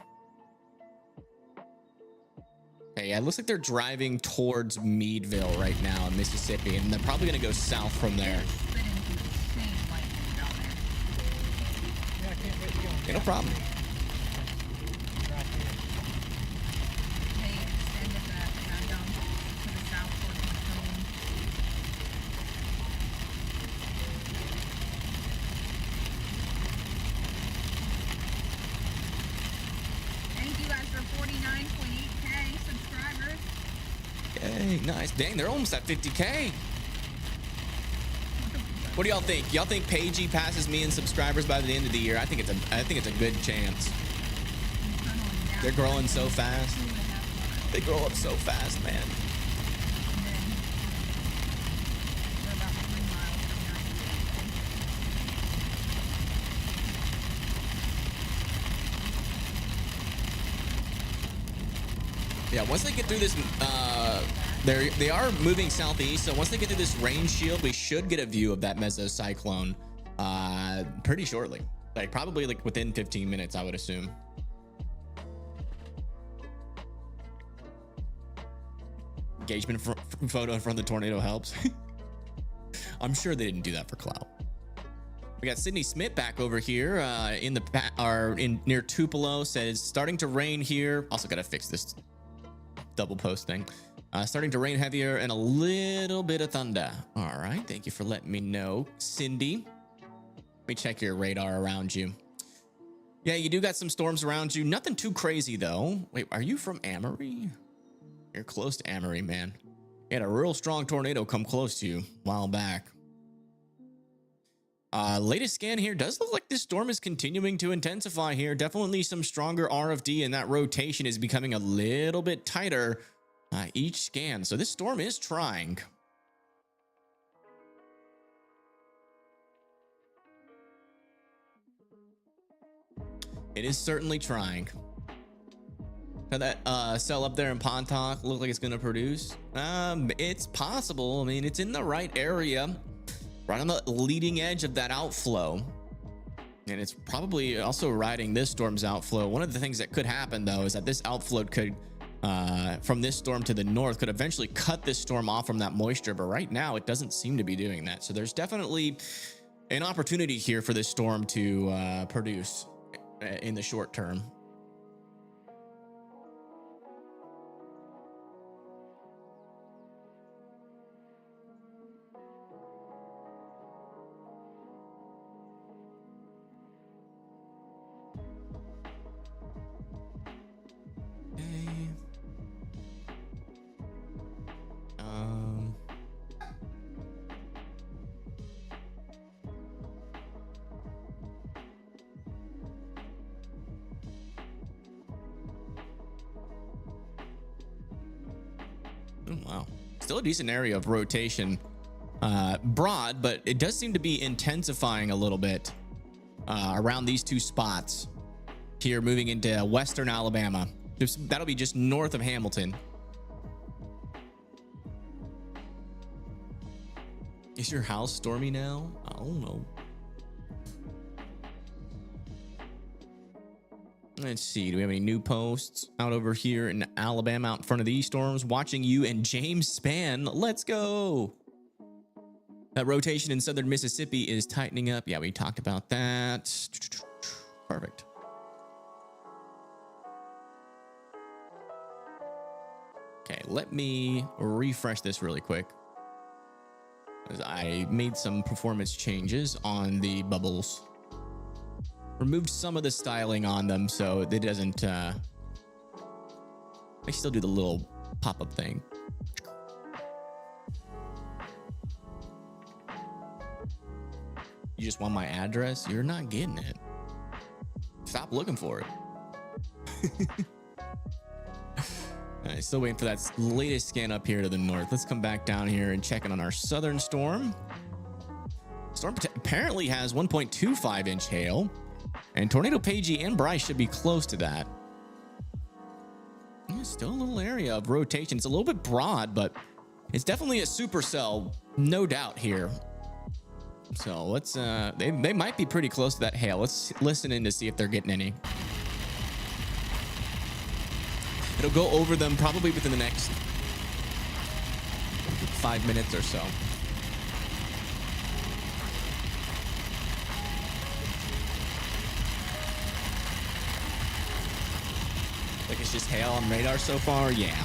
Okay, yeah, it looks like they're driving towards Meadville right now in Mississippi, and they're probably going to go south from there. Okay, no problem. Hey, nice. Dang, they're almost at 50K. What do y'all think? Y'all think Pagey passes me in subscribers by the end of the year? I think it's a good chance. They're growing so fast. They grow up so fast, man. Yeah, once they get through this, they are moving southeast. So once they get through this rain shield, we should get a view of that mesocyclone pretty shortly. Like probably like within 15 minutes, I would assume. Engagement photo in front of the tornado helps. I'm sure they didn't do that for clout. We got Sydney Smith back over here near Tupelo. Says starting to rain here. Also got to fix this double post thing. Starting to rain heavier and a little bit of thunder. All right, thank you for letting me know, Cindy. Let me check your radar around you. Yeah, you do got some storms around you. Nothing too crazy though. Wait, are you from Amory? You're close to Amory, man. You had a real strong tornado come close to you a while back. Latest scan here does look like this storm is continuing to intensify here. Definitely some stronger RFD, and that rotation is becoming a little bit tighter each scan. So this storm is trying. It is certainly trying. Now that cell up there in Pontoc look like it's going to produce? It's possible. I mean, it's in the right area, right on the leading edge of that outflow. And it's probably also riding this storm's outflow. One of the things that could happen, though, is that this outflow could, from this storm to the north, could eventually cut this storm off from that moisture. But right now, it doesn't seem to be doing that. So there's definitely an opportunity here for this storm to produce in the short term. Oh, wow. Still a decent area of rotation. Broad, but it does seem to be intensifying a little bit around these two spots here, moving into western Alabama. That'll be just north of Hamilton. Is your house stormy now? I don't know. Let's see. Do we have any new posts out over here in Alabama out in front of these storms? Watching you and James Span. Let's go. That rotation in southern Mississippi is tightening up. Yeah, we talked about that. Perfect. Okay, let me refresh this really quick. I made some performance changes on the bubbles. Removed some of the styling on them so it doesn't, I still do the little pop-up thing. You just want my address? You're not getting it. Stop looking for it. Alright, still waiting for that latest scan up here to the north. Let's come back down here and check in on our southern storm. Storm apparently has 1.25 inch hail, and Tornado Pagey and Bryce should be close to that. Yeah, still a little area of rotation. It's a little bit broad, but it's definitely a supercell, no doubt here. So let's they might be pretty close to that hail. Let's listen in to see if they're getting any. It'll go over them probably within the next 5 minutes or so. Like it's just hail on radar so far? Yeah.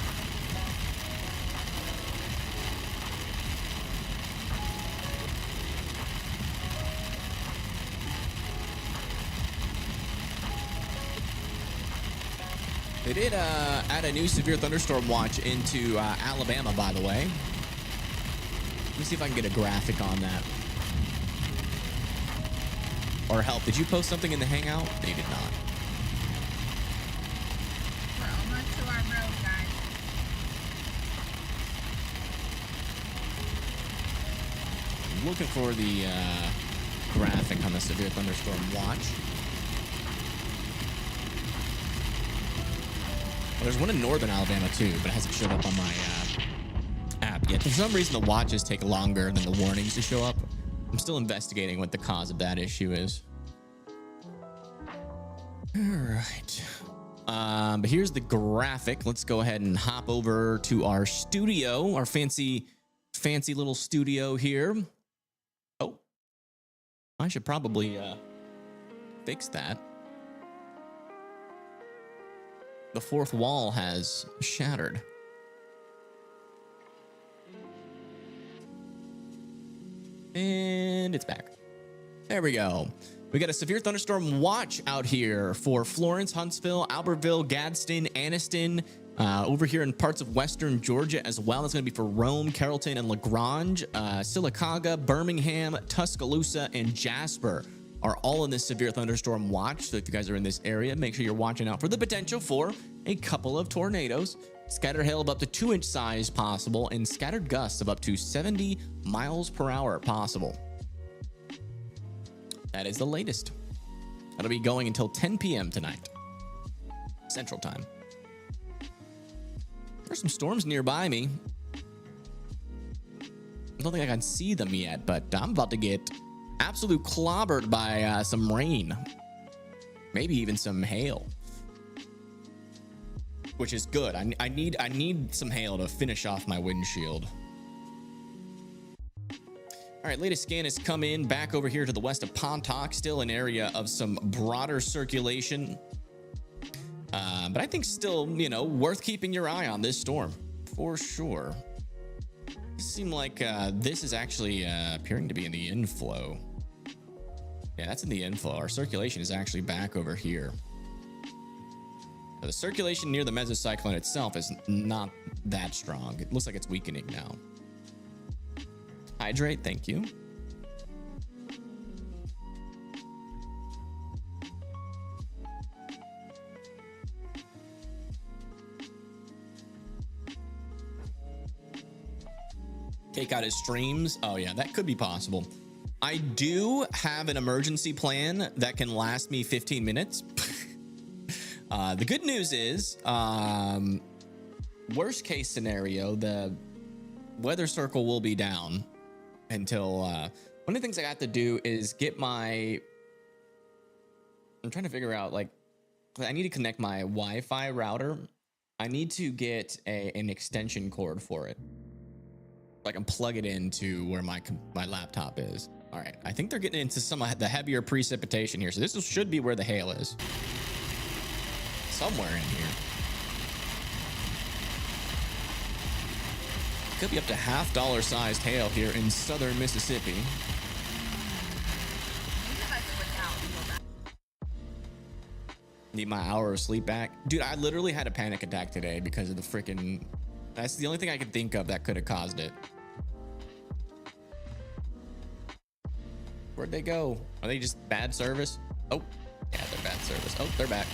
They did add a new severe thunderstorm watch into Alabama, by the way. Let me see if I can get a graphic on that. Or help. Did you post something in the Hangout? They did not. We're almost to our road, guys. I'm looking for the graphic on the severe thunderstorm watch. Well, there's one in northern Alabama too, but it hasn't showed up on my app yet. For some reason, the watches take longer than the warnings to show up. I'm still investigating what the cause of that issue is. All right. But here's the graphic. Let's go ahead and hop over to our studio, our fancy little studio here. Oh, I should probably fix that. The fourth wall has shattered. And it's back. There we go. We got a severe thunderstorm watch out here for Florence, Huntsville, Albertville, Gadsden, Anniston, Over here in parts of western Georgia as well. That's going to be for Rome, Carrollton, and LaGrange. Sylacauga, Birmingham, Tuscaloosa, and Jasper are all in this severe thunderstorm watch. So if you guys are in this area, make sure you're watching out for the potential for a couple of tornadoes. Scattered hail of up to 2-inch size possible, and scattered gusts of up to 70 miles per hour possible. That is the latest. That'll be going until 10 p.m. tonight, Central Time. There's some storms nearby me. I don't think I can see them yet, but I'm about to get absolute clobbered by some rain, maybe even some hail, which is good. I need some hail to finish off my windshield. All right, latest scan has come in back over here to the west of Pontoc, still an area of some broader circulation. But I think still, you know, worth keeping your eye on this storm for sure. It seems like this is actually appearing to be in the inflow. Yeah, that's in the inflow. Our circulation is actually back over here. Now, the circulation near the mesocyclone itself is not that strong. It looks like it's weakening now. Hydrate, thank you. Take out his streams. Oh yeah, that could be possible. I do have an emergency plan that can last me 15 minutes. The good news is, worst case scenario, the weather circle will be down until one of the things I got to do is get my, I'm trying to figure out, like, I need to connect my Wi-Fi router. I need to get an extension cord for it. I can plug it into where my laptop is. All right, I think they're getting into some of the heavier precipitation here. So this should be where the hail is. Somewhere in here. Could be up to $50 sized hail here in southern Mississippi. Need my hour of sleep back. Dude, I literally had a panic attack today because of the freaking... That's the only thing I could think of that could have caused it. Where'd they go? Are they just bad service? Oh, yeah, they're bad service. Oh, they're back.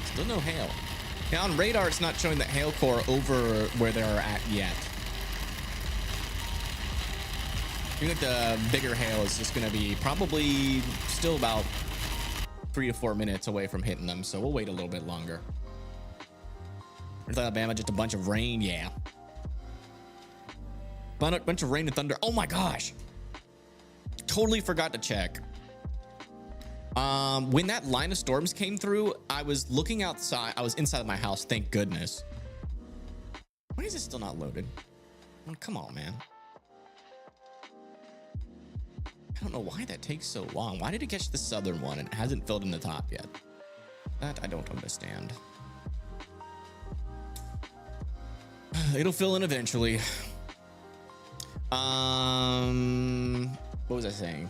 Still no hail. Now on radar, it's not showing that hail core over where they're at yet. I think the bigger hail is just going to be probably still about 3 to 4 minutes away from hitting them, so we'll wait a little bit longer. North Alabama, just a bunch of rain, yeah. Bunch of rain and thunder. Oh my gosh. Totally forgot to check. When that line of storms came through, I was looking outside. I was inside of my house, thank goodness. Why is it still not loaded? Oh, come on, man. I don't know why that takes so long. Why did it catch the southern one and it hasn't filled in the top yet? That I don't understand. It'll fill in eventually. What was I saying?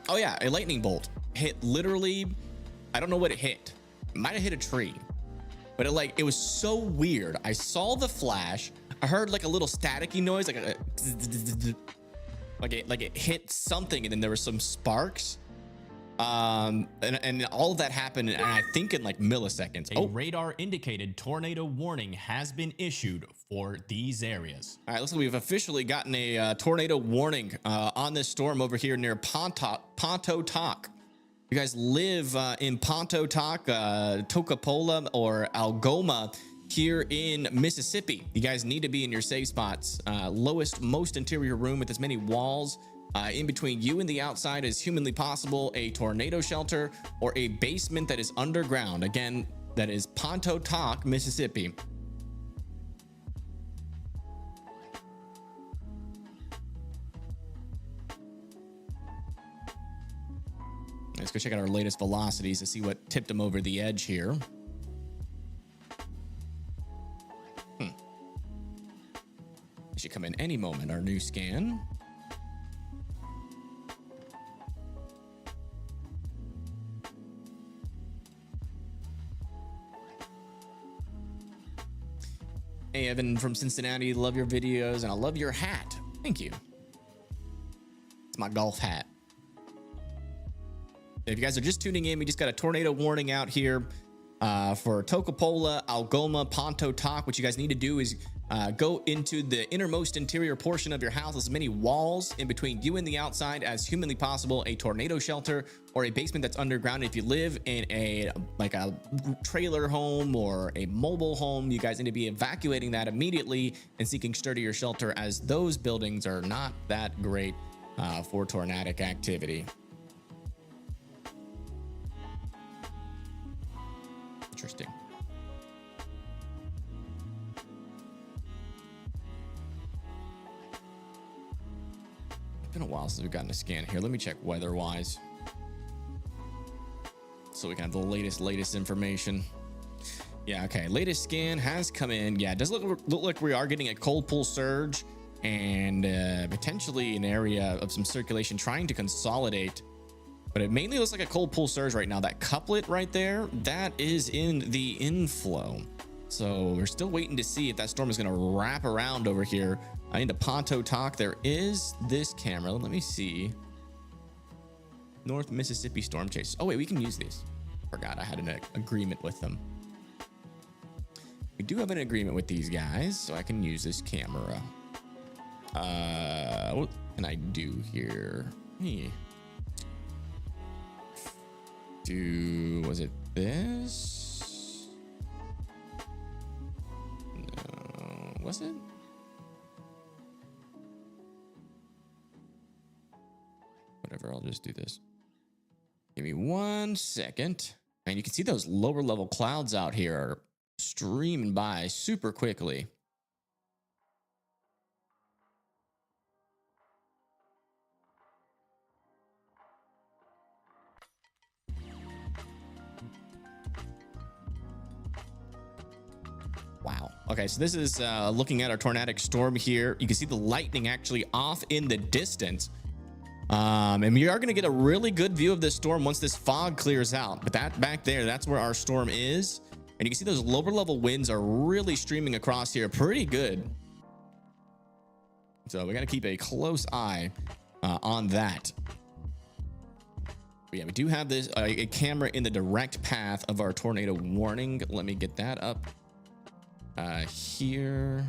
Oh yeah, a lightning bolt hit literally. I don't know what it hit. It might have hit a tree, but it was so weird. I saw the flash. I heard like a little staticky noise, like it hit something, and then there were some sparks. And all of that happened, and I think in like milliseconds. A radar indicated tornado warning has been issued for these areas. All right, looks like we've officially gotten a tornado warning on this storm over here near Pontotoc. You guys live in Pontotoc, Toccopola, or Algoma here in Mississippi. You guys need to be in your safe spots. Lowest, most interior room with as many walls in between you and the outside as humanly possible, a tornado shelter, or a basement that is underground. Again, that is Pontotoc, Mississippi. Let's go check out our latest velocities to see what tipped them over the edge here. any moment our new scan. Hey, Evan from Cincinnati, love your videos and I love your hat. Thank you. It's my golf hat. If you guys are just tuning in, we just got a tornado warning out here for Tocopola, Algoma, Pontotoc. What you guys need to do is go into the innermost interior portion of your house, as many walls in between you and the outside as humanly possible, a tornado shelter or a basement that's underground. If you live in a trailer home or a mobile home, you guys need to be evacuating that immediately and seeking sturdier shelter, as those buildings are not that great for tornadic activity. Interesting. It's been a while since we've gotten a scan here. Let me check weather-wise, so we can have the latest information. Yeah, okay. Latest scan has come in. Yeah, it does look like we are getting a cold pull surge and potentially an area of some circulation trying to consolidate. But it mainly looks like a cold pull surge right now. That couplet right there, that is in the inflow. So we're still waiting to see if that storm is going to wrap around over here into Pontotoc. There is this camera. Let me see. North Mississippi storm chase. Oh wait, we can use these. Forgot I had an agreement with them. We do have an agreement with these guys, so I can use this camera. What can I do here? Was it this? No, was it? Whatever, I'll just do this. Give me 1 second. And you can see those lower level clouds out here are streaming by super quickly. Wow. Okay, so this is looking at our tornadic storm here. You can see the lightning actually off in the distance. And we are going to get a really good view of this storm once this fog clears out. But that back there, that's where our storm is. And you can see those lower level winds are really streaming across here pretty good. So we got to keep a close eye on that. But yeah, we do have this a camera in the direct path of our tornado warning. Let me get that up. Here,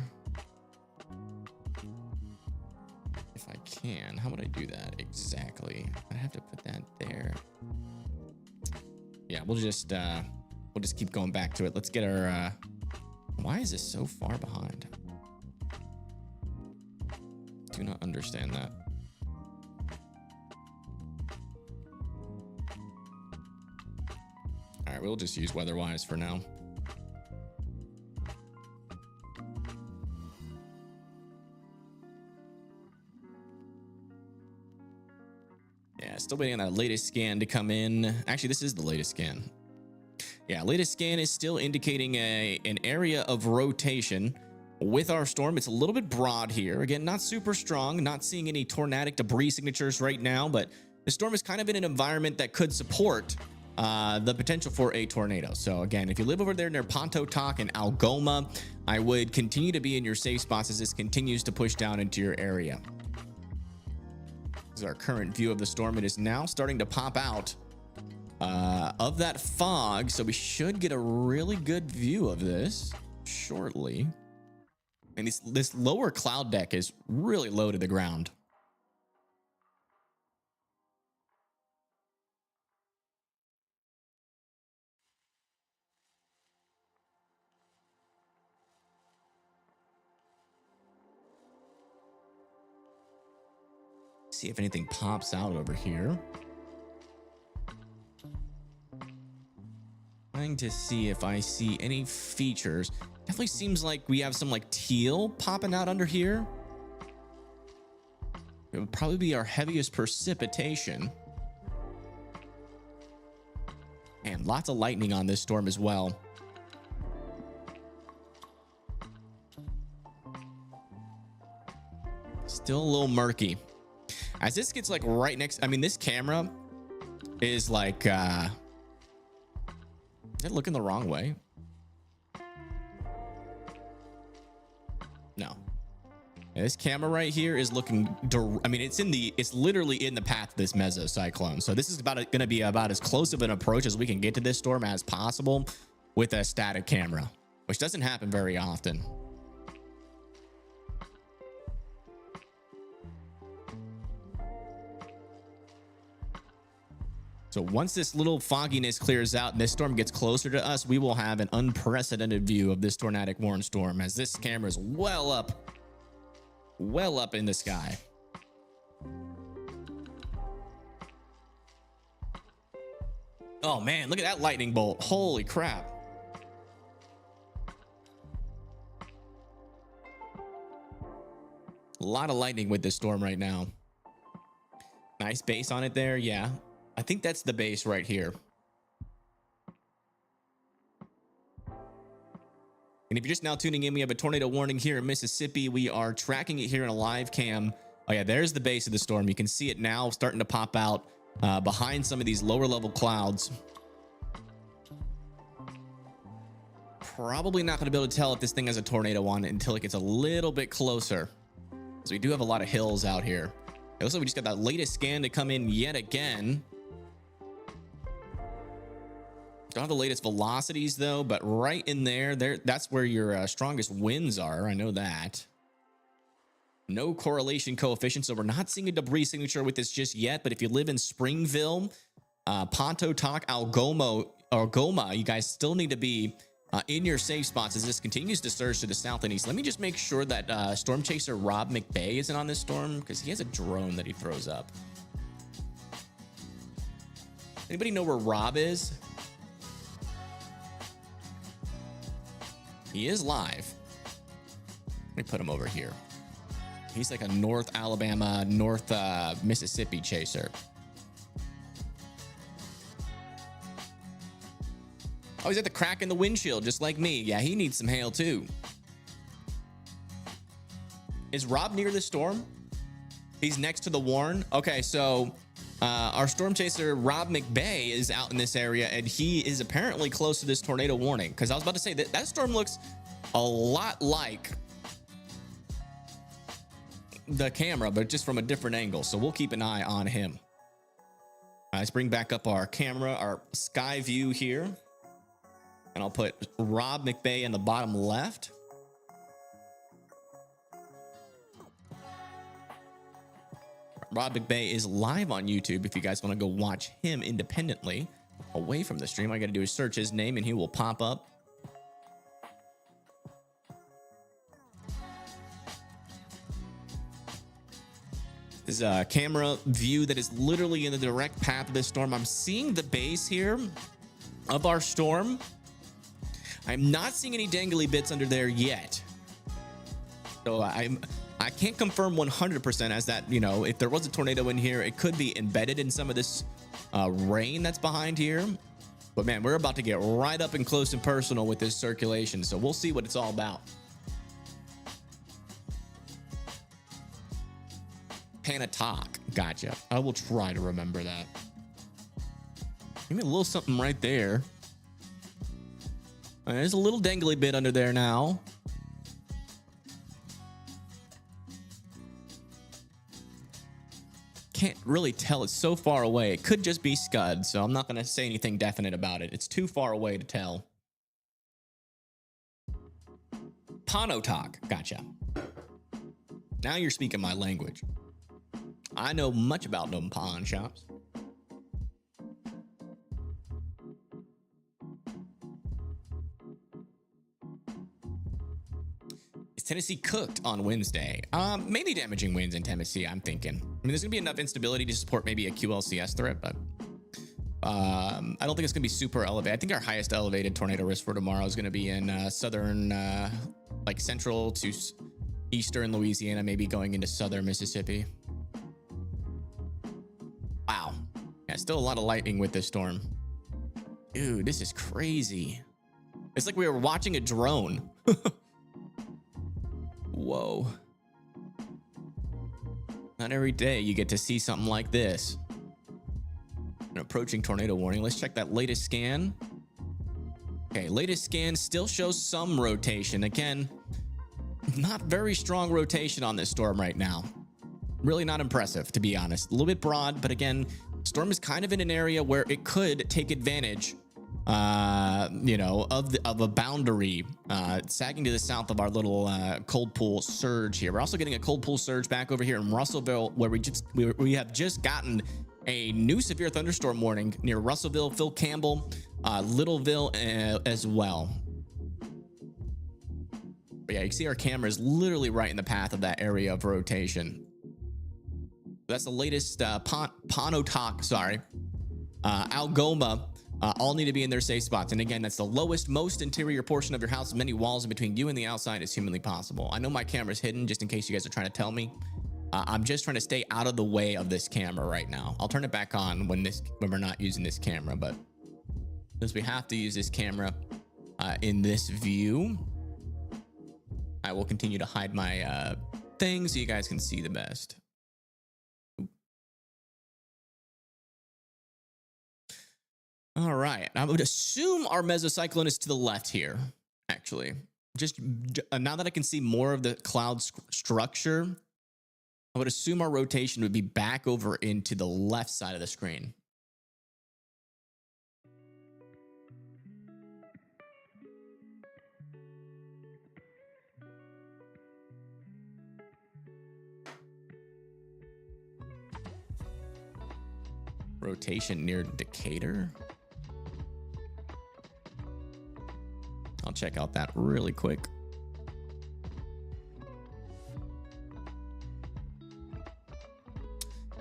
if I can, how would I do that exactly? I have to put that there. Yeah, we'll just keep going back to it. Let's get our why is this so far behind? Do not understand that. All right, we'll just use weather-wise for now. Yeah, still waiting on that latest scan to come in. Actually, this is the latest scan. Yeah, latest scan is still indicating an area of rotation with our storm. It's a little bit broad here. Again, not super strong, not seeing any tornadic debris signatures right now, but the storm is kind of in an environment that could support the potential for a tornado. So again, if you live over there near Pontotoc and Algoma, I would continue to be in your safe spots as this continues to push down into your area. This is our current view of the storm. It is now starting to pop out of that fog, so we should get a really good view of this shortly. And this lower cloud deck is really low to the ground. See if anything pops out over here. Trying to see if I see any features. Definitely seems like we have some like teal popping out under here. It would probably be our heaviest precipitation. And lots of lightning on this storm as well. Still a little murky. As this gets like right next, I mean, this camera is like, is it looking the wrong way? No. Yeah, this camera right here is looking, I mean, it's literally in the path of this mesocyclone. So this is going to be about as close of an approach as we can get to this storm as possible with a static camera, which doesn't happen very often. So once this little fogginess clears out and this storm gets closer to us, we will have an unprecedented view of this tornadic warn storm, as this camera is well up in the sky. Oh man, look at that lightning bolt. Holy crap. A lot of lightning with this storm right now. Nice base on it there. Yeah, I think that's the base right here. And if you're just now tuning in, we have a tornado warning here in Mississippi. We are tracking it here in a live cam. Oh yeah, there's the base of the storm. You can see it now starting to pop out behind some of these lower level clouds. Probably not going to be able to tell if this thing has a tornado on it until it gets a little bit closer. So we do have a lot of hills out here. It looks like we just got that latest scan to come in yet again. Don't have the latest velocities though, but right in there, that's where your strongest winds are. I know that. No correlation coefficient, so we're not seeing a debris signature with this just yet. But if you live in Springville, Pontotoc, Algoma, you guys still need to be in your safe spots as this continues to surge to the south and east. Let me just make sure that storm chaser Rob McBay isn't on this storm, because he has a drone that he throws up. Anybody know where Rob is? He is live. Let me put him over here. He's like a North Alabama, North Mississippi chaser. Oh, he's at the crack in the windshield, just like me. Yeah, he needs some hail too. Is Rob near the storm? He's next to the warn. Okay, so our storm chaser Rob McBay is out in this area, and he is apparently close to this tornado warning. Because I was about to say that storm looks a lot like the camera, but just from a different angle. So we'll keep an eye on him. Let's bring back up our camera, our sky view here. And I'll put Rob McBay in the bottom left. Rob McBay is live on YouTube if you guys want to go watch him independently away from the stream. All you got to do is search his name and he will pop up. This is a camera view that is literally in the direct path of this storm. I'm seeing the base here of our storm. I'm not seeing any dangly bits under there yet. So I can't confirm 100% as that, you know, if there was a tornado in here, it could be embedded in some of this rain that's behind here. But man, we're about to get right up and close and personal with this circulation. So we'll see what it's all about. Pontotoc. Gotcha. I will try to remember that. Give me a little something right there. There's a little dangly bit under there now. Can't really tell. It's so far away. It could just be Scud, so I'm not going to say anything definite about it. It's too far away to tell. Pontotoc. Gotcha. Now you're speaking my language. I know much about them pawn shops. Tennessee cooked on Wednesday. Mainly damaging winds in Tennessee, I'm thinking. I mean, there's gonna be enough instability to support maybe a QLCS threat, but I don't think it's gonna be super elevated. I think our highest elevated tornado risk for tomorrow is gonna be in southern, like central to eastern Louisiana, maybe going into southern Mississippi. Wow. Yeah, still a lot of lightning with this storm. Dude, this is crazy. It's like we were watching a drone. Whoa. Not every day you get to see something like this. An approaching tornado warning. Let's check that latest scan. Okay, latest scan still shows some rotation. Again, not very strong rotation on this storm right now. Really not impressive, to be honest. A little bit broad, but again, storm is kind of in an area where it could take advantage, you know, of a boundary sagging to the south of our little cold pool surge here. We're also getting a cold pool surge back over here in Russellville, where we have just gotten a new severe thunderstorm warning near Russellville, Phil Campbell, Littleville as well. But yeah, you can see our camera is literally right in the path of that area of rotation. That's the latest Pontotoc, sorry, Algoma, all need to be in their safe spots. And again, that's the lowest, most interior portion of your house, as many walls in between you and the outside as humanly possible. I know my camera's hidden, just in case you guys are trying to tell me. I'm just trying to stay out of the way of this camera right now. I'll turn it back on when we're not using this camera, but since we have to use this camera in this view, I will continue to hide my thing so you guys can see the best. All right, I would assume our mesocyclone is to the left here, actually. Just now that I can see more of the cloud structure, I would assume our rotation would be back over into the left side of the screen. Rotation near Decatur. I'll check out that really quick.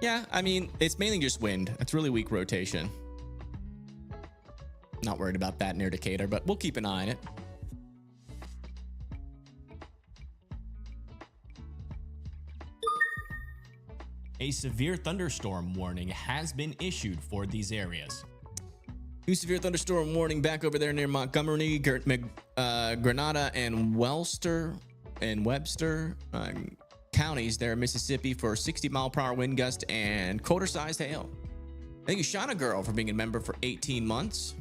Yeah, I mean, it's mainly just wind. It's really weak rotation. Not worried about that near Decatur, but we'll keep an eye on it. A severe thunderstorm warning has been issued for these areas. New severe thunderstorm warning back over there near Montgomery, Grenada, and Webster counties there in Mississippi for 60-mile-per-hour wind gust and quarter-sized hail. Thank you, Shauna Girl, for being a member for 18 months.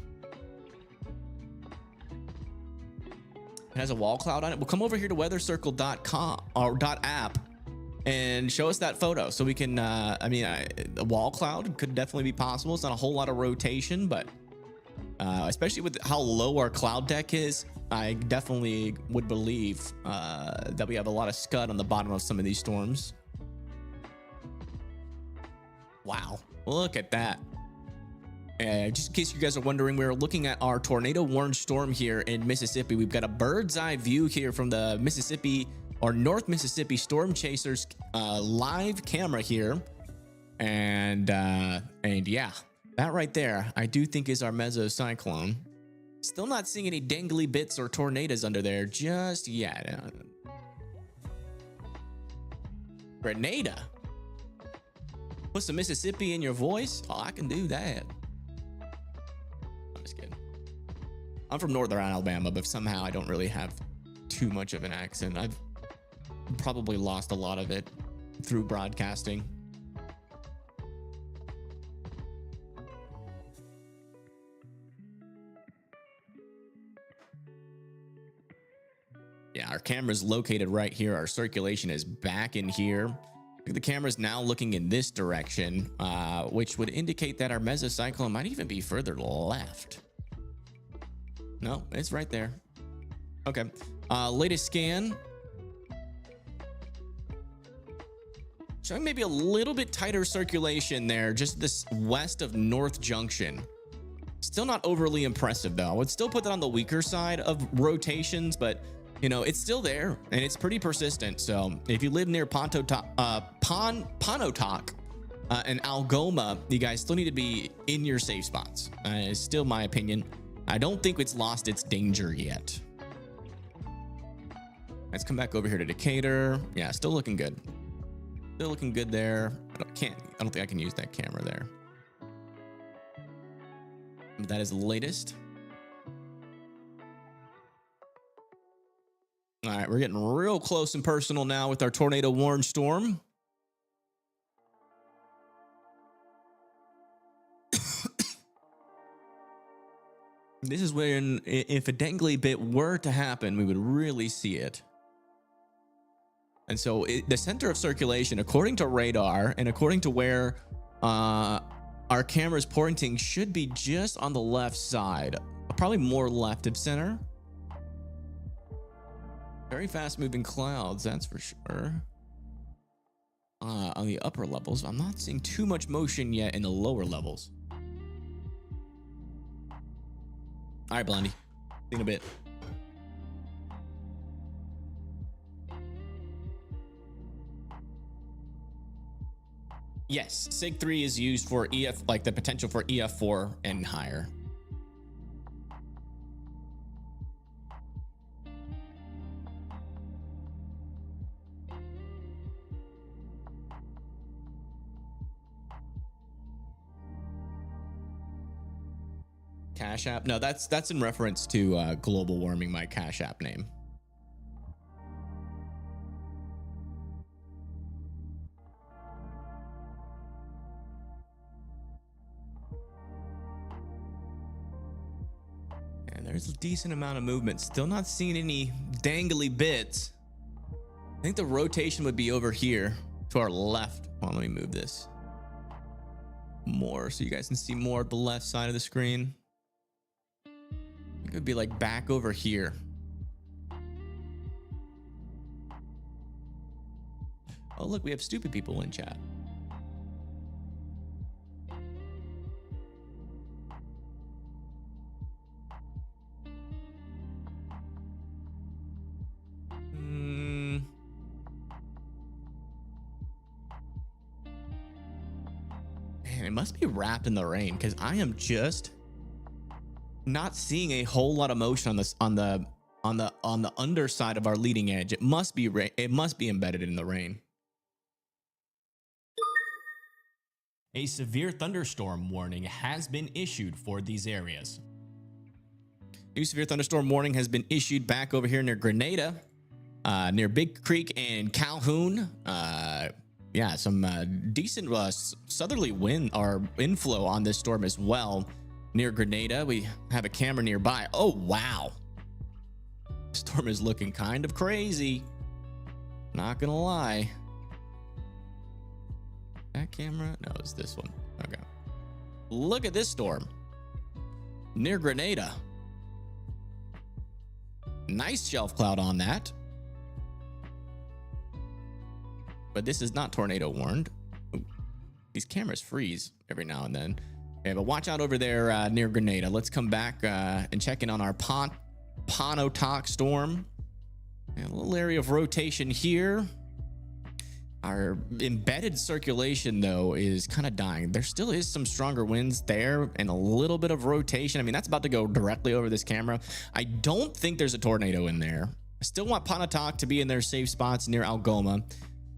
It has a wall cloud on it. We'll come over here to weathercircle.com or .app and show us that photo so we can, a wall cloud could definitely be possible. It's not a whole lot of rotation, but especially with how low our cloud deck is, I definitely would believe that we have a lot of scud on the bottom of some of these storms. Wow, look at that. Just in case you guys are wondering, we're looking at our tornado warned storm here in Mississippi. We've got a bird's eye view here from the Mississippi or North Mississippi Storm Chasers live camera here. And yeah, that right there, I do think is our mesocyclone. Still not seeing any dangly bits or tornadoes under there just yet. Grenada. Put some Mississippi in your voice? Oh, I can do that. I'm just kidding. I'm from Northern Alabama, but somehow I don't really have too much of an accent. I've probably lost a lot of it through broadcasting. Yeah, our camera's located right here. Our circulation is back in here. The camera's now looking in this direction, which would indicate that our mesocyclone might even be further left. No, it's right there. Okay. Latest scan. Showing maybe a little bit tighter circulation there, just this west of North Junction. Still not overly impressive, though. I would still put that on the weaker side of rotations, but you know, it's still there and it's pretty persistent. So if you live near Pontotoc and Algoma, you guys still need to be in your safe spots. It's still my opinion. I don't think it's lost its danger yet. Let's come back over here to Decatur. Yeah, still looking good. Still looking good there. I don't think I can use that camera there. But that is the latest. All right, we're getting real close and personal now with our tornado warned storm. This is when, if a dangly bit were to happen, we would really see it. And so the center of circulation, according to radar and according to where our camera's pointing, should be just on the left side, probably more left of center. Very fast moving clouds, that's for sure. On the upper levels, I'm not seeing too much motion yet in the lower levels. All right, Blondie, see you in a bit. Yes, SIG 3 is used for EF, like the potential for EF4 and higher. Cash App? No, that's in reference to global warming, my Cash App name. And there's a decent amount of movement. Still not seeing any dangly bits. I think the rotation would be over here to our left. Hold on, let me move this more so you guys can see more at the left side of the screen. It would be like back over here. Oh, look, we have stupid people in chat. Man, it must be wrapped in the rain because I am just not seeing a whole lot of motion on this on the underside of our leading edge. It must be embedded in the rain. A severe thunderstorm warning has been issued for these areas. New severe thunderstorm warning has been issued back over here near Grenada, near Big Creek and Calhoun. Yeah, some decent southerly wind or inflow on this storm as well. Near Grenada, we have a camera nearby. Oh, wow. Storm is looking kind of crazy. Not gonna lie. That camera? No, it's this one. Okay. Look at this storm. Near Grenada. Nice shelf cloud on that. But this is not tornado warned. Ooh, these cameras freeze every now and then. Okay, but watch out over there near Grenada. Let's come back and check in on our Pontotoc storm. And a little area of rotation here. Our embedded circulation, though, is kind of dying. There still is some stronger winds there and a little bit of rotation. I mean, that's about to go directly over this camera. I don't think there's a tornado in there. I still want Pontotoc to be in their safe spots near Algoma.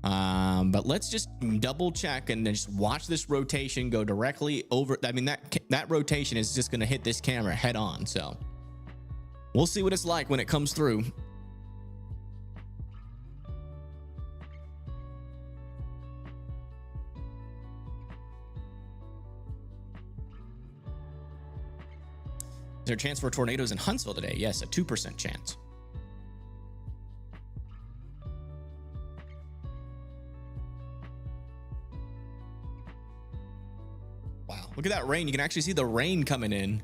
But let's just double check and then just watch this rotation go directly over. I mean, that rotation is just going to hit this camera head on. So we'll see what it's like when it comes through. Is there a chance for tornadoes in Huntsville today? Yes, a 2% chance. Wow, look at that rain. You can actually see the rain coming in.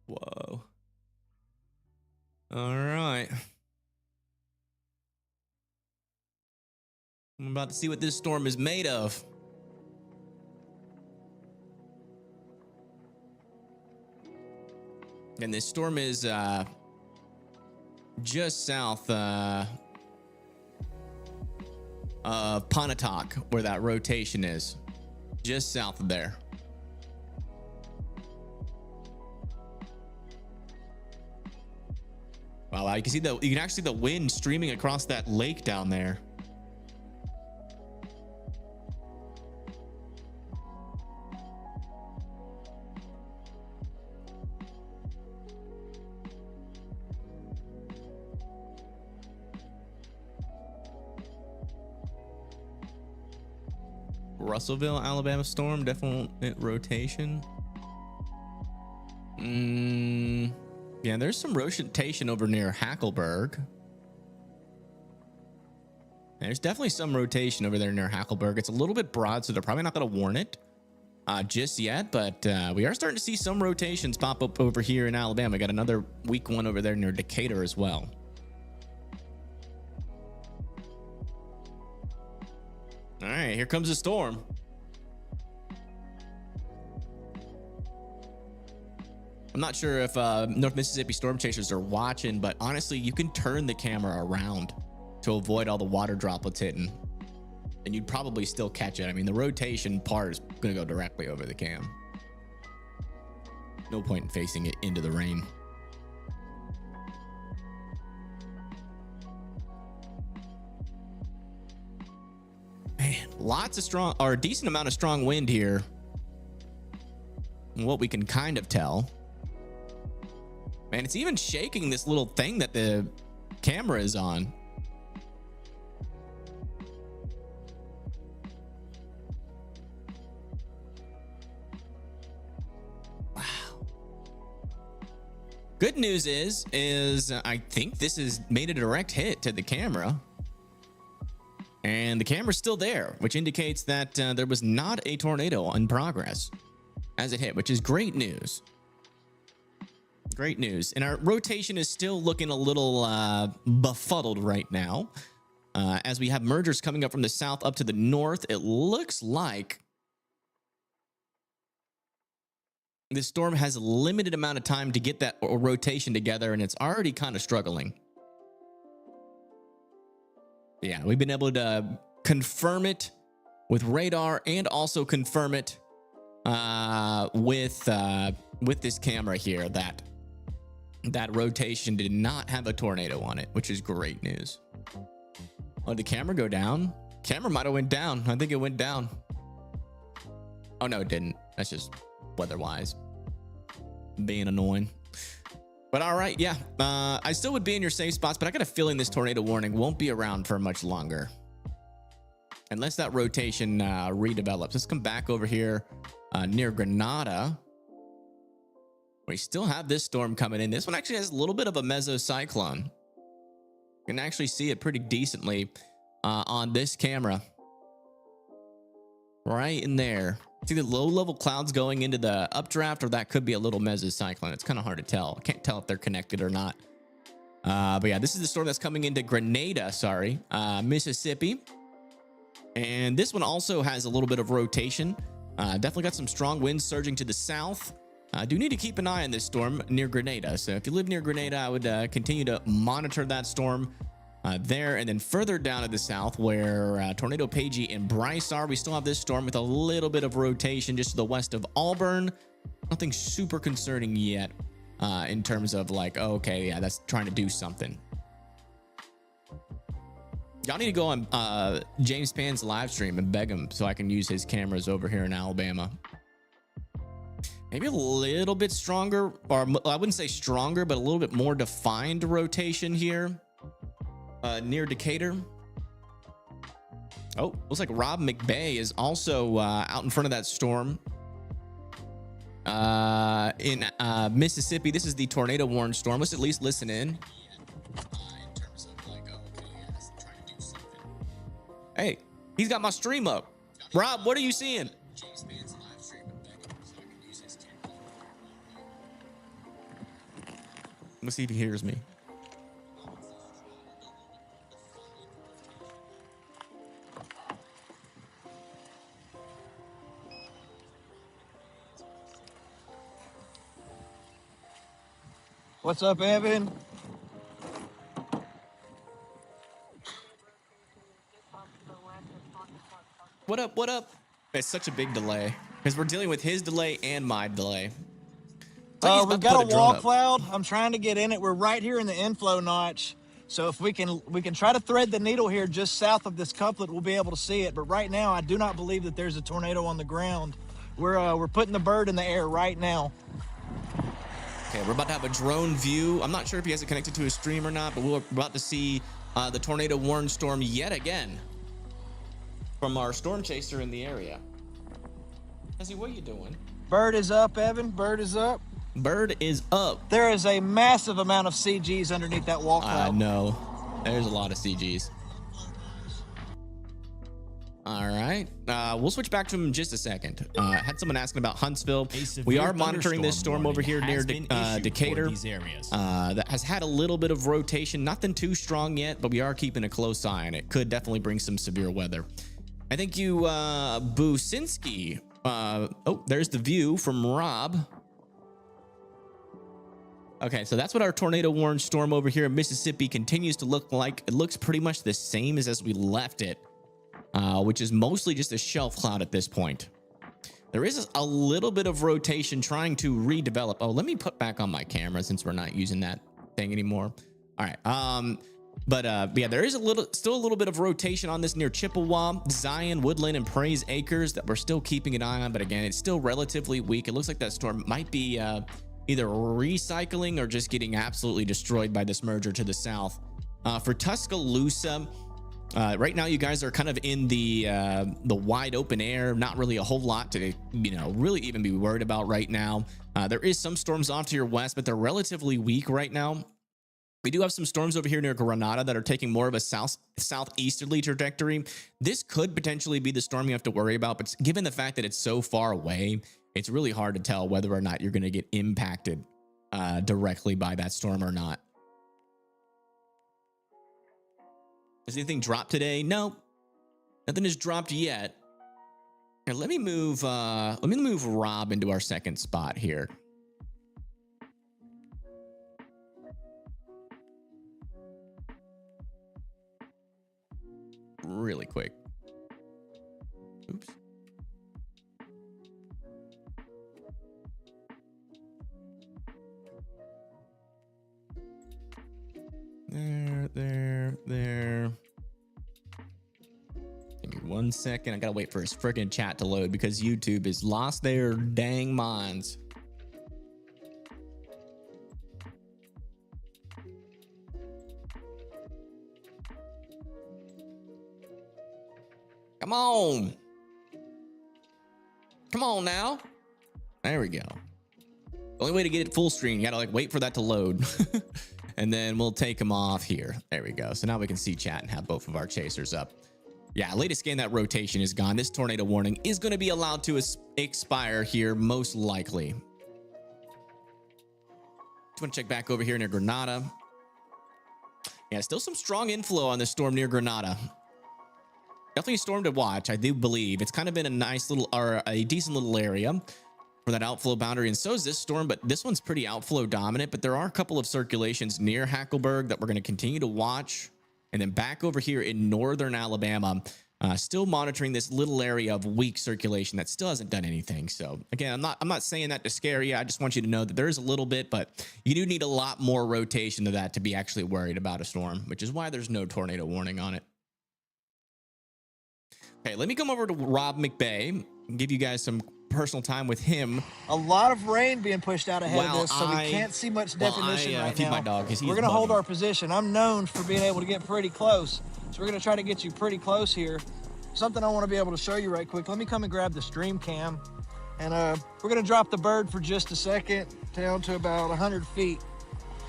Whoa. All right. I'm about to see what this storm is made of. And this storm is just south of Pontotoc, where that rotation is. Just south of there. Wow, you can see you can actually see the wind streaming across that lake down there. Russellville, Alabama storm, definite rotation. Yeah, there's some rotation over near Hackleburg. There's definitely some rotation over there near Hackleburg. It's a little bit broad, so they're probably not going to warn it just yet, but we are starting to see some rotations pop up over here in Alabama. We got another weak one over there near Decatur as well. All right, here comes the storm. I'm not sure if North Mississippi storm chasers are watching, but honestly, you can turn the camera around to avoid all the water droplets hitting, and you'd probably still catch it. I mean, the rotation part is going to go directly over the cam. No point in facing it into the rain. Man, lots of strong, or a decent amount of strong wind here. What we can kind of tell. Man, it's even shaking this little thing that the camera is on. Wow. Good news is I think this has made a direct hit to the camera. And the camera's still there, which indicates that there was not a tornado in progress as it hit, which is great news. Great news. And our rotation is still looking a little befuddled right now. As we have mergers coming up from the south up to the north, it looks like this storm has a limited amount of time to get that rotation together, and it's already kind of struggling. Yeah, we've been able to confirm it with radar and also confirm it with this camera here that rotation did not have a tornado on it, which is great news. Oh, did the camera go down? Camera might have went down. I think it went down. Oh, no, it didn't. That's just weather-wise being annoying. But all right, yeah, I still would be in your safe spots, but I got a feeling this tornado warning won't be around for much longer unless that rotation redevelops. Let's come back over here near Grenada. We still have this storm coming in. This one actually has a little bit of a mesocyclone. You can actually see it pretty decently on this camera. Right in there. See the low-level clouds going into the updraft, or that could be a little mesocyclone. It's kind of hard to tell. I can't tell if they're connected or not. But yeah, this is the storm that's coming into Grenada, Mississippi. And this one also has a little bit of rotation. Definitely got some strong winds surging to the south. Do need to keep an eye on this storm near Grenada. So if you live near Grenada, I would continue to monitor that storm there. And then further down to the south where Tornado Pagey and Bryce are, we still have this storm with a little bit of rotation just to the west of Auburn. Nothing super concerning yet in terms of like, oh, okay, yeah, that's trying to do something. Y'all need to go on James Pan's live stream and beg him so I can use his cameras over here in Alabama. Maybe a little bit stronger, or I wouldn't say stronger, but a little bit more defined rotation here near Decatur. Oh, looks like Rob McBay is also out in front of that storm in Mississippi. This is the tornado warned storm. Let's at least listen in. Hey, he's got my stream up. Rob, what are you seeing? Let's see if he hears me. What's up, Evan? What up? What up? It's such a big delay because we're dealing with his delay and my delay. We've got a wall cloud. I'm trying to get in it. We're right here in the inflow notch. So if we can try to thread the needle here just south of this couplet, we'll be able to see it. But right now, I do not believe that there's a tornado on the ground. We're putting the bird in the air right now. Okay, we're about to have a drone view. I'm not sure if he has it connected to his stream or not, but we're about to see the tornado warned storm yet again. from our storm chaser in the area. Jesse, what are you doing? Bird is up, Evan. Bird is up. Bird is up. There is a massive amount of CGs underneath that wall cloud. I know. There's a lot of CGs. All right. We'll switch back to him in just a second. Had someone asking about Huntsville. We are monitoring this storm over here near Decatur. That has had a little bit of rotation. Nothing too strong yet, but we are keeping a close eye on it. Could definitely bring some severe weather. I think you, Businski. Oh, there's the view from Rob. Okay, so that's what our tornado warned storm over here in Mississippi continues to look like. It looks pretty much the same as we left it, which is mostly just a shelf cloud at this point. There is a little bit of rotation trying to redevelop. Oh, let me put back on my camera since we're not using that thing anymore. All right. Yeah, there is still a little bit of rotation on this near Chippewa, Zion, Woodland, and Praise Acres that we're still keeping an eye on. But again, it's still relatively weak. It looks like that storm might be either recycling or just getting absolutely destroyed by this merger to the south. For Tuscaloosa, right now you guys are kind of in the wide open air. Not really a whole lot to really even be worried about right now. There is some storms off to your west, but they're relatively weak right now. We do have some storms over here near Granada that are taking more of a southeasterly trajectory. This could potentially be the storm you have to worry about, but given the fact that it's so far away, it's really hard to tell whether or not you're going to get impacted directly by that storm or not. Has anything dropped today? No, nothing has dropped yet. Here, let me move Rob into our second spot here. Really quick. Oops. There. Give me 1 second. I gotta wait for his freaking chat to load because YouTube has lost their dang minds. Come on. Come on now. There we go. The only way to get it full screen, you gotta wait for that to load. And then we'll take them off here. There we go. So now we can see chat and have both of our chasers up. Yeah, latest scan, that rotation is gone. This tornado warning is going to be allowed to expire here, most likely. Just want to check back over here near Granada. Yeah, still some strong inflow on this storm near Granada. Definitely a storm to watch, I do believe. It's kind of in a nice little, or a decent little area for that outflow boundary, and so is this storm, but this one's pretty outflow dominant. But there are a couple of circulations near Hackleburg that we're going to continue to watch, and then back over here in northern Alabama, still monitoring this little area of weak circulation that still hasn't done anything. So again, I'm not saying that to scare you. I just want you to know that there is a little bit, but you do need a lot more rotation to that to be actually worried about a storm, which is why there's no tornado warning on it. Okay, let me come over to Rob McBay and give you guys some personal time with him. A lot of rain being pushed out ahead of this, so we can't see much definition right now. My dog, we're going to hold our position. I'm known for being able to get pretty close, so we're going to try to get you pretty close here. Something I want to be able to show you right quick. Let me come and grab the stream cam, and we're going to drop the bird for just a second down to about 100 feet.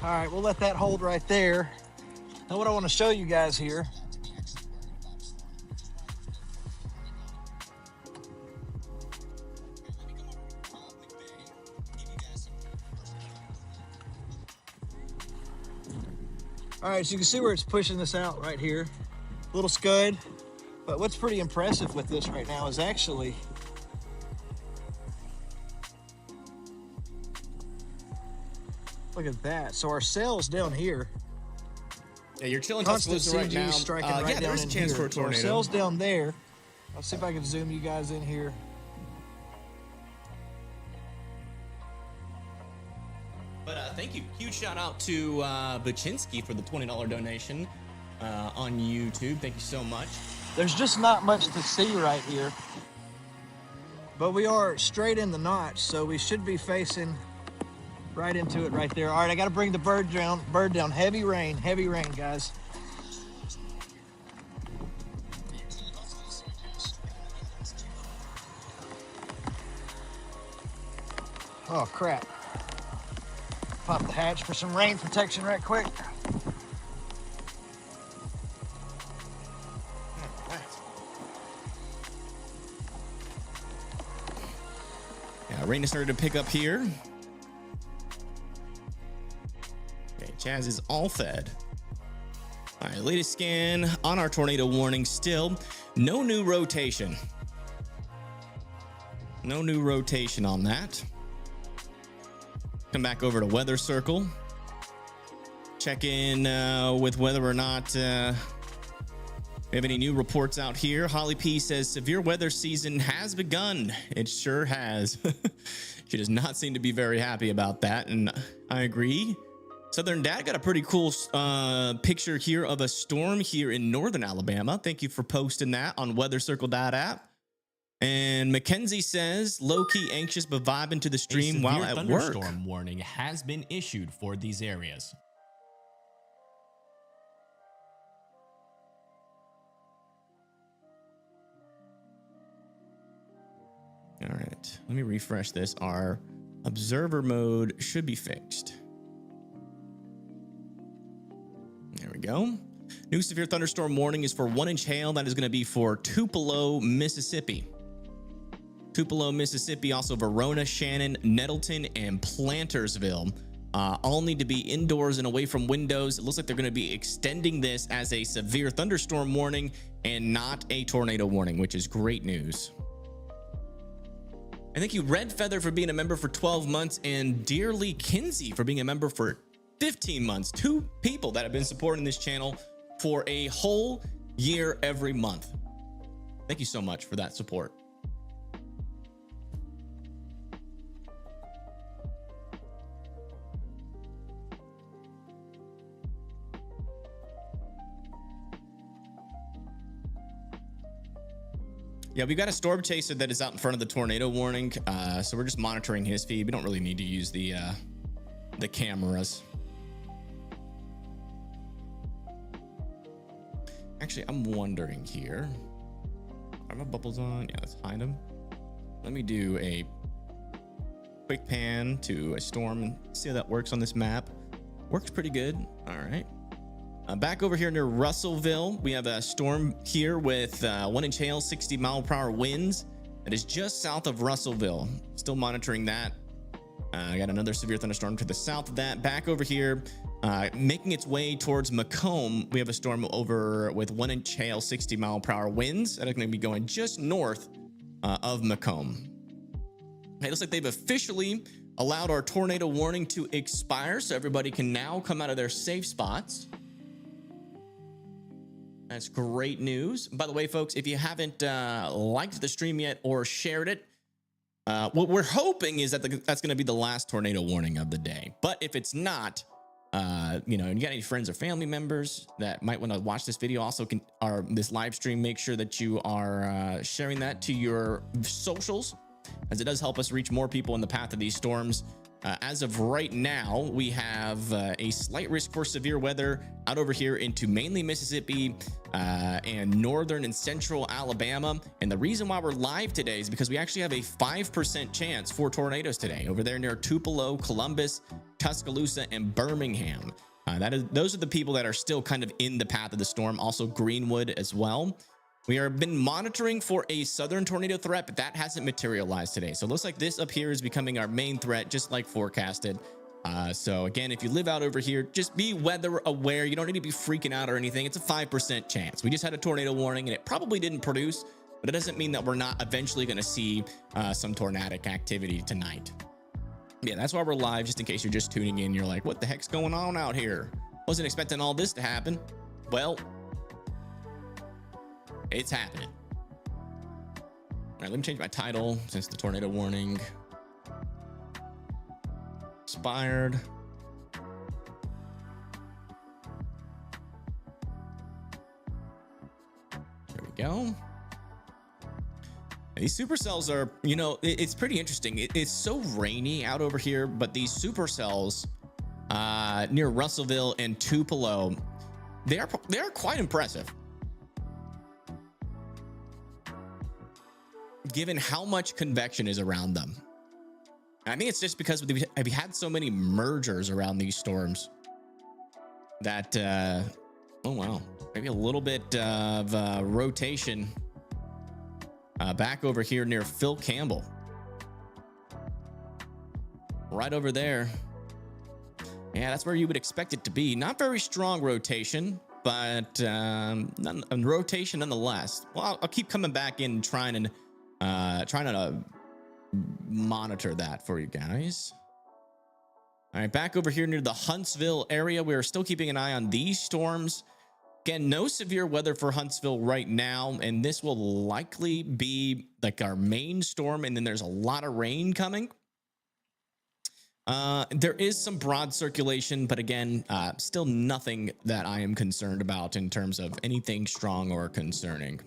All right, we'll let that hold right there. Now what I want to show you guys here, all right, so you can see where it's pushing this out right here. Little scud. But what's pretty impressive with this right now is actually, look at that. So our sail's down here. Yeah, you're chilling Tuscaloosa right now. Striking right down there's a chance for a tornado. So our sail's down there. I'll see if I can zoom you guys in here. But thank you. Huge shout out to Baczynski for the $20 donation on YouTube. Thank you so much. There's just not much to see right here. But we are straight in the notch, so we should be facing right into it right there. All right, I got to bring the bird down. Heavy rain, guys. Oh, crap. Pop the hatch for some rain protection right quick. Yeah, rain is starting to pick up here. Okay, Chaz is all fed. All right, latest scan on our tornado warning. Still no new rotation. No new rotation on that. Come back over to Weather Circle. Check in with whether or not we have any new reports out here. Holly P says severe weather season has begun. It sure has. She does not seem to be very happy about that, and I agree. Southern Dad got a pretty cool picture here of a storm here in northern Alabama. Thank you for posting that on weathercircle.app. And Mackenzie says, low-key anxious but vibing to the stream while at work. A thunderstorm warning has been issued for these areas. All right, let me refresh this. Our observer mode should be fixed. There we go. New severe thunderstorm warning is for 1-inch hail. That is going to be for Tupelo, Mississippi. Tupelo, Mississippi, also Verona, Shannon, Nettleton, and Plantersville. All need to be indoors and away from windows. It looks like they're going to be extending this as a severe thunderstorm warning and not a tornado warning, which is great news. And thank you, Red Feather, for being a member for 12 months, and Dearly Kinsey for being a member for 15 months. 2 people that have been supporting this channel for a whole year every month. Thank you so much for that support. Yeah, we've got a storm chaser that is out in front of the tornado warning, so we're just monitoring his feed. We don't really need to use the cameras. Actually, I'm wondering here. Are my bubbles on? Yeah, let's hide them. Let me do a quick pan to a storm and see how that works on this map. Works pretty good. All right. Back over here near Russellville, we have a storm here with 1-inch hail, 60-mile-per-hour winds. That is just south of Russellville. Still monitoring that. I got another severe thunderstorm to the south of that. Back over here, making its way towards Macomb, we have a storm over with 1-inch hail, 60-mile-per-hour winds. That is going to be going just north of Macomb. It looks like they've officially allowed our tornado warning to expire, so everybody can now come out of their safe spots. That's great news. By the way, folks, if you haven't liked the stream yet or shared it, what we're hoping is that that's going to be the last tornado warning of the day. But if it's not, and you got any friends or family members that might want to watch this video, also or this live stream, make sure that you are sharing that to your socials, as it does help us reach more people in the path of these storms. As of right now, we have a slight risk for severe weather out over here into mainly Mississippi and northern and central Alabama. And the reason why we're live today is because we actually have a 5% chance for tornadoes today over there near Tupelo, Columbus, Tuscaloosa, and Birmingham. Those are the people that are still kind of in the path of the storm. Also Greenwood as well. We have been monitoring for a southern tornado threat, but that hasn't materialized today. So it looks like this up here is becoming our main threat, just like forecasted. So again, if you live out over here, just be weather aware. You don't need to be freaking out or anything. It's a 5% chance. We just had a tornado warning and it probably didn't produce, but it doesn't mean that we're not eventually going to see some tornadic activity tonight. Yeah, that's why we're live, just in case you're just tuning in. You're like, what the heck's going on out here? Wasn't expecting all this to happen. Well, it's happening. All right, let me change my title since the tornado warning expired. There we go. These supercells are, it's pretty interesting. It's so rainy out over here, but these supercells near Russellville and Tupelo, they are quite impressive, given how much convection is around them. I think it's just because we've had so many mergers around these storms that, oh wow, maybe a little bit of rotation back over here near Phil Campbell. Right over there. Yeah, that's where you would expect it to be. Not very strong rotation, but rotation nonetheless. Well, I'll keep coming back in trying to monitor that for you guys. All right, back over here near the Huntsville area. We're still keeping an eye on these storms. Again, no severe weather for Huntsville right now, and this will likely be like our main storm, and then there's a lot of rain coming. There is some broad circulation, but again, still nothing that I am concerned about in terms of anything strong or concerning.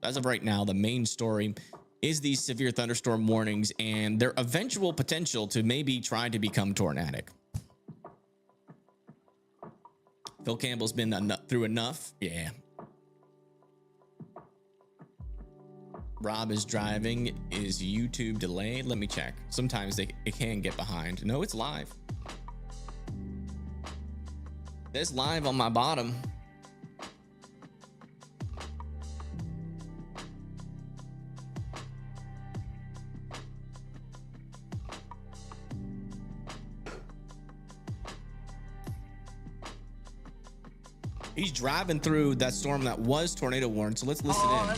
As of right now, the main story is these severe thunderstorm warnings and their eventual potential to maybe try to become tornadic. Phil Campbell's been through enough. Yeah. Rob is driving. Is YouTube delayed? Let me check. Sometimes it can get behind. No, it's live. It's live on my bottom. He's driving through that storm that was tornado warned, so let's listen in.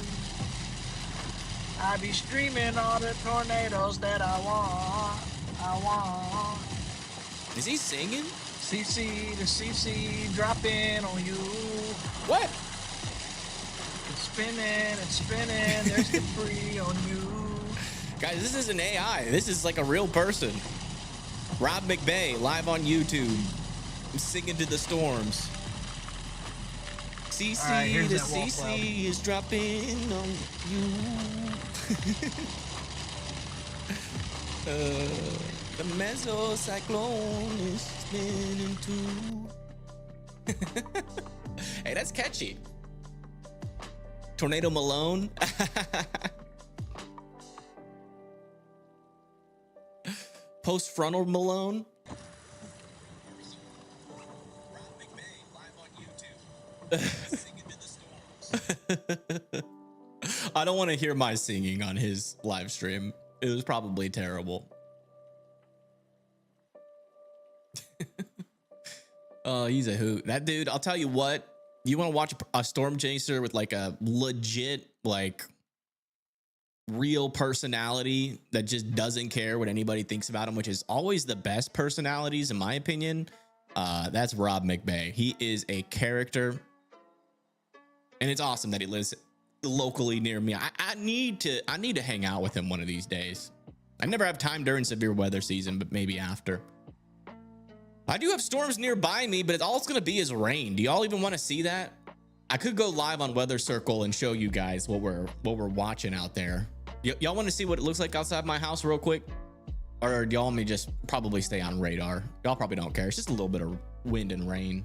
I be streaming all the tornadoes that I want. Is he singing? CC to CC, drop in on you. What? It's spinning, there's debris on you. Guys, this is an AI. This is like a real person. Rob McBay, live on YouTube. I'm singing to the storms. CC right, to CC is dropping on you. The mesocyclone is spinning too. Hey, that's catchy. Tornado Malone. Post frontal Malone. I don't want to hear my singing on his live stream. It was probably terrible. Oh, he's a hoot. That dude, I'll tell you what, you want to watch a storm chaser with like a legit, like real personality that just doesn't care what anybody thinks about him, which is always the best personalities in my opinion. That's Rob McBay. He is a character. And it's awesome that he lives locally near me. I need to hang out with him one of these days. I never have time during severe weather season, but maybe after. I do have storms nearby me, but all it's going to be is rain. Do y'all even want to see that? I could go live on Weather Circle and show you guys what we're watching out there. Y'all want to see what it looks like outside my house real quick? Or do y'all want me to just probably stay on radar? Y'all probably don't care. It's just a little bit of wind and rain.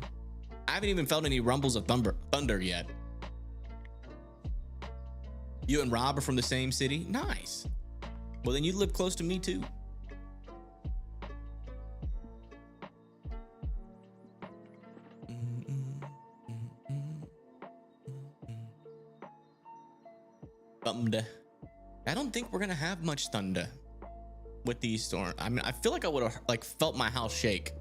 I haven't even felt any rumbles of thunder yet. You and Rob are from the same city? Nice. Well, then you live close to me too. Thunder. I don't think we're gonna have much thunder with these storms. I mean, I feel like I would have like felt my house shake.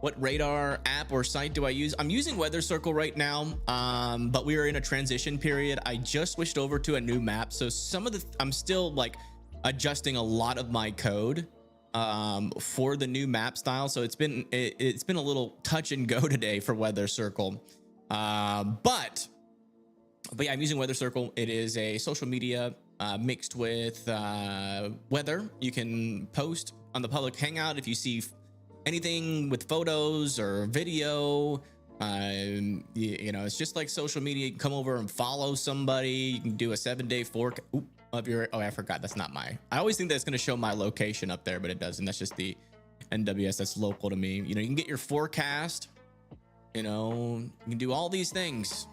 What radar app or site do I use? I'm using Weather Circle right now, but we are in a transition period. I just switched over to a new map, so I'm still like adjusting a lot of my code for the new map style. So it's been a little touch and go today for Weather Circle, but yeah, I'm using Weather Circle. It is a social media mixed with weather. You can post on the public hangout if you see anything with photos or video. You know, it's just like social media. You can come over and follow somebody. You can do a 7-day forecast of your. Oh, I forgot. That's not my. I always think that's going to show my location up there, but it doesn't. That's just the NWS that's local to me. You know, you can get your forecast. You know, you can do all these things.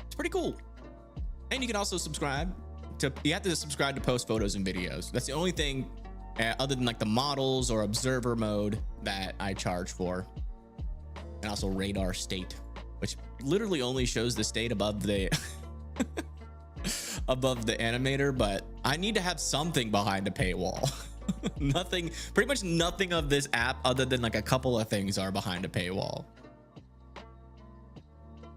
It's pretty cool. And you can also subscribe to subscribe to post photos and videos. That's the only thing other than like the models or observer mode that I charge for. And also radar state, which literally only shows the state above the above the animator, but I need to have something behind a paywall. Nothing, pretty much nothing of this app other than like a couple of things are behind a paywall.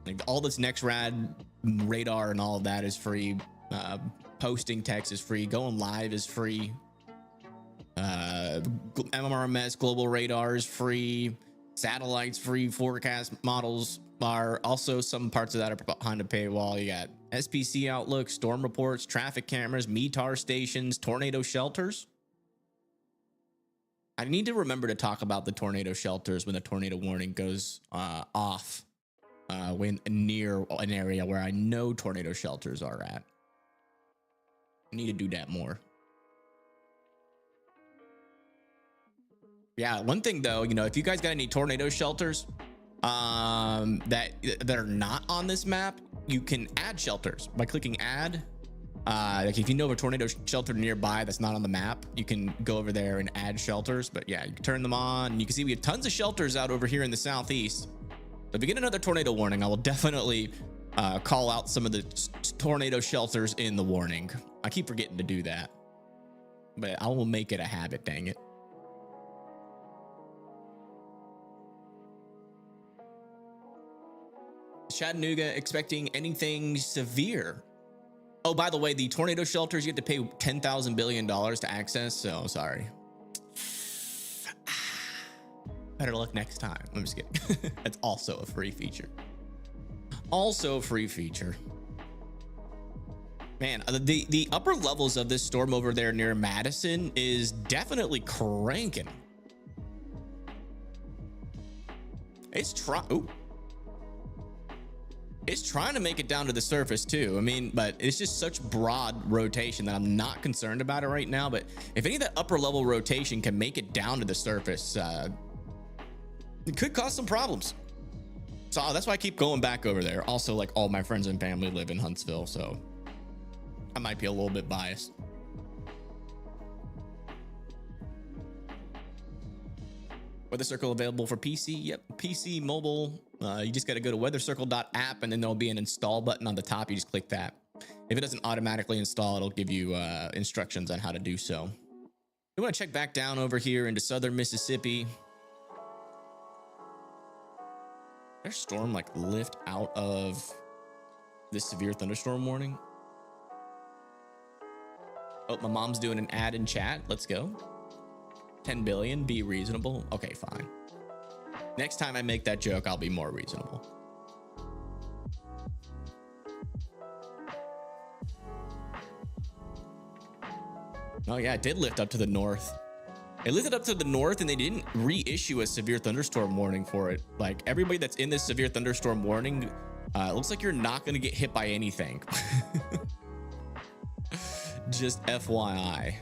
Like all this Nextrad radar and all of that is free. Posting text is free. Going live is free. MRMS global radar is free. Satellites free. Forecast models are also some parts of that are behind a paywall. You got SPC outlook, storm reports, traffic cameras, METAR stations, tornado shelters. I need to remember to talk about the tornado shelters when the tornado warning goes off when near an area where I know tornado shelters are at. I need to do that more. Yeah, one thing though, you know, if you guys got any tornado shelters that are not on this map, you can add shelters by clicking add. Like if you know of a tornado shelter nearby that's not on the map, you can go over there and add shelters. But yeah, you can turn them on and you can see we have tons of shelters out over here in the southeast. If we get another tornado warning, I will definitely call out some of the tornado shelters in the warning. I keep forgetting to do that, but I will make it a habit, dang it. Chattanooga expecting anything severe. Oh, by the way, the tornado shelters, you have to pay $10,000 billion to access. So sorry. Better luck next time. I'm just kidding. That's also a free feature. Also a free feature. Man, the upper levels of this storm over there near Madison is definitely cranking. It's trying to make it down to the surface too. I mean, but it's just such broad rotation that I'm not concerned about it right now. But if any of that upper level rotation can make it down to the surface, it could cause some problems. So that's why I keep going back over there. Also, like all my friends and family live in Huntsville, so I might be a little bit biased. Weather Circle available for PC. Yep, PC, mobile. You just got to go to weathercircle.app and then there'll be an install button on the top. You just click that. If it doesn't automatically install, it'll give you instructions on how to do so. We want to check back down over here into southern Mississippi. There's storm like lift out of this severe thunderstorm warning. Oh, my mom's doing an ad in chat. Let's go. 10 billion, be reasonable. Okay, fine. Next time I make that joke, I'll be more reasonable. Oh yeah, it did lift up to the north. It lifted up to the north and they didn't reissue a severe thunderstorm warning for it. Like everybody that's in this severe thunderstorm warning, it looks like you're not going to get hit by anything. Just FYI.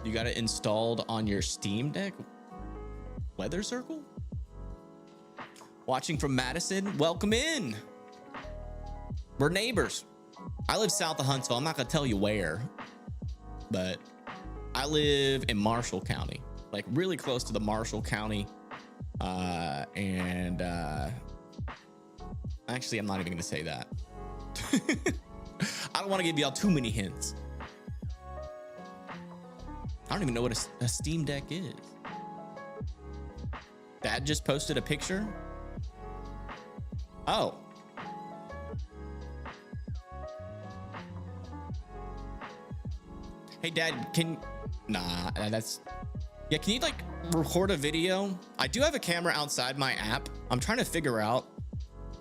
You got it installed on your Steam Deck? Weather Circle? Watching from Madison, welcome in. We're neighbors. I live south of Huntsville. I'm not gonna tell you where, but I live in Marshall County, like really close to the Marshall County. Actually, I'm not even gonna say that. I don't want to give y'all too many hints. I don't even know what a Steam Deck is. Dad just posted a picture. Oh. Hey Dad, can yeah, can you like record a video? I do have a camera outside my app. I'm trying to figure out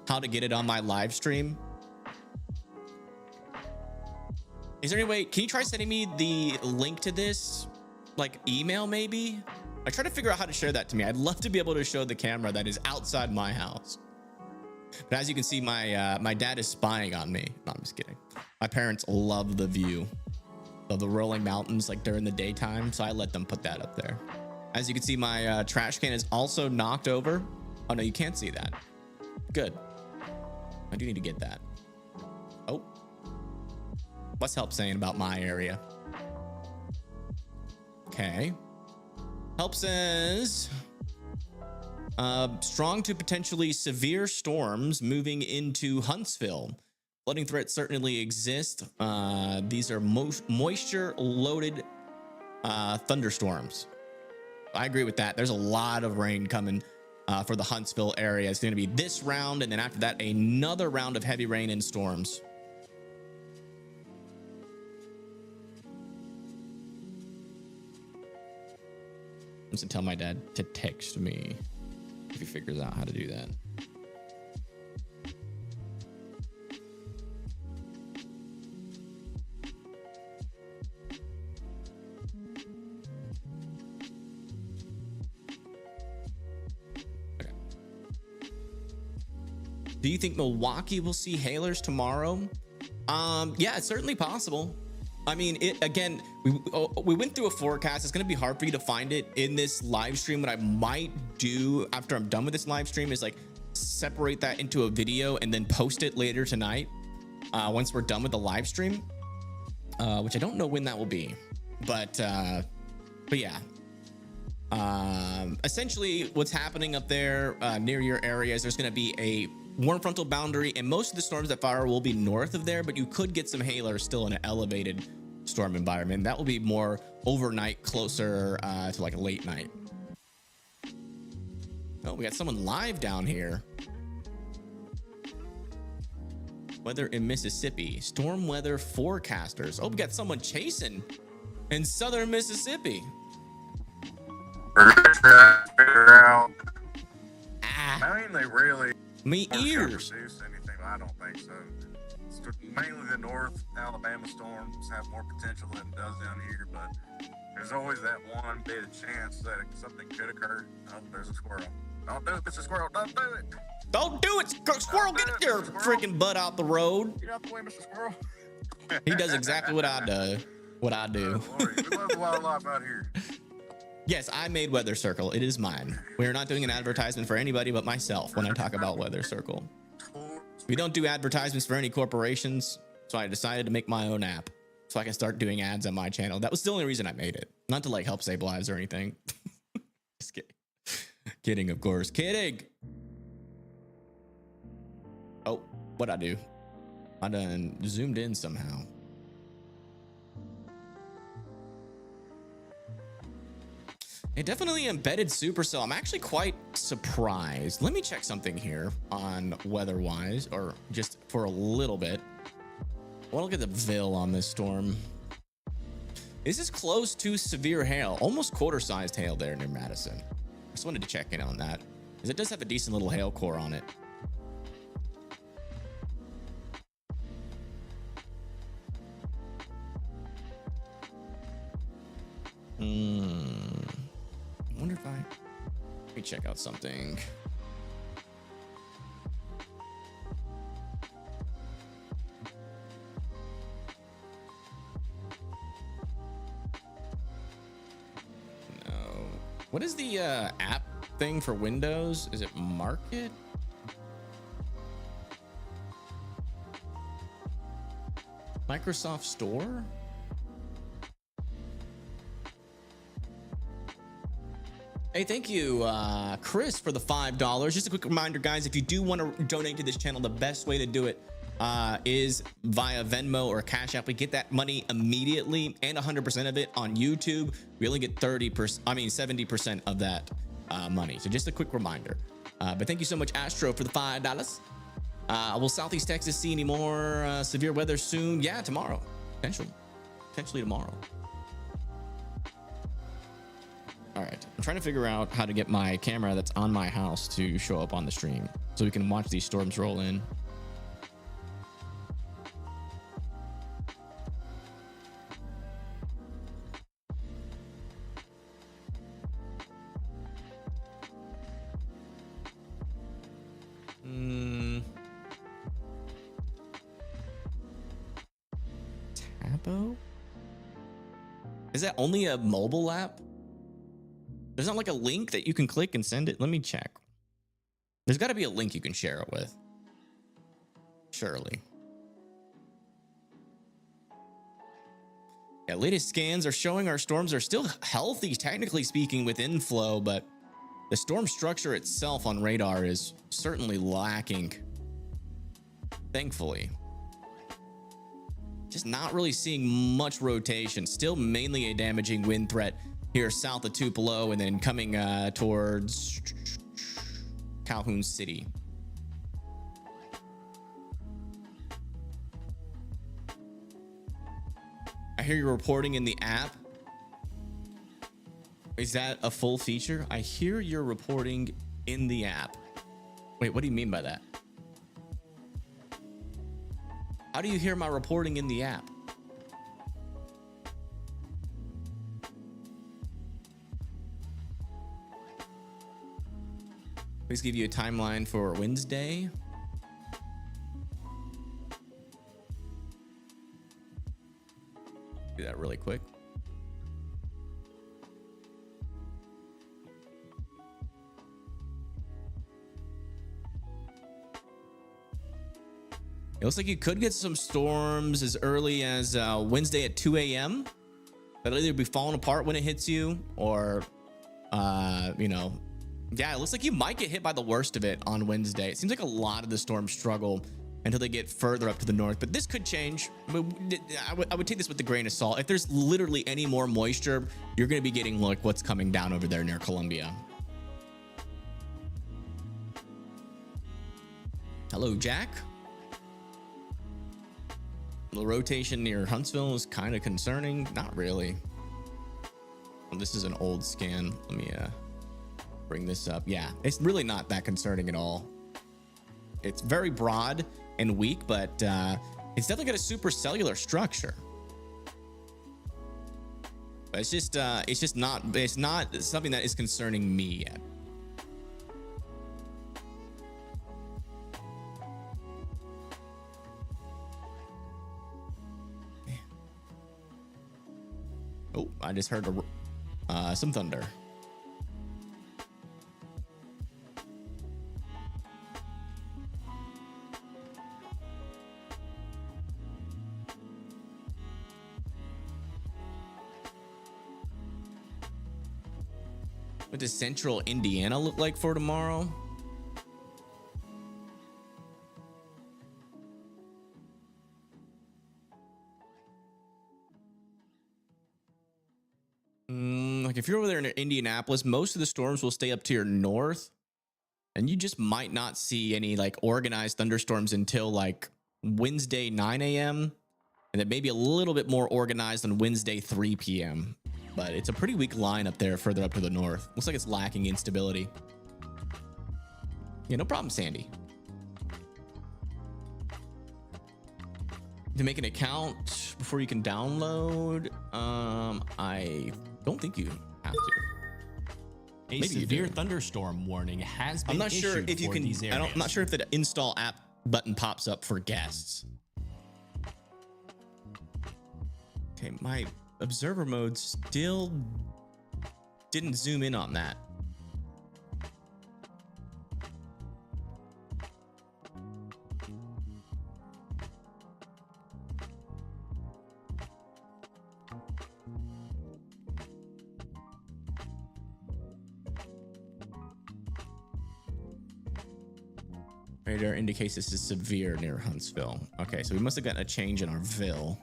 how to get it on my live stream. Is there any way, can you try sending me the link to this? Like email maybe? I try to figure out how to share that to me. I'd love to be able to show the camera that is outside my house. But as you can see, my dad is spying on me. No, I'm just kidding. My parents love the view of the rolling mountains like during the daytime, so I let them put that up there. As you can see, my trash can is also knocked over. Oh no, you can't see that. Good. I do need to get that. Oh, what's help saying about my area? Okay. Help says strong to potentially severe storms moving into Huntsville. Flooding threats certainly exist. These are moisture loaded thunderstorms. I agree with that. There's a lot of rain coming for the Huntsville area. It's going to be this round, and then after that, another round of heavy rain and storms. I'm just gonna tell my dad to text me if he figures out how to do that. Okay. Do you think Milwaukee will see hailers tomorrow? Yeah, it's certainly possible. I mean, again, we went through a forecast. It's going to be hard for you to find it in this live stream. What I might do after I'm done with this live stream is like separate that into a video and then post it later tonight once we're done with the live stream, which I don't know when that will be. But yeah. Essentially, what's happening up there near your area is there's going to be a warm frontal boundary, and most of the storms that fire will be north of there, but you could get some hailers still in an elevated storm environment. That will be more overnight, closer to like a late night. Oh, we got someone live down here. Weather in Mississippi. Storm weather forecasters. Oh, we got someone chasing in southern Mississippi. Out. Ah, I mean, they really me ears. produce anything. I don't think so. It's mainly the North Alabama storms have more potential than it does down here, but there's always that one bit of chance that something could occur. Oh, there's a squirrel. Don't do it, Mr. Squirrel. Don't do it. Don't do it, squirrel. Get your freaking butt out the road. Get out the way, Mr. Squirrel. He does exactly what I do. What I do. Oh, Lord, we love the wildlife out here. Yes, I made Weather Circle. It is mine. We are not doing an advertisement for anybody but myself when I talk about Weather Circle. We don't do advertisements for any corporations, so I decided to make my own app so I can start doing ads on my channel. That was the only reason I made it. Not to like help save lives or anything. Just kidding. Kidding, of course. Kidding. Oh, what'd I do? I done zoomed in somehow. It definitely embedded Supercell. I'm actually quite surprised. Let me check something here on weather-wise, or just for a little bit. I want to look at the VIL on this storm. This is close to severe hail, almost quarter-sized hail there near Madison. I just wanted to check in on that, because it does have a decent little hail core on it. I wonder if let me check out something. No. What is the app thing for Windows? Is it Market? Microsoft Store? Hey, thank you, Chris, for the $5. Just a quick reminder, guys, if you do want to donate to this channel, the best way to do it is via Venmo or Cash App. We get that money immediately, and 100% of it on YouTube. We only get 70% of that money. So just a quick reminder. But thank you so much, Astro, for the $5. Will Southeast Texas see any more severe weather soon? Yeah, tomorrow. Potentially tomorrow. All right, I'm trying to figure out how to get my camera that's on my house to show up on the stream so we can watch these storms roll in. Tabo? Is that only a mobile app? There's not like a link that you can click and send it. Let me check. There's got to be a link you can share it with. surely. Yeah, latest scans are showing our storms are still healthy, technically speaking, with inflow, but the storm structure itself on radar is certainly lacking. Thankfully. Just not really seeing much rotation. Still mainly a damaging wind threat here south of Tupelo and then coming towards Calhoun City. I hear you're reporting in the app. Is that a full feature? I hear you're reporting in the app. Wait, what do you mean by that? How do you hear my reporting in the app? Please give you a timeline for Wednesday. Do that really quick. It looks like you could get some storms as early as Wednesday at 2 a.m. That'll either be falling apart when it hits you or, you know, yeah, it looks like you might get hit by the worst of it on Wednesday. It seems like a lot of the storms struggle until they get further up to the north, but this could change. I would take this with a grain of salt. If there's literally any more moisture, you're going to be getting like what's coming down over there near Columbia. Hello, Jack. The rotation near Huntsville is kind of concerning. Not really. Well, this is an old scan. Let me bring this up. Yeah, it's really not that concerning at all. It's very broad and weak, but it's definitely got a supercellular structure. But it's not something that is concerning me yet. Oh, I just heard some thunder. What does central Indiana look like for tomorrow? Like if you're over there in Indianapolis, most of the storms will stay up to your north, and you just might not see any like organized thunderstorms until like Wednesday 9 a.m. and then maybe a little bit more organized on Wednesday 3 p.m. But it's a pretty weak line up there further up to the north. Looks like it's lacking instability. Yeah, no problem, Sandy. To make an account before you can download, I don't think you have to. A severe thunderstorm warning has been I'm not sure issued if you for can. these areas. I'm not sure if the install app button pops up for guests. Okay, my observer mode still didn't zoom in on that. Radar indicates this is severe near Huntsville. Okay, so we must have gotten a change in our Ville.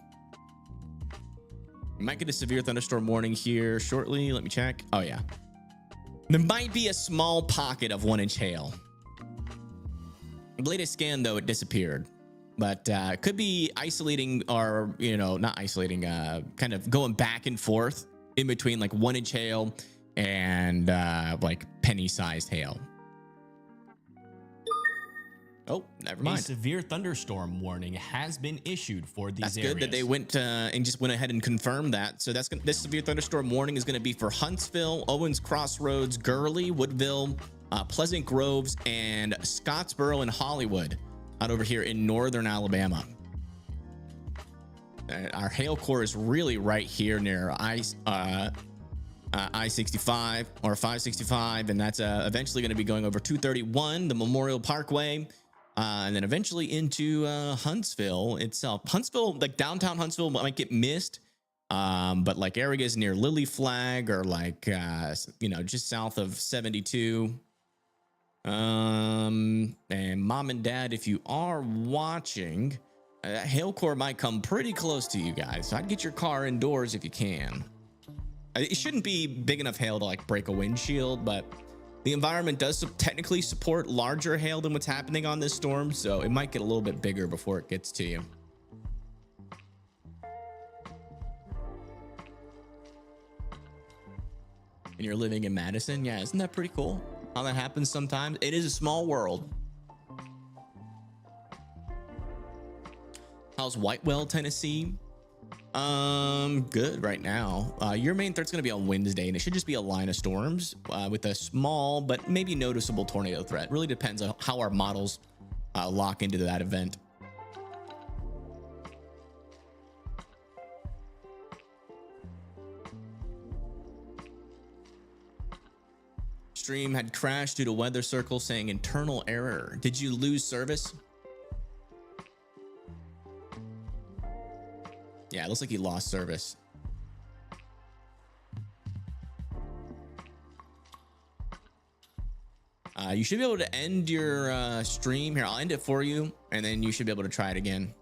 We might get a severe thunderstorm warning here shortly. Let me check. Oh, yeah. There might be a small pocket of 1-inch hail. The latest scan, though, it disappeared. But could be isolating or, you know, not isolating, kind of going back and forth in between like 1-inch hail and like penny-sized hail. Oh, never mind. A severe thunderstorm warning has been issued for these That's areas. good that they went and just went ahead and confirmed that. So that's this severe thunderstorm warning is going to be for Huntsville, Owens Crossroads, Gurley, Woodville, Pleasant Groves, and Scottsboro and Hollywood out over here in northern Alabama. Our hail core is really right here near I-65 or 565, and that's eventually going to be going over 231, the Memorial Parkway. and then eventually into Huntsville itself. Huntsville, like downtown Huntsville, might get missed, but like areas near Lily Flag or like just south of 72. And mom and dad, if you are watching, that hail core might come pretty close to you guys. So I'd get your car indoors if you can. It shouldn't be big enough hail to like break a windshield, but the environment does technically support larger hail than what's happening on this storm, so it might get a little bit bigger before it gets to you. And you're living in Madison? Yeah, isn't that pretty cool? How that happens sometimes. It is a small world. How's Whitewell, Tennessee? Good right now. Your main threat's gonna be on Wednesday, and it should just be a line of storms with a small but maybe noticeable tornado threat. Really depends on how our models lock into that event. Stream had crashed due to weather circle saying internal error. Did you lose service? Yeah, it looks like he lost service. You should be able to end your stream here. I'll end it for you, and then you should be able to try it again.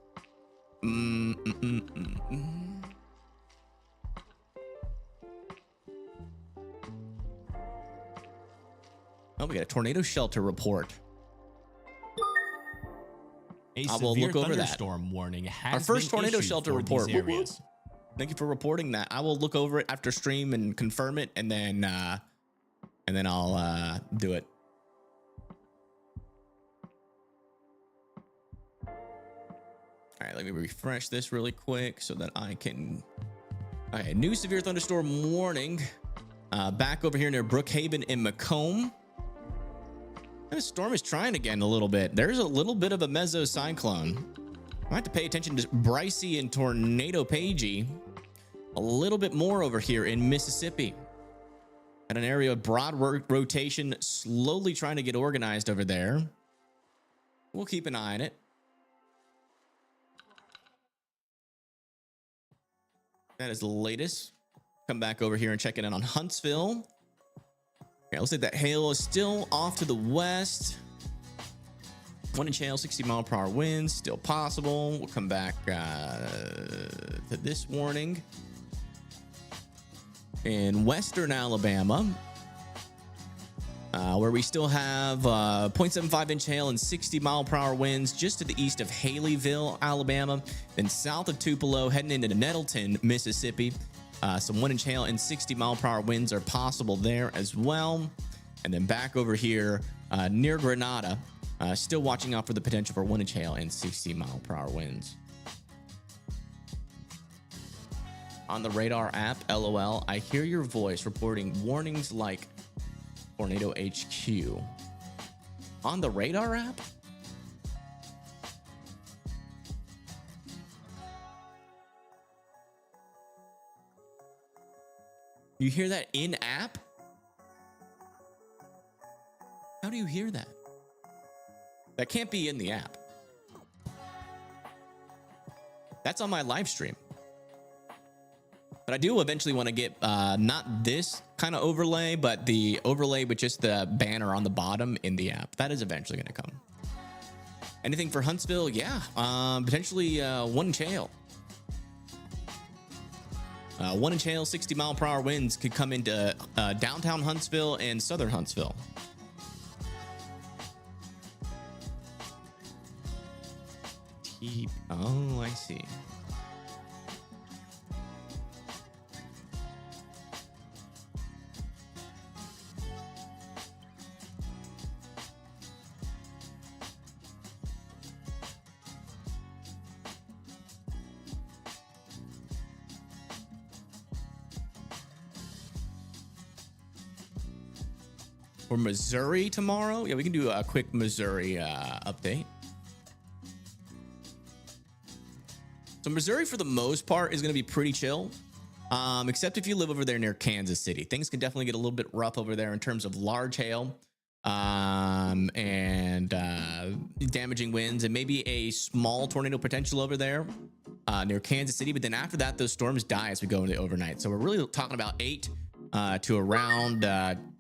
Oh, we got a tornado shelter report. I will look over that. Warning has our first been tornado issued shelter for report. these areas. Thank you for reporting that. I will look over it after stream and confirm it, and then I'll do it. All right, let me refresh this really quick so that I can. Okay, new severe thunderstorm warning. Back over here near Brookhaven and Macomb. The storm is trying again a little bit. There's a little bit of a mesocyclone. I have to pay attention to Brycey and Tornado Pagey a little bit more over here in Mississippi. At an area of broad rotation, slowly trying to get organized over there. We'll keep an eye on it. That is the latest. Come back over here and check it in on Huntsville. Okay, looks like that hail is still off to the west. 1 inch hail, 60-mile-per-hour winds, still possible. We'll come back to this warning. In western Alabama, where we still have 0.75 inch hail and 60-mile-per-hour winds just to the east of Haleyville, Alabama. Then south of Tupelo, heading into Nettleton, Mississippi. Some 1 inch hail and 60-mile-per-hour winds are possible there as well. And then back over here near Grenada, still watching out for the potential for 1 inch hail and 60-mile-per-hour winds. On the radar app, LOL, I hear your voice reporting warnings like Tornado HQ. On the radar app? You hear that in app? How do you hear that? That can't be in the app. That's on my live stream. But I do eventually want to get not this kind of overlay, but the overlay with just the banner on the bottom in the app. That is eventually going to come. Anything for Huntsville? Yeah, potentially 1 inch hail. 1 inch hail, 60-mile-per-hour winds could come into downtown Huntsville and southern Huntsville. Oh, I see. For Missouri tomorrow? Yeah, we can do a quick Missouri update. So Missouri, for the most part, is going to be pretty chill, except if you live over there near Kansas City. Things can definitely get a little bit rough over there in terms of large hail. and damaging winds, and maybe a small tornado potential over there near Kansas City. But then after that, those storms die as we go into the overnight. So we're really talking about 8 to around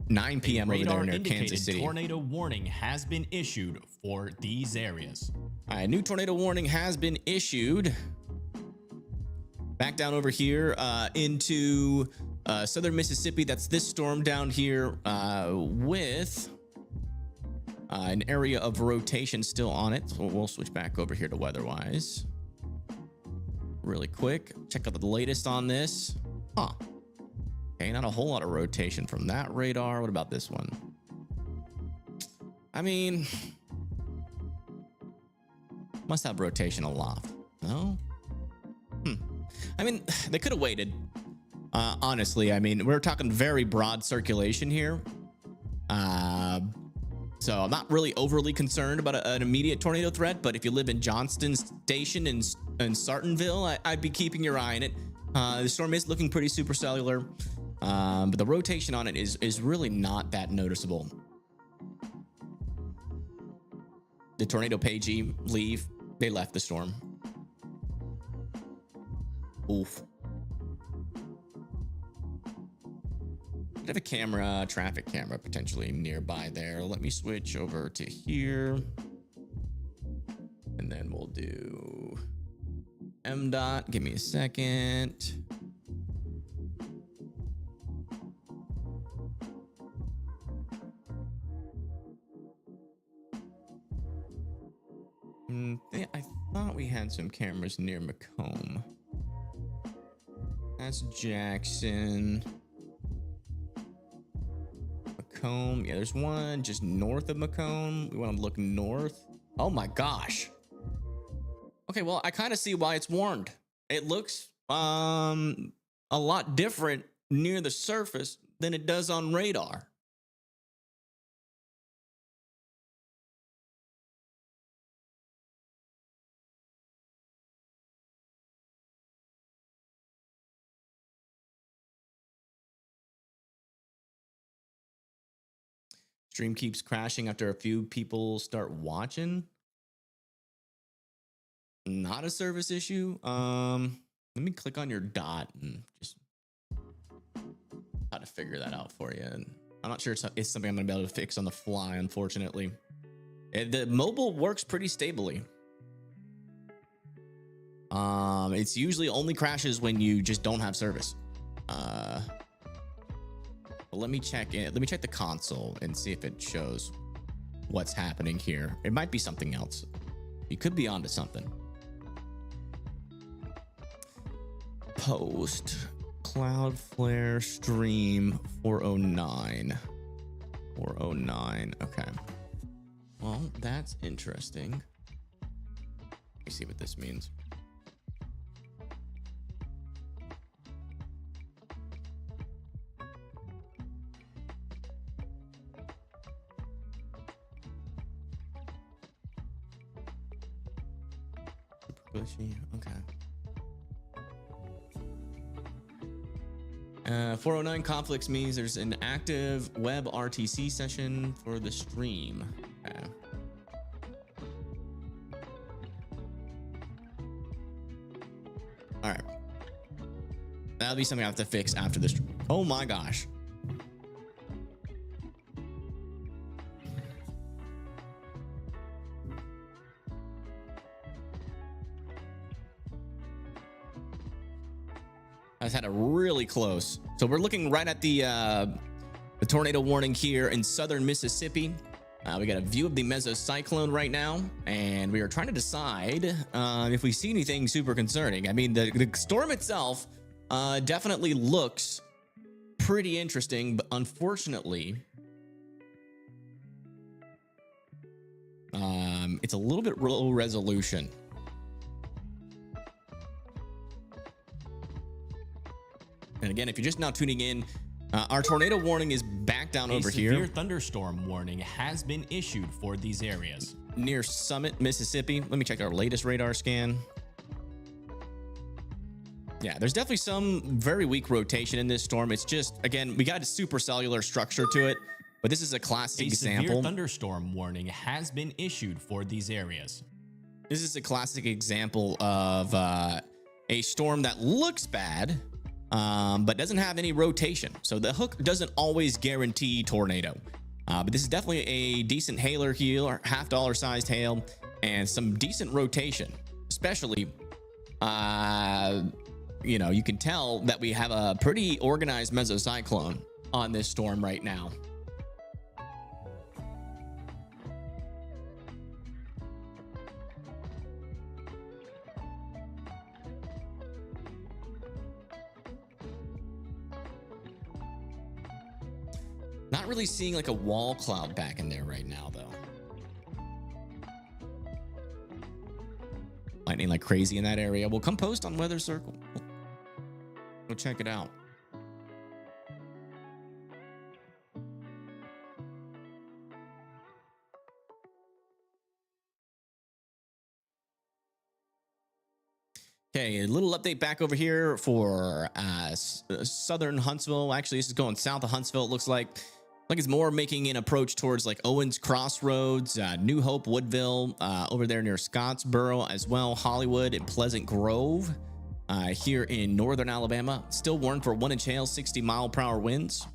9 p.m. over there near Kansas City. Tornado warning has been issued for these areas. All right, new tornado warning has been issued. Back down over here into southern Mississippi. That's this storm down here with an area of rotation still on it. So we'll switch back over here to weather-wise really quick. Check out the latest on this. Huh. Okay, not a whole lot of rotation from that radar. What about this one? I mean, must have rotation aloft. No? I mean, they could have waited. Honestly, I mean, we're talking very broad circulation here. So I'm not really overly concerned about an immediate tornado threat, but if you live in Johnston Station in Sartonville, I'd be keeping your eye on it. The storm is looking pretty supercellular, but the rotation on it is really not that noticeable. The tornado pagey leave. They left the storm. Oof. I have a camera, traffic camera potentially nearby there. Let me switch over to here. And then we'll do MDOT. Give me a second. I thought we had some cameras near Macomb. That's Jackson. Macomb. Yeah, there's one just north of Macomb. We want to look north. Oh my gosh. Okay, well, I kind of see why it's warned. It looks a lot different near the surface than it does on radar. Stream keeps crashing after a few people start watching. Not a service issue. Let me click on your dot and just how to figure that out for you. And I'm not sure it's something I'm gonna be able to fix on the fly, unfortunately. The mobile works pretty stably. It's usually only crashes when you just don't have service. Let me check it. Let me check the console and see if it shows what's happening here. It might be something else. You could be onto something. Post Cloudflare stream 409. 409. Okay. Well, that's interesting. Let me see what this means. Okay. 409 conflicts means there's an active web RTC session for the stream. Okay. All right. That'll be something I have to fix after this. Oh my gosh. I had a really close. So we're looking right at the tornado warning here in southern Mississippi. We got a view of the mesocyclone right now, and we are trying to decide if we see anything super concerning. I mean, the storm itself definitely looks pretty interesting, but unfortunately, it's a little bit low resolution. And again, if you're just now tuning in, our tornado warning is back down over here. A severe thunderstorm warning has been issued for these areas. Near Summit, Mississippi. Let me check our latest radar scan. Yeah, there's definitely some very weak rotation in this storm. It's just, again, we got a supercellular structure to it, but this is a classic A example. severe thunderstorm warning has been issued for these areas. This is a classic example of a storm that looks bad, but doesn't have any rotation. So the hook doesn't always guarantee tornado. But this is definitely a decent hailer here, or $half sized hail, and some decent rotation. Especially, you know, you can tell that we have a pretty organized mesocyclone on this storm right now. Not really seeing like a wall cloud back in there right now, though. Lightning like crazy in that area. We'll come post on Weather Circle. Go check it out. Okay, a little update back over here for southern Huntsville. Actually, this is going south of Huntsville. It looks like it's more making an approach towards like Owens Crossroads, New Hope, Woodville, over there near Scottsboro as well, Hollywood and Pleasant Grove. Here in northern Alabama, still warned for 1-inch hail, 60-mile-per-hour winds.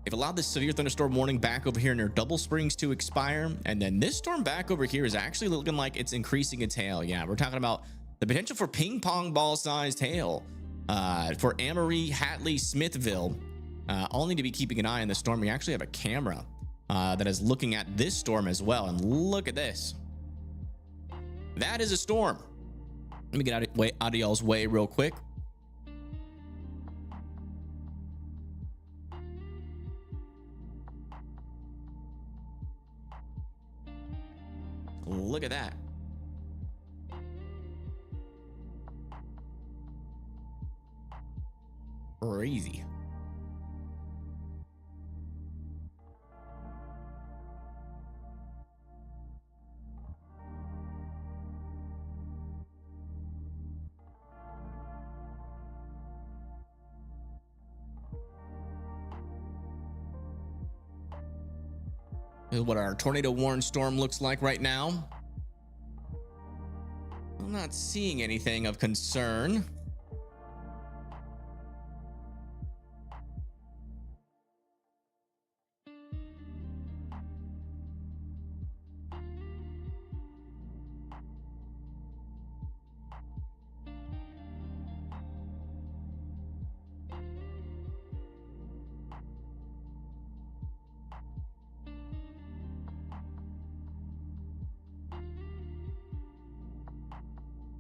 They've allowed this severe thunderstorm warning back over here near Double Springs to expire, and then this storm back over here is actually looking like it's increasing its hail. Yeah, we're talking about the potential for ping pong ball sized hail for Amory, Hatley, Smithville. All need to be keeping an eye on the storm. We actually have a camera that is looking at this storm as well. And look at this. That is a storm. Let me get out of y'all's way real quick. Look at that. Crazy. This is what our tornado warned storm looks like right now. I'm not seeing anything of concern.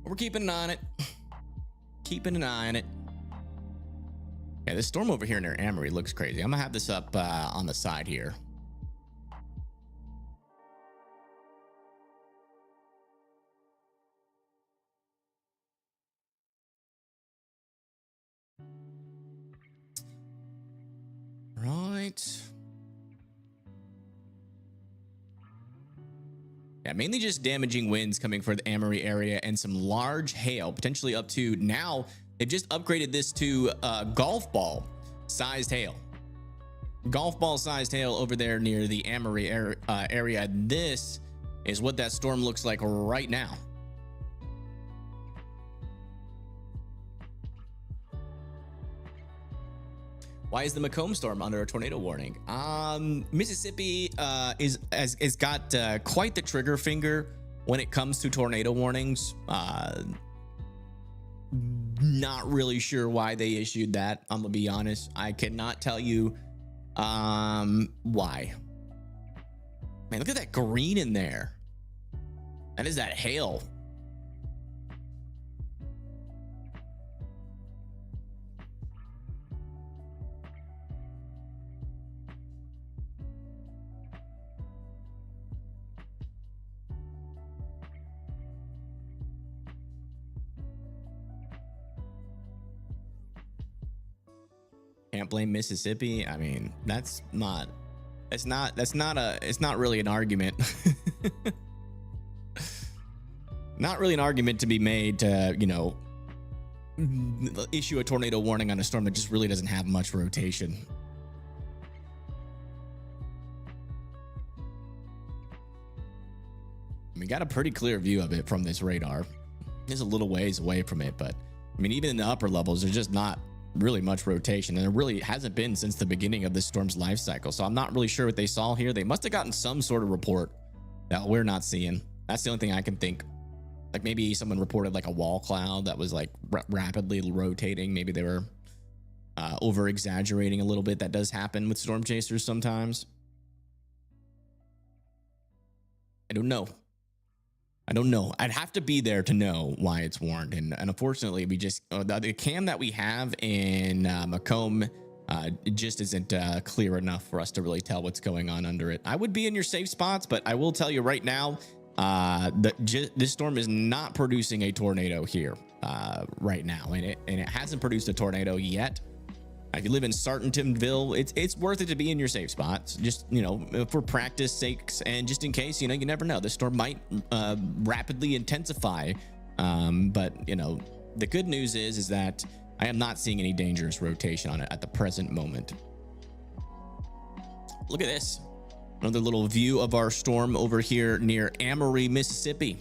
We're keeping an eye on it. Keeping an eye on it. Yeah, this storm over here near Amory looks crazy. I'm gonna have this up on the side here. Right. Yeah, mainly just damaging winds coming for the Amory area and some large hail, potentially up to, now they've just upgraded this to golf ball sized hail. Golf ball sized hail over there near the Amory area. This is what that storm looks like right now. Why is the Macomb storm under a tornado warning? Mississippi has got quite the trigger finger when it comes to tornado warnings. Not really sure why they issued that. I'm gonna be honest. I cannot tell you why. Man, look at that green in there. That is that hail. Can't blame Mississippi. I mean, it's not really an argument. Not really an argument to be made to, you know, issue a tornado warning on a storm that just really doesn't have much rotation. We got a pretty clear view of it from this radar. It's a little ways away from it, but I mean, even in the upper levels, there's just not really much rotation, and there really hasn't been since the beginning of this storm's life cycle. So I'm not really sure what they saw here. They must have gotten some sort of report that we're not seeing. That's the only thing I can think. Like maybe someone reported like a wall cloud that was like rapidly rotating. Maybe they were over exaggerating a little bit. That does happen with storm chasers sometimes. I don't know. I'd have to be there to know why it's warned. And unfortunately, we just the cam that we have in Macomb just isn't clear enough for us to really tell what's going on under it. I would be in your safe spots, but I will tell you right now, this storm is not producing a tornado here right now, and it hasn't produced a tornado yet. If you live in Sartontonville, it's worth it to be in your safe spots, just, you know, for practice sakes, and just in case, you know, you never know. The storm might rapidly intensify, but you know, the good news is that I am not seeing any dangerous rotation on it at the present moment. Look at this, another little view of our storm over here near Amory, Mississippi.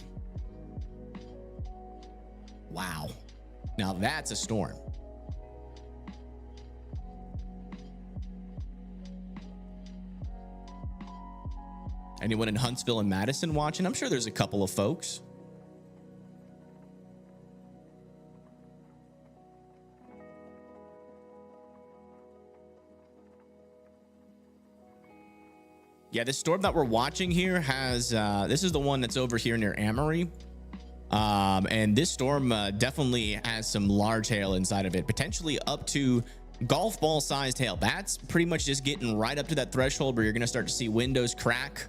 Wow, now that's a storm. Anyone in Huntsville and Madison watching? I'm sure there's a couple of folks. Yeah, this storm that we're watching here has, this is the one that's over here near Amory. And this storm definitely has some large hail inside of it, potentially up to golf ball sized hail. That's pretty much just getting right up to that threshold where you're going to start to see windows crack.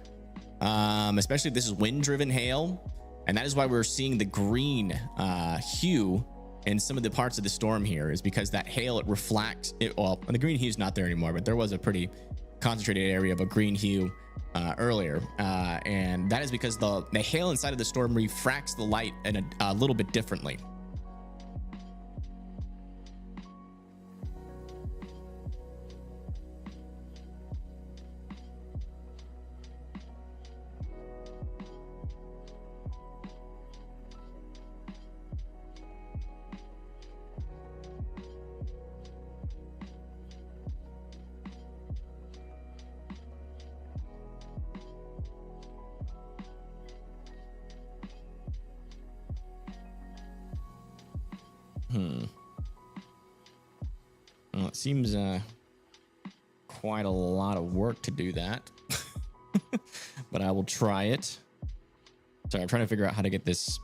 Especially if this is wind driven hail, and that is why we're seeing the green hue in some of the parts of the storm here, is because that hail, it reflects it. Well, the green hue is not there anymore, but there was a pretty concentrated area of a green hue earlier, and that is because the hail inside of the storm refracts the light in a little bit differently. Well, it seems quite a lot of work to do that, but I will try it. Sorry, I'm trying to figure out how to get this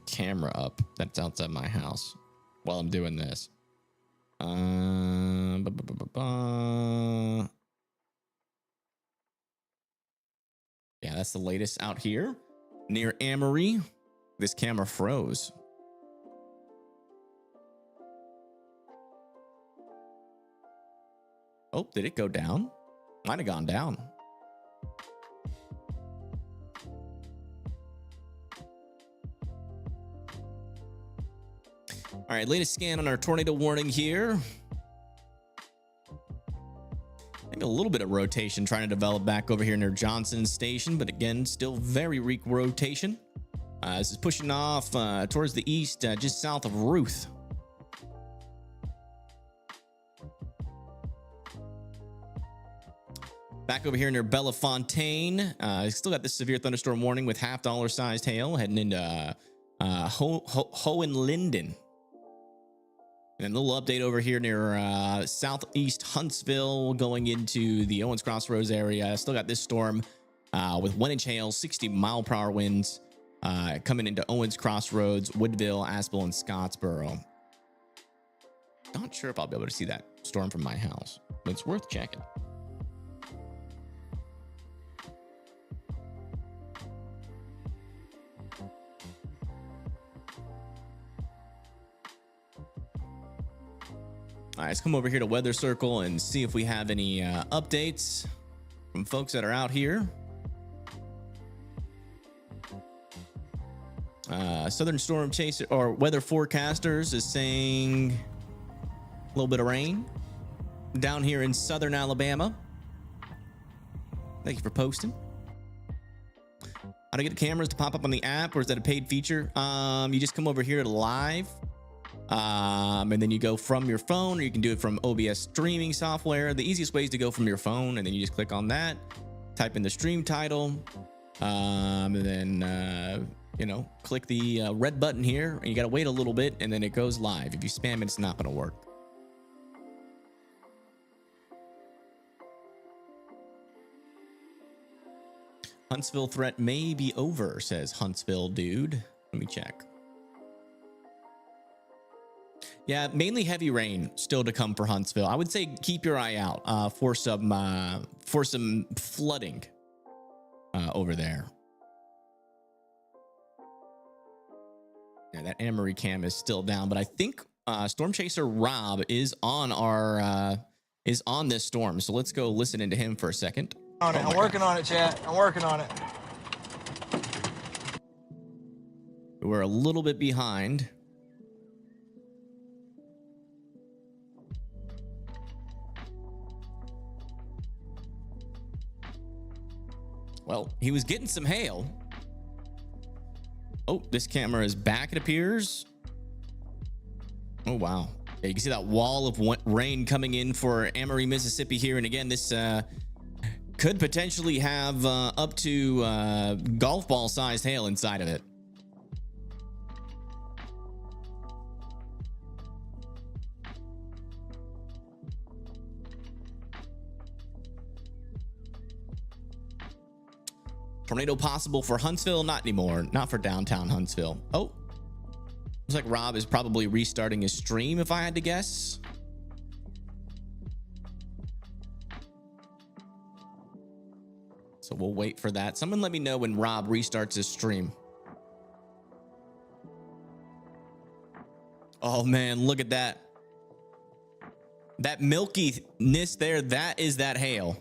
camera up that's outside my house while I'm doing this. Yeah, that's the latest out here near Amory. This camera froze. Oh, did it go down? Might have gone down. All right, latest scan on our tornado warning here. I think a little bit of rotation trying to develop back over here near Johnson Station, but again, still very weak rotation. This is pushing off towards the east, just south of Ruth. Back over here near Bellefontaine, still got this severe thunderstorm warning with $50 sized hail heading into Hohenlinden. And a little update over here near southeast Huntsville, going into the Owens Crossroads area. Still got this storm with 1-inch hail, 60-mile-per-hour winds coming into Owens Crossroads, Woodville, Aspel, and Scottsboro. Not sure if I'll be able to see that storm from my house, but it's worth checking. All right, let's come over here to Weather Circle and see if we have any updates from folks that are out here. Southern Storm Chaser or Weather Forecasters is saying a little bit of rain down here in southern Alabama. Thank you for posting. How to get cameras to pop up on the app, or is that a paid feature? You just come over here to live, and then you go from your phone, or you can do it from OBS streaming software. The easiest way is to go from your phone, and then you just click on that, type in the stream title, and then you know, click the red button here, and you gotta wait a little bit, and then it goes live. If you spam it, it's not gonna work. Huntsville threat may be over, says Huntsville dude. Let me check. Yeah, mainly heavy rain still to come for Huntsville. I would say keep your eye out for some flooding over there. Yeah, that Amory cam is still down, but I think Storm Chaser Rob is on our is on this storm. So let's go listen into him for a second. I'm working on it, chat. I'm working on it. We're a little bit behind. Well, he was getting some hail. Oh, this camera is back, it appears. Oh, wow. Yeah, you can see that wall of rain coming in for Amory, Mississippi here. And again, this could potentially have up to golf ball sized hail inside of it. Tornado possible for Huntsville? Not anymore. Not for downtown Huntsville. Oh, looks like Rob is probably restarting his stream, if I had to guess. So we'll wait for that. Someone let me know when Rob restarts his stream. Oh man, look at that. That milkiness there, that is that hail.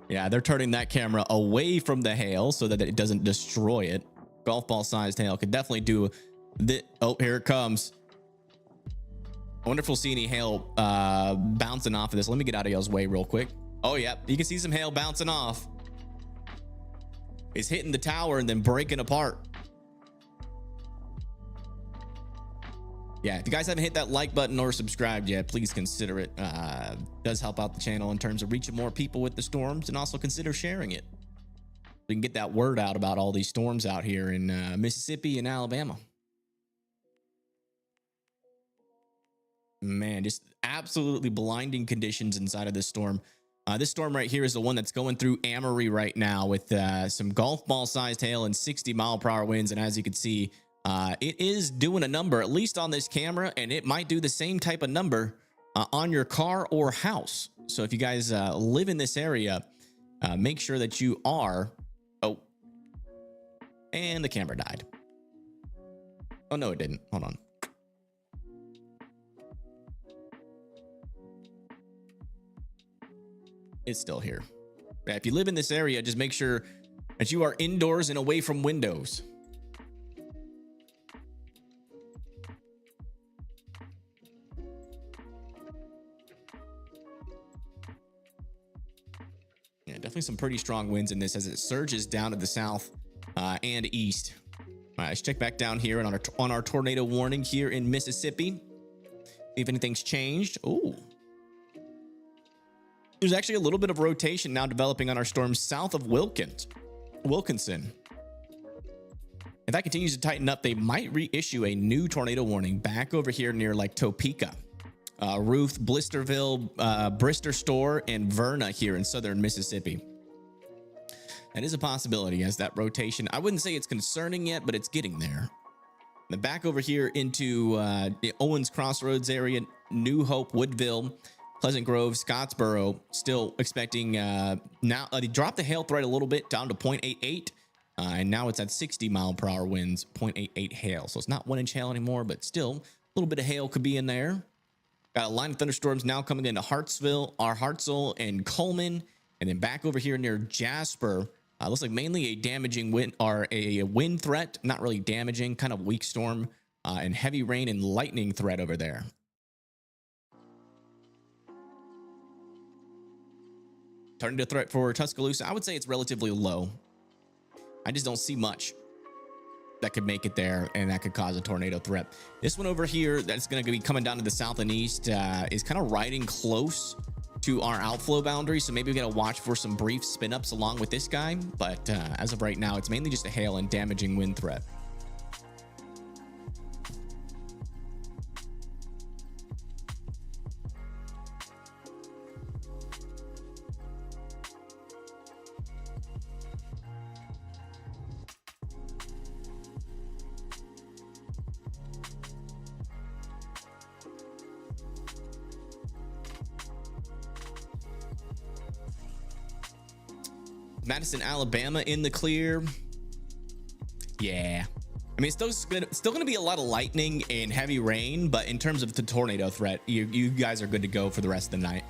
Yeah, they're turning that camera away from the hail so that it doesn't destroy it. Golf ball sized hail could definitely do the, oh, here it comes. I wonder if we'll see any hail bouncing off of this. Let me get out of y'all's way real quick. Oh, yeah, you can see some hail bouncing off. It's hitting the tower and then breaking apart. Yeah, if you guys haven't hit that like button or subscribed yet, please consider it. Does help out the channel in terms of reaching more people with the storms, and also consider sharing it. We can get that word out about all these storms out here in Mississippi and Alabama. Man, just absolutely blinding conditions inside of this storm. This storm right here is the one that's going through Amory right now with some golf ball sized hail and 60-mile-per-hour winds. And as you can see, it is doing a number, at least on this camera, and it might do the same type of number on your car or house. So if you guys live in this area, make sure that you are. Oh, and the camera died. Oh, no, it didn't. Hold on. It's still here. If you live in this area, just make sure that you are indoors and away from windows. Yeah, definitely some pretty strong winds in this as it surges down to the south and east. All right, let's check back down here and on our tornado warning here in Mississippi. See if anything's changed. Oh. There's actually a little bit of rotation now developing on our storm south of Wilkinson. If that continues to tighten up, they might reissue a new tornado warning back over here near like Topeka, Ruth, Blisterville, Brister Store, and Verna here in southern Mississippi. That is a possibility as that rotation. I wouldn't say it's concerning yet, but it's getting there. Then back over here into the Owens Crossroads area, New Hope, Woodville, Pleasant Grove, Scottsboro, still expecting now they dropped the hail threat a little bit down to 0.88, and now it's at 60-mile-per-hour winds, 0.88 hail. So it's not 1-inch hail anymore, but still a little bit of hail could be in there. Got a line of thunderstorms now coming into Hartsville and Coleman, and then back over here near Jasper. Looks like mainly a damaging wind or a wind threat, not really damaging, kind of weak storm, and heavy rain and lightning threat over there. Tornado threat for Tuscaloosa, I would say it's relatively low. I just don't see much that could make it there and that could cause a tornado threat. This one over here that's going to be coming down to the south and east is kind of riding close to our outflow boundary, so maybe we got to watch for some brief spin ups along with this guy, but as of right now it's mainly just a hail and damaging wind threat. Madison, Alabama in the clear. Yeah. I mean, it's still gonna be a lot of lightning and heavy rain, but in terms of the tornado threat, you guys are good to go for the rest of the night.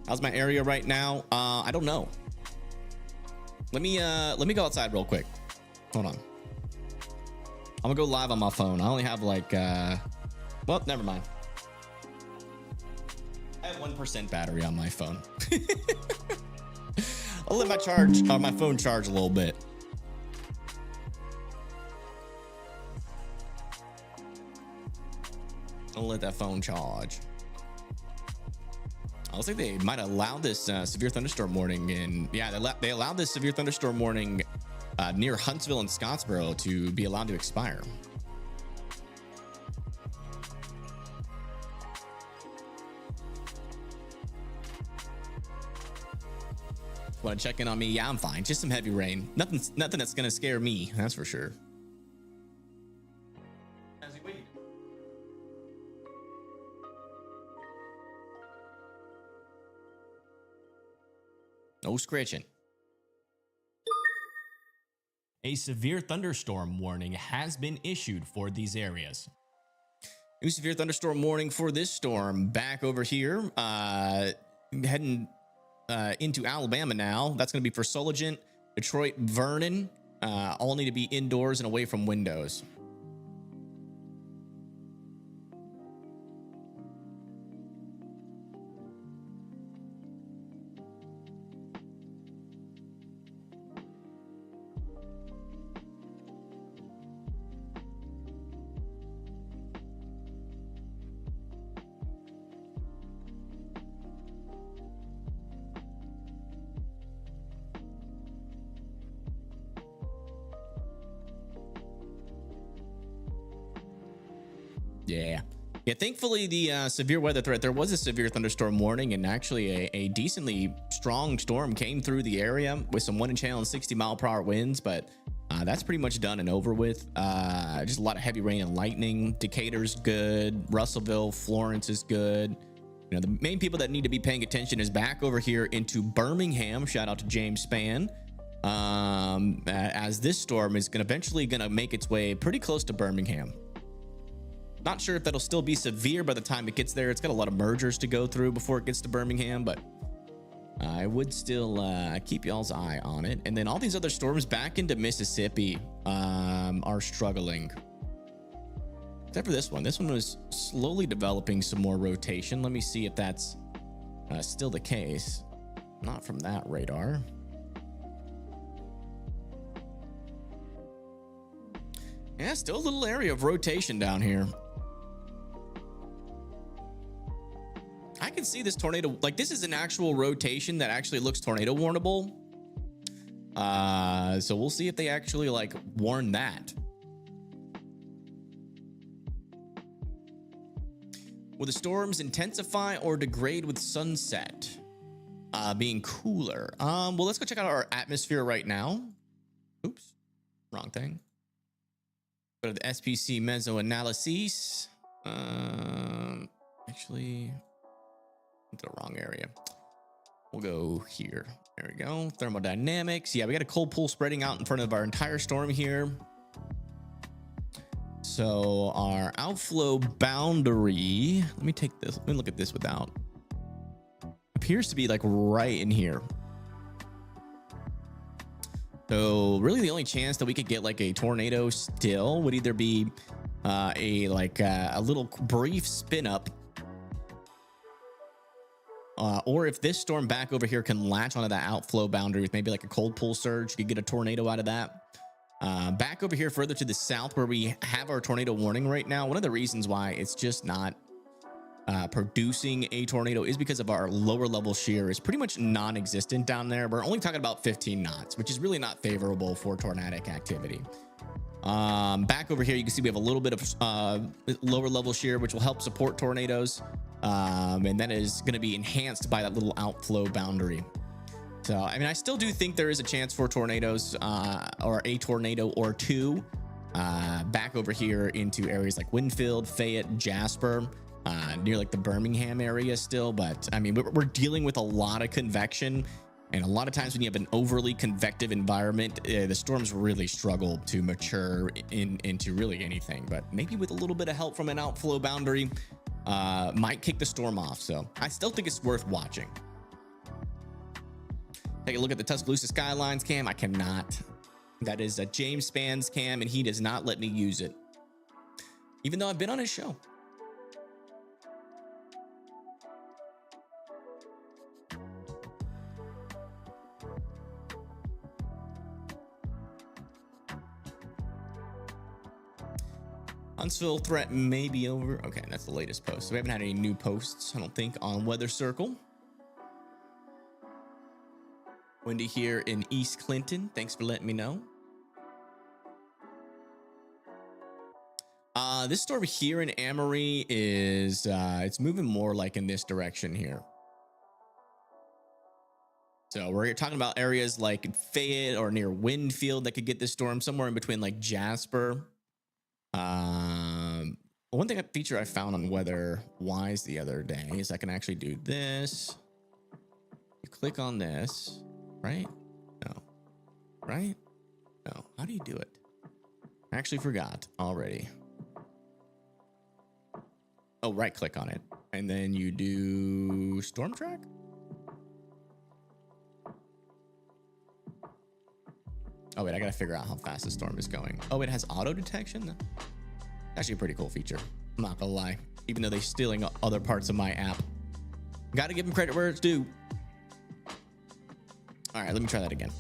How's my area right now? I don't know. Let me go outside real quick. Hold on. I'm gonna go live on my phone. I only have like well, never mind. I have 1% battery on my phone. I'll let my phone charge a little bit. I'll let that phone charge. I looks like they might allow this severe thunderstorm warning, and yeah, they allowed this severe thunderstorm warning near Huntsville and Scottsboro to be allowed to expire. Want to check in on me? Yeah, I'm fine. Just some heavy rain. Nothing that's gonna scare me. That's for sure. No scratching. A severe thunderstorm warning has been issued for these areas. New severe thunderstorm warning for this storm back over here. Heading into Alabama now. That's going to be for Sulligent, Detroit, Vernon. All need to be indoors and away from windows. Yeah, thankfully the severe weather threat, there was a severe thunderstorm warning, and actually a decently strong storm came through the area with some 1 inch hail and 60-mile-per-hour winds, but that's pretty much done and over with. Just a lot of heavy rain and lightning. Decatur's good. Russellville, Florence is good. You know, the main people that need to be paying attention is back over here into Birmingham. Shout out to James Spann. As this storm is eventually gonna make its way pretty close to Birmingham. Not sure if that'll still be severe by the time it gets there. It's got a lot of mergers to go through before it gets to Birmingham, but I would still keep y'all's eye on it. And then all these other storms back into Mississippi are struggling. Except for this one. This one was slowly developing some more rotation. Let me see if that's still the case. Not from that radar. Yeah, still a little area of rotation down here. I can see this tornado, like this is an actual rotation that actually looks tornado warnable. So we'll see if they actually like warn that. Will the storms intensify or degrade with sunset being cooler? Well, let's go check out our atmosphere right now. Oops, wrong thing. Go to the SPC meso analysis. Actually, into the wrong area. We'll go here. There we go. Thermodynamics. Yeah, we got a cold pool spreading out in front of our entire storm here. So our outflow boundary, let me take this. Let me look at this without. Appears to be like right in here. So really the only chance that we could get like a tornado still would either be a little brief spin up, or if this storm back over here can latch onto that outflow boundary with maybe like a cold pull surge, you could get a tornado out of that. Back over here further to the south where we have our tornado warning right now, one of the reasons why it's just not producing a tornado is because of our lower level shear is pretty much non-existent down there. We're only talking about 15 knots, which is really not favorable for tornadic activity. Back over here, you can see we have a little bit of lower level shear, which will help support tornadoes. And that is going to be enhanced by that little outflow boundary. So, I mean, I still do think there is a chance for tornadoes, or a tornado or two, back over here into areas like Winfield, Fayette, Jasper, near like the Birmingham area still. But I mean, we're dealing with a lot of convection, and a lot of times when you have an overly convective environment, the storms really struggle to mature into really anything. But maybe with a little bit of help from an outflow boundary, might kick the storm off. So I still think it's worth watching. Take a look at the Tuscaloosa Skylines cam. I cannot. That is a James Span's cam, and he does not let me use it, even though I've been on his show. Huntsville threat may be over. Okay, that's the latest post. So we haven't had any new posts, I don't think, on Weather Circle. Windy here in East Clinton. Thanks for letting me know. This storm here in Amory is it's moving more like in this direction here. So we're talking about areas like Fayette or near Winfield that could get this storm, somewhere in between like Jasper. One thing, a feature I found on Weather Wise the other day is I can actually do this. You click on this, right? No, right? No. How do you do it? I actually forgot already. Oh, right click on it. And then you do storm track. Oh, wait, I gotta figure out how fast the storm is going. Oh, it has auto detection? Actually a pretty cool feature. I'm not gonna lie. Even though they're stealing other parts of my app. Gotta give them credit where it's due. All right, let me try that again.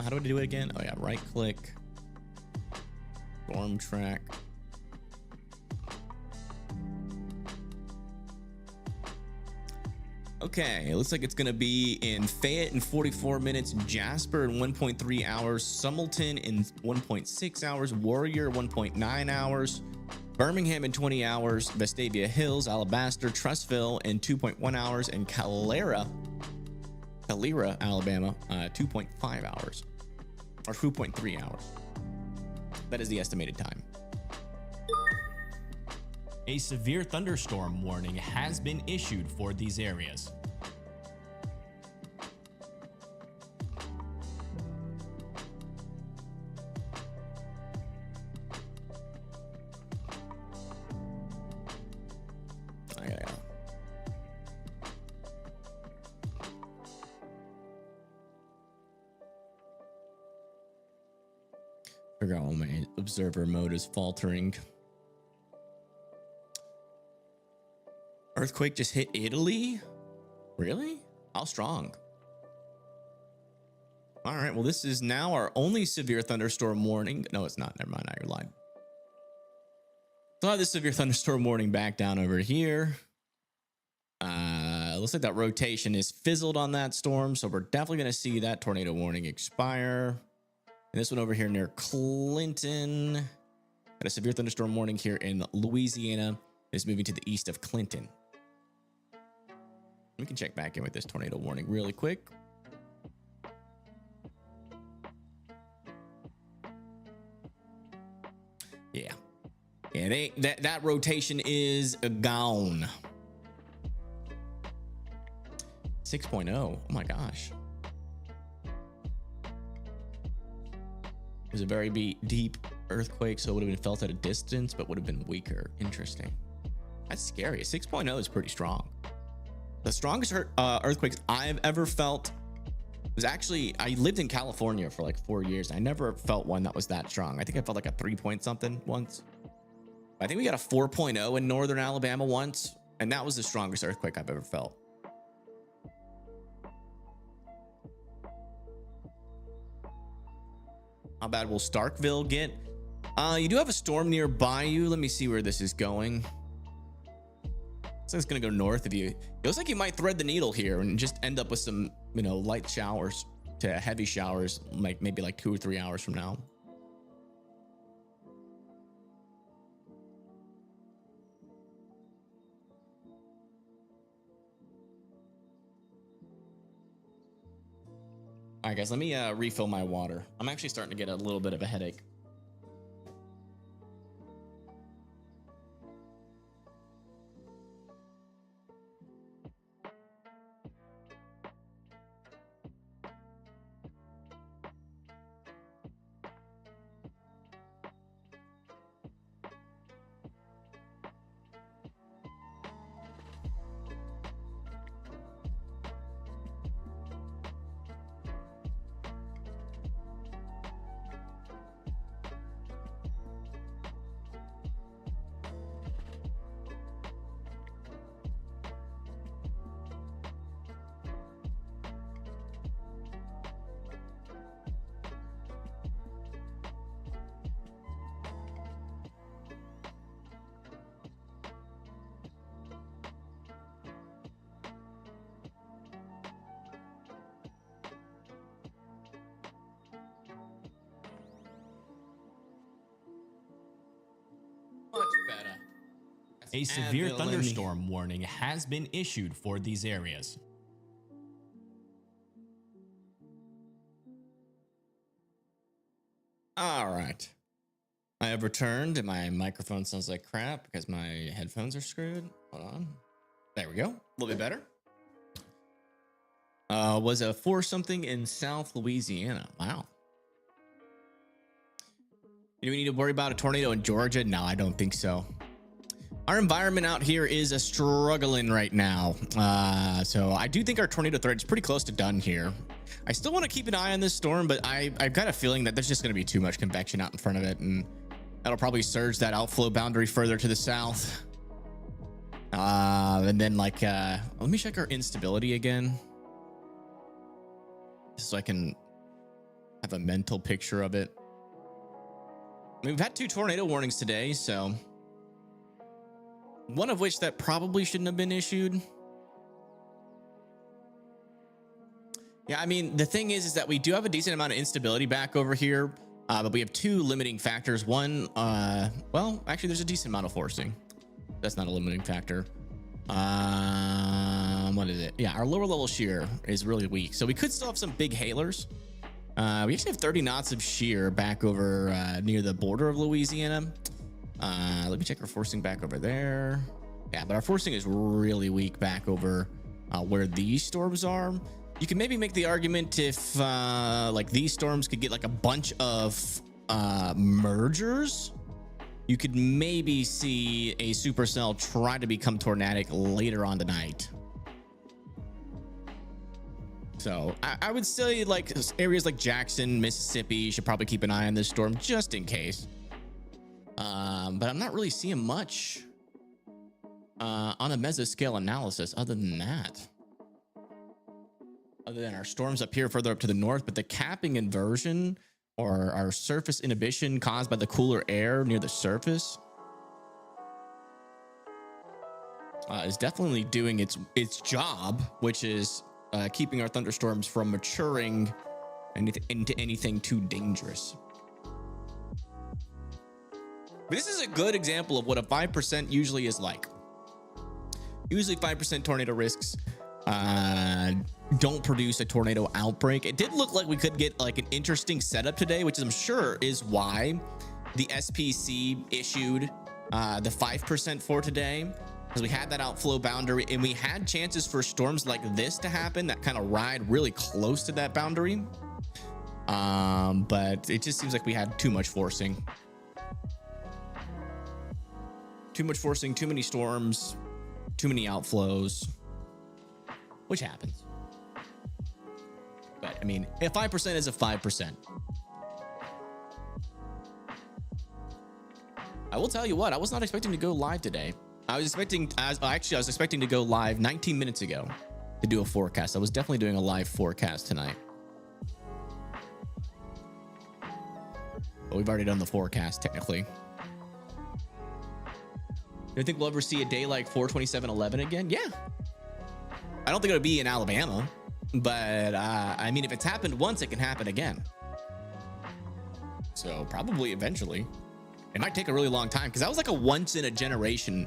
How do I do it again? Oh yeah, right click. Storm track. Okay, it looks like it's gonna be in Fayette in 44 minutes, Jasper in 1.3 hours, Summerton in 1.6 hours, Warrior 1.9 hours, Birmingham in 20 hours, Vestavia Hills, Alabaster, Trussville in 2.1 hours, and Calera, Alabama, 2.5 hours, or 2.3 hours. That is the estimated time. A severe thunderstorm warning has been issued for these areas. Figure out why my observer mode is faltering. Earthquake just hit Italy? Really? How strong? All right, well, this is now our only severe thunderstorm warning. No, it's not. Never mind. I lied. So I have this severe thunderstorm warning back down over here. Looks like that rotation is fizzled on that storm, so we're definitely going to see that tornado warning expire. And this one over here near Clinton. Got a severe thunderstorm warning here in Louisiana. It's moving to the east of Clinton. We can check back in with this tornado warning really quick. Yeah. Yeah, that rotation is gone. 6.0. Oh my gosh. It was a very deep earthquake, so it would have been felt at a distance, but would have been weaker. Interesting. That's scary. A 6.0 is pretty strong. The strongest earthquakes I've ever felt was actually, I lived in California for like 4 years. I never felt one that was that strong. I think I felt like a 3 point something once. I think we got a 4.0 in northern Alabama once, and that was the strongest earthquake I've ever felt. How bad will Starkville get? You do have a storm nearby you. Let me see where this is going. So it's gonna go north of you. It looks like you might thread the needle here and just end up with some, you know, light showers to heavy showers, like maybe like 2 or 3 hours from now. All right, guys, let me refill my water. I'm actually starting to get a little bit of a headache. Much better. A severe thunderstorm warning has been issued for these areas. All right. I have returned and my microphone sounds like crap because my headphones are screwed. Hold on. There we go. A little bit better. Was a 4 something in South Louisiana. Wow. Do we need to worry about a tornado in Georgia? No, I don't think so. Our environment out here is struggling right now. So I do think our tornado threat is pretty close to done here. I still want to keep an eye on this storm, but I've got a feeling that there's just going to be too much convection out in front of it, and that'll probably surge that outflow boundary further to the south. And then like, let me check our instability again, so I can have a mental picture of it. I mean, we've had 2 tornado warnings today, so one of which that probably shouldn't have been issued. Yeah, I mean, the thing is that we do have a decent amount of instability back over here, but we have 2 limiting factors. One, well, actually, there's a decent amount of forcing. That's not a limiting factor. What is it? Yeah, our lower level shear is really weak, so we could still have some big hailers. We actually have 30 knots of shear back over near the border of Louisiana. Let me check our forcing back over there. Yeah, but our forcing is really weak back over where these storms are. You can maybe make the argument if like these storms could get like a bunch of mergers, you could maybe see a supercell try to become tornadic later on tonight. So I would say like areas like Jackson, Mississippi should probably keep an eye on this storm just in case. But I'm not really seeing much on a mesoscale analysis other than that. Other than our storms up here further up to the north, but the capping inversion or our surface inhibition caused by the cooler air near the surface is definitely doing its job, which is keeping our thunderstorms from maturing into anything too dangerous. But this is a good example of what a 5% usually is like. Usually 5% tornado risks don't produce a tornado outbreak. It did look like we could get like an interesting setup today, which I'm sure is why the SPC issued the 5% for today, because we had that outflow boundary and we had chances for storms like this to happen that kind of ride really close to that boundary. But it just seems like we had too much forcing. Too much forcing, too many storms, too many outflows, which happens. But I mean, if 5% is a 5%. I will tell you what, I was not expecting to go live today. I was expecting to go live 19 minutes ago to do a forecast. I was definitely doing a live forecast tonight. But we've already done the forecast technically. Do you think we'll ever see a day like 4/27/11 again? Yeah. I don't think it'll be in Alabama, but I mean, if it's happened once, it can happen again. So probably eventually. It might take a really long time because that was like a once in a generation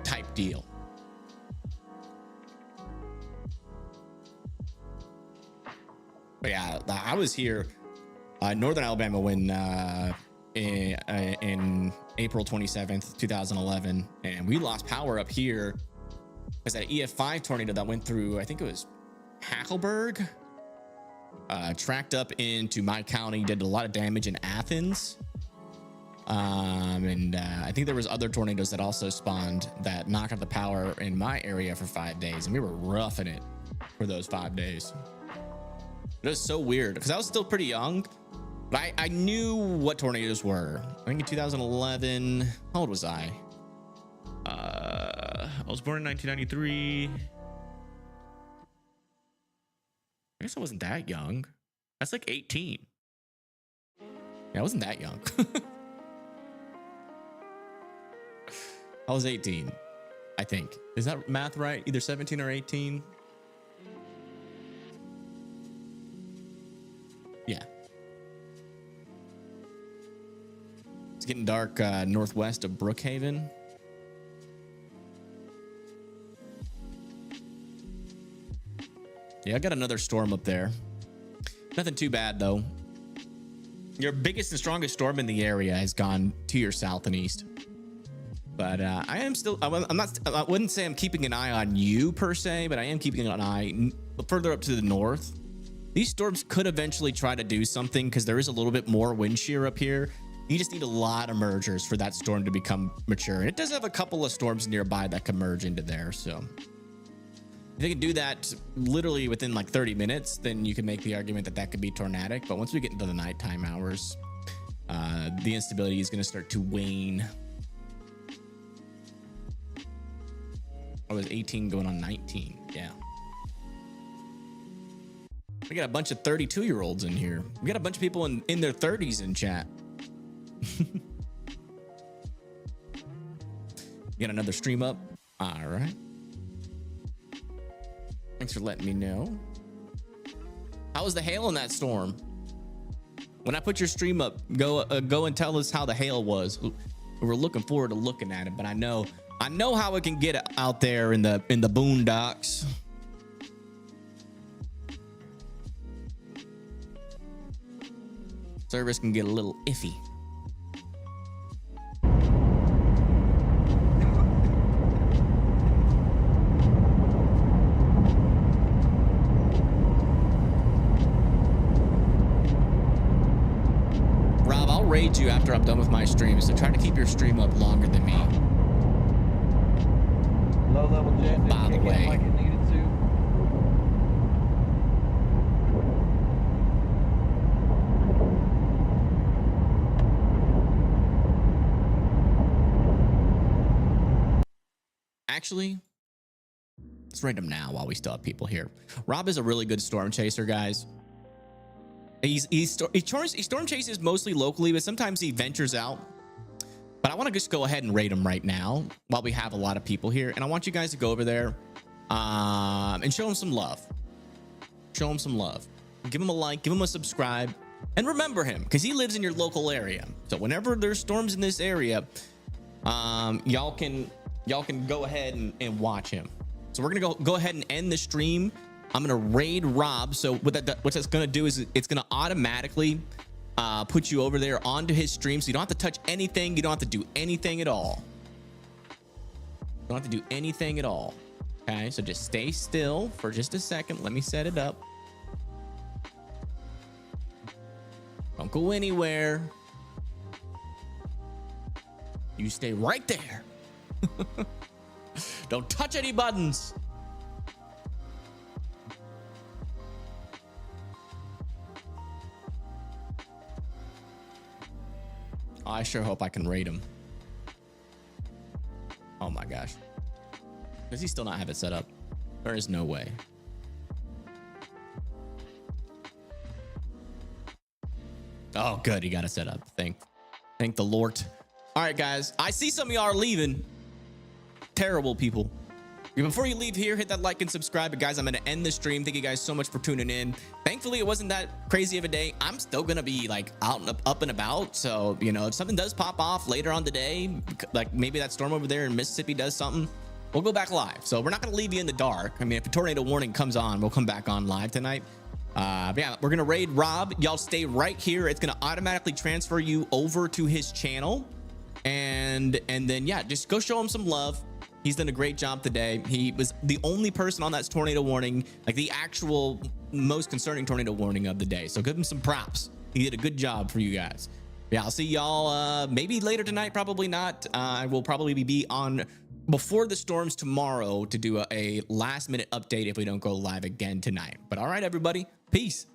type deal. But yeah, I was here northern Alabama when in April 27th, 2011, and we lost power up here because that EF5 tornado that went through, I think it was Hackleburg, tracked up into my county, did a lot of damage in Athens. And I think there was other tornadoes that also spawned that knocked out the power in my area for 5 days, and we were roughing it for those 5 days. It was so weird because I was still pretty young, but I knew what tornadoes were. I think in 2011, how old was I? I was born in 1993. I guess I wasn't that young. That's like 18. Yeah, I wasn't that young. I was 18, I think. Is that math right? Either 17 or 18? Yeah. It's getting dark northwest of Brookhaven. Yeah, I got another storm up there. Nothing too bad though. Your biggest and strongest storm in the area has gone to your south and east. But I am still, I wouldn't say I'm keeping an eye on you per se, but I am keeping an eye further up to the north. These storms could eventually try to do something because there is a little bit more wind shear up here. You just need a lot of mergers for that storm to become mature. And it does have a couple of storms nearby that can merge into there. So if they can do that literally within like 30 minutes, then you can make the argument that that could be tornadic. But once we get into the nighttime hours, the instability is going to start to wane. I was 18 going on 19. Yeah. We got a bunch of 32-year-olds in here. We got a bunch of people in their 30s in chat. You got another stream up? All right. Thanks for letting me know. How was the hail in that storm? When I put your stream up, go and tell us how the hail was. We're looking forward to looking at it, but I know how it can get out there in the boondocks. Service can get a little iffy. Rob, I'll raid you after I'm done with my stream, so try to keep your stream up longer than me. Low-level jet didn't By the kick way, in like it needed to. Actually, let's rate him now while we still have people here. Rob is a really good storm chaser, guys. He storm chases mostly locally, but sometimes he ventures out. But I want to just go ahead and rate him right now while we have a lot of people here. And I want you guys to go over there and show him some love. Show him some love. Give him a like, give him a subscribe, and remember him because he lives in your local area. So whenever there's storms in this area, y'all can go ahead and watch him. So we're gonna go ahead and end the stream. I'm gonna raid Rob. So what that's gonna do is it's gonna automatically put you over there onto his stream, so you don't have to touch anything. You don't have to do anything at all. You don't have to do anything at all. Okay, so just stay still for just a second. Let me set it up. Don't go anywhere. You stay right there. Don't touch any buttons. Oh, I sure hope I can raid him. Oh my gosh. Does he still not have it set up? There is no way. Oh, good. He got it set up. Thank the Lord. All right, guys. I see some of y'all are leaving. Terrible people. Before you leave here, hit that like and subscribe. But guys, I'm going to end the stream. Thank you guys so much for tuning in. Thankfully, it wasn't that crazy of a day. I'm still going to be like out and up and about. So, you know, if something does pop off later on today, like maybe that storm over there in Mississippi does something, we'll go back live. So we're not going to leave you in the dark. I mean, if a tornado warning comes on, we'll come back on live tonight. But yeah, we're going to raid Rob. Y'all stay right here. It's going to automatically transfer you over to his channel. And then, yeah, just go show him some love. He's done a great job today. He was the only person on that tornado warning, like the actual most concerning tornado warning of the day. So give him some props. He did a good job for you guys. Yeah, I'll see y'all maybe later tonight. Probably not. I will probably be on before the storms tomorrow to do a last minute update if we don't go live again tonight. But all right, everybody. Peace.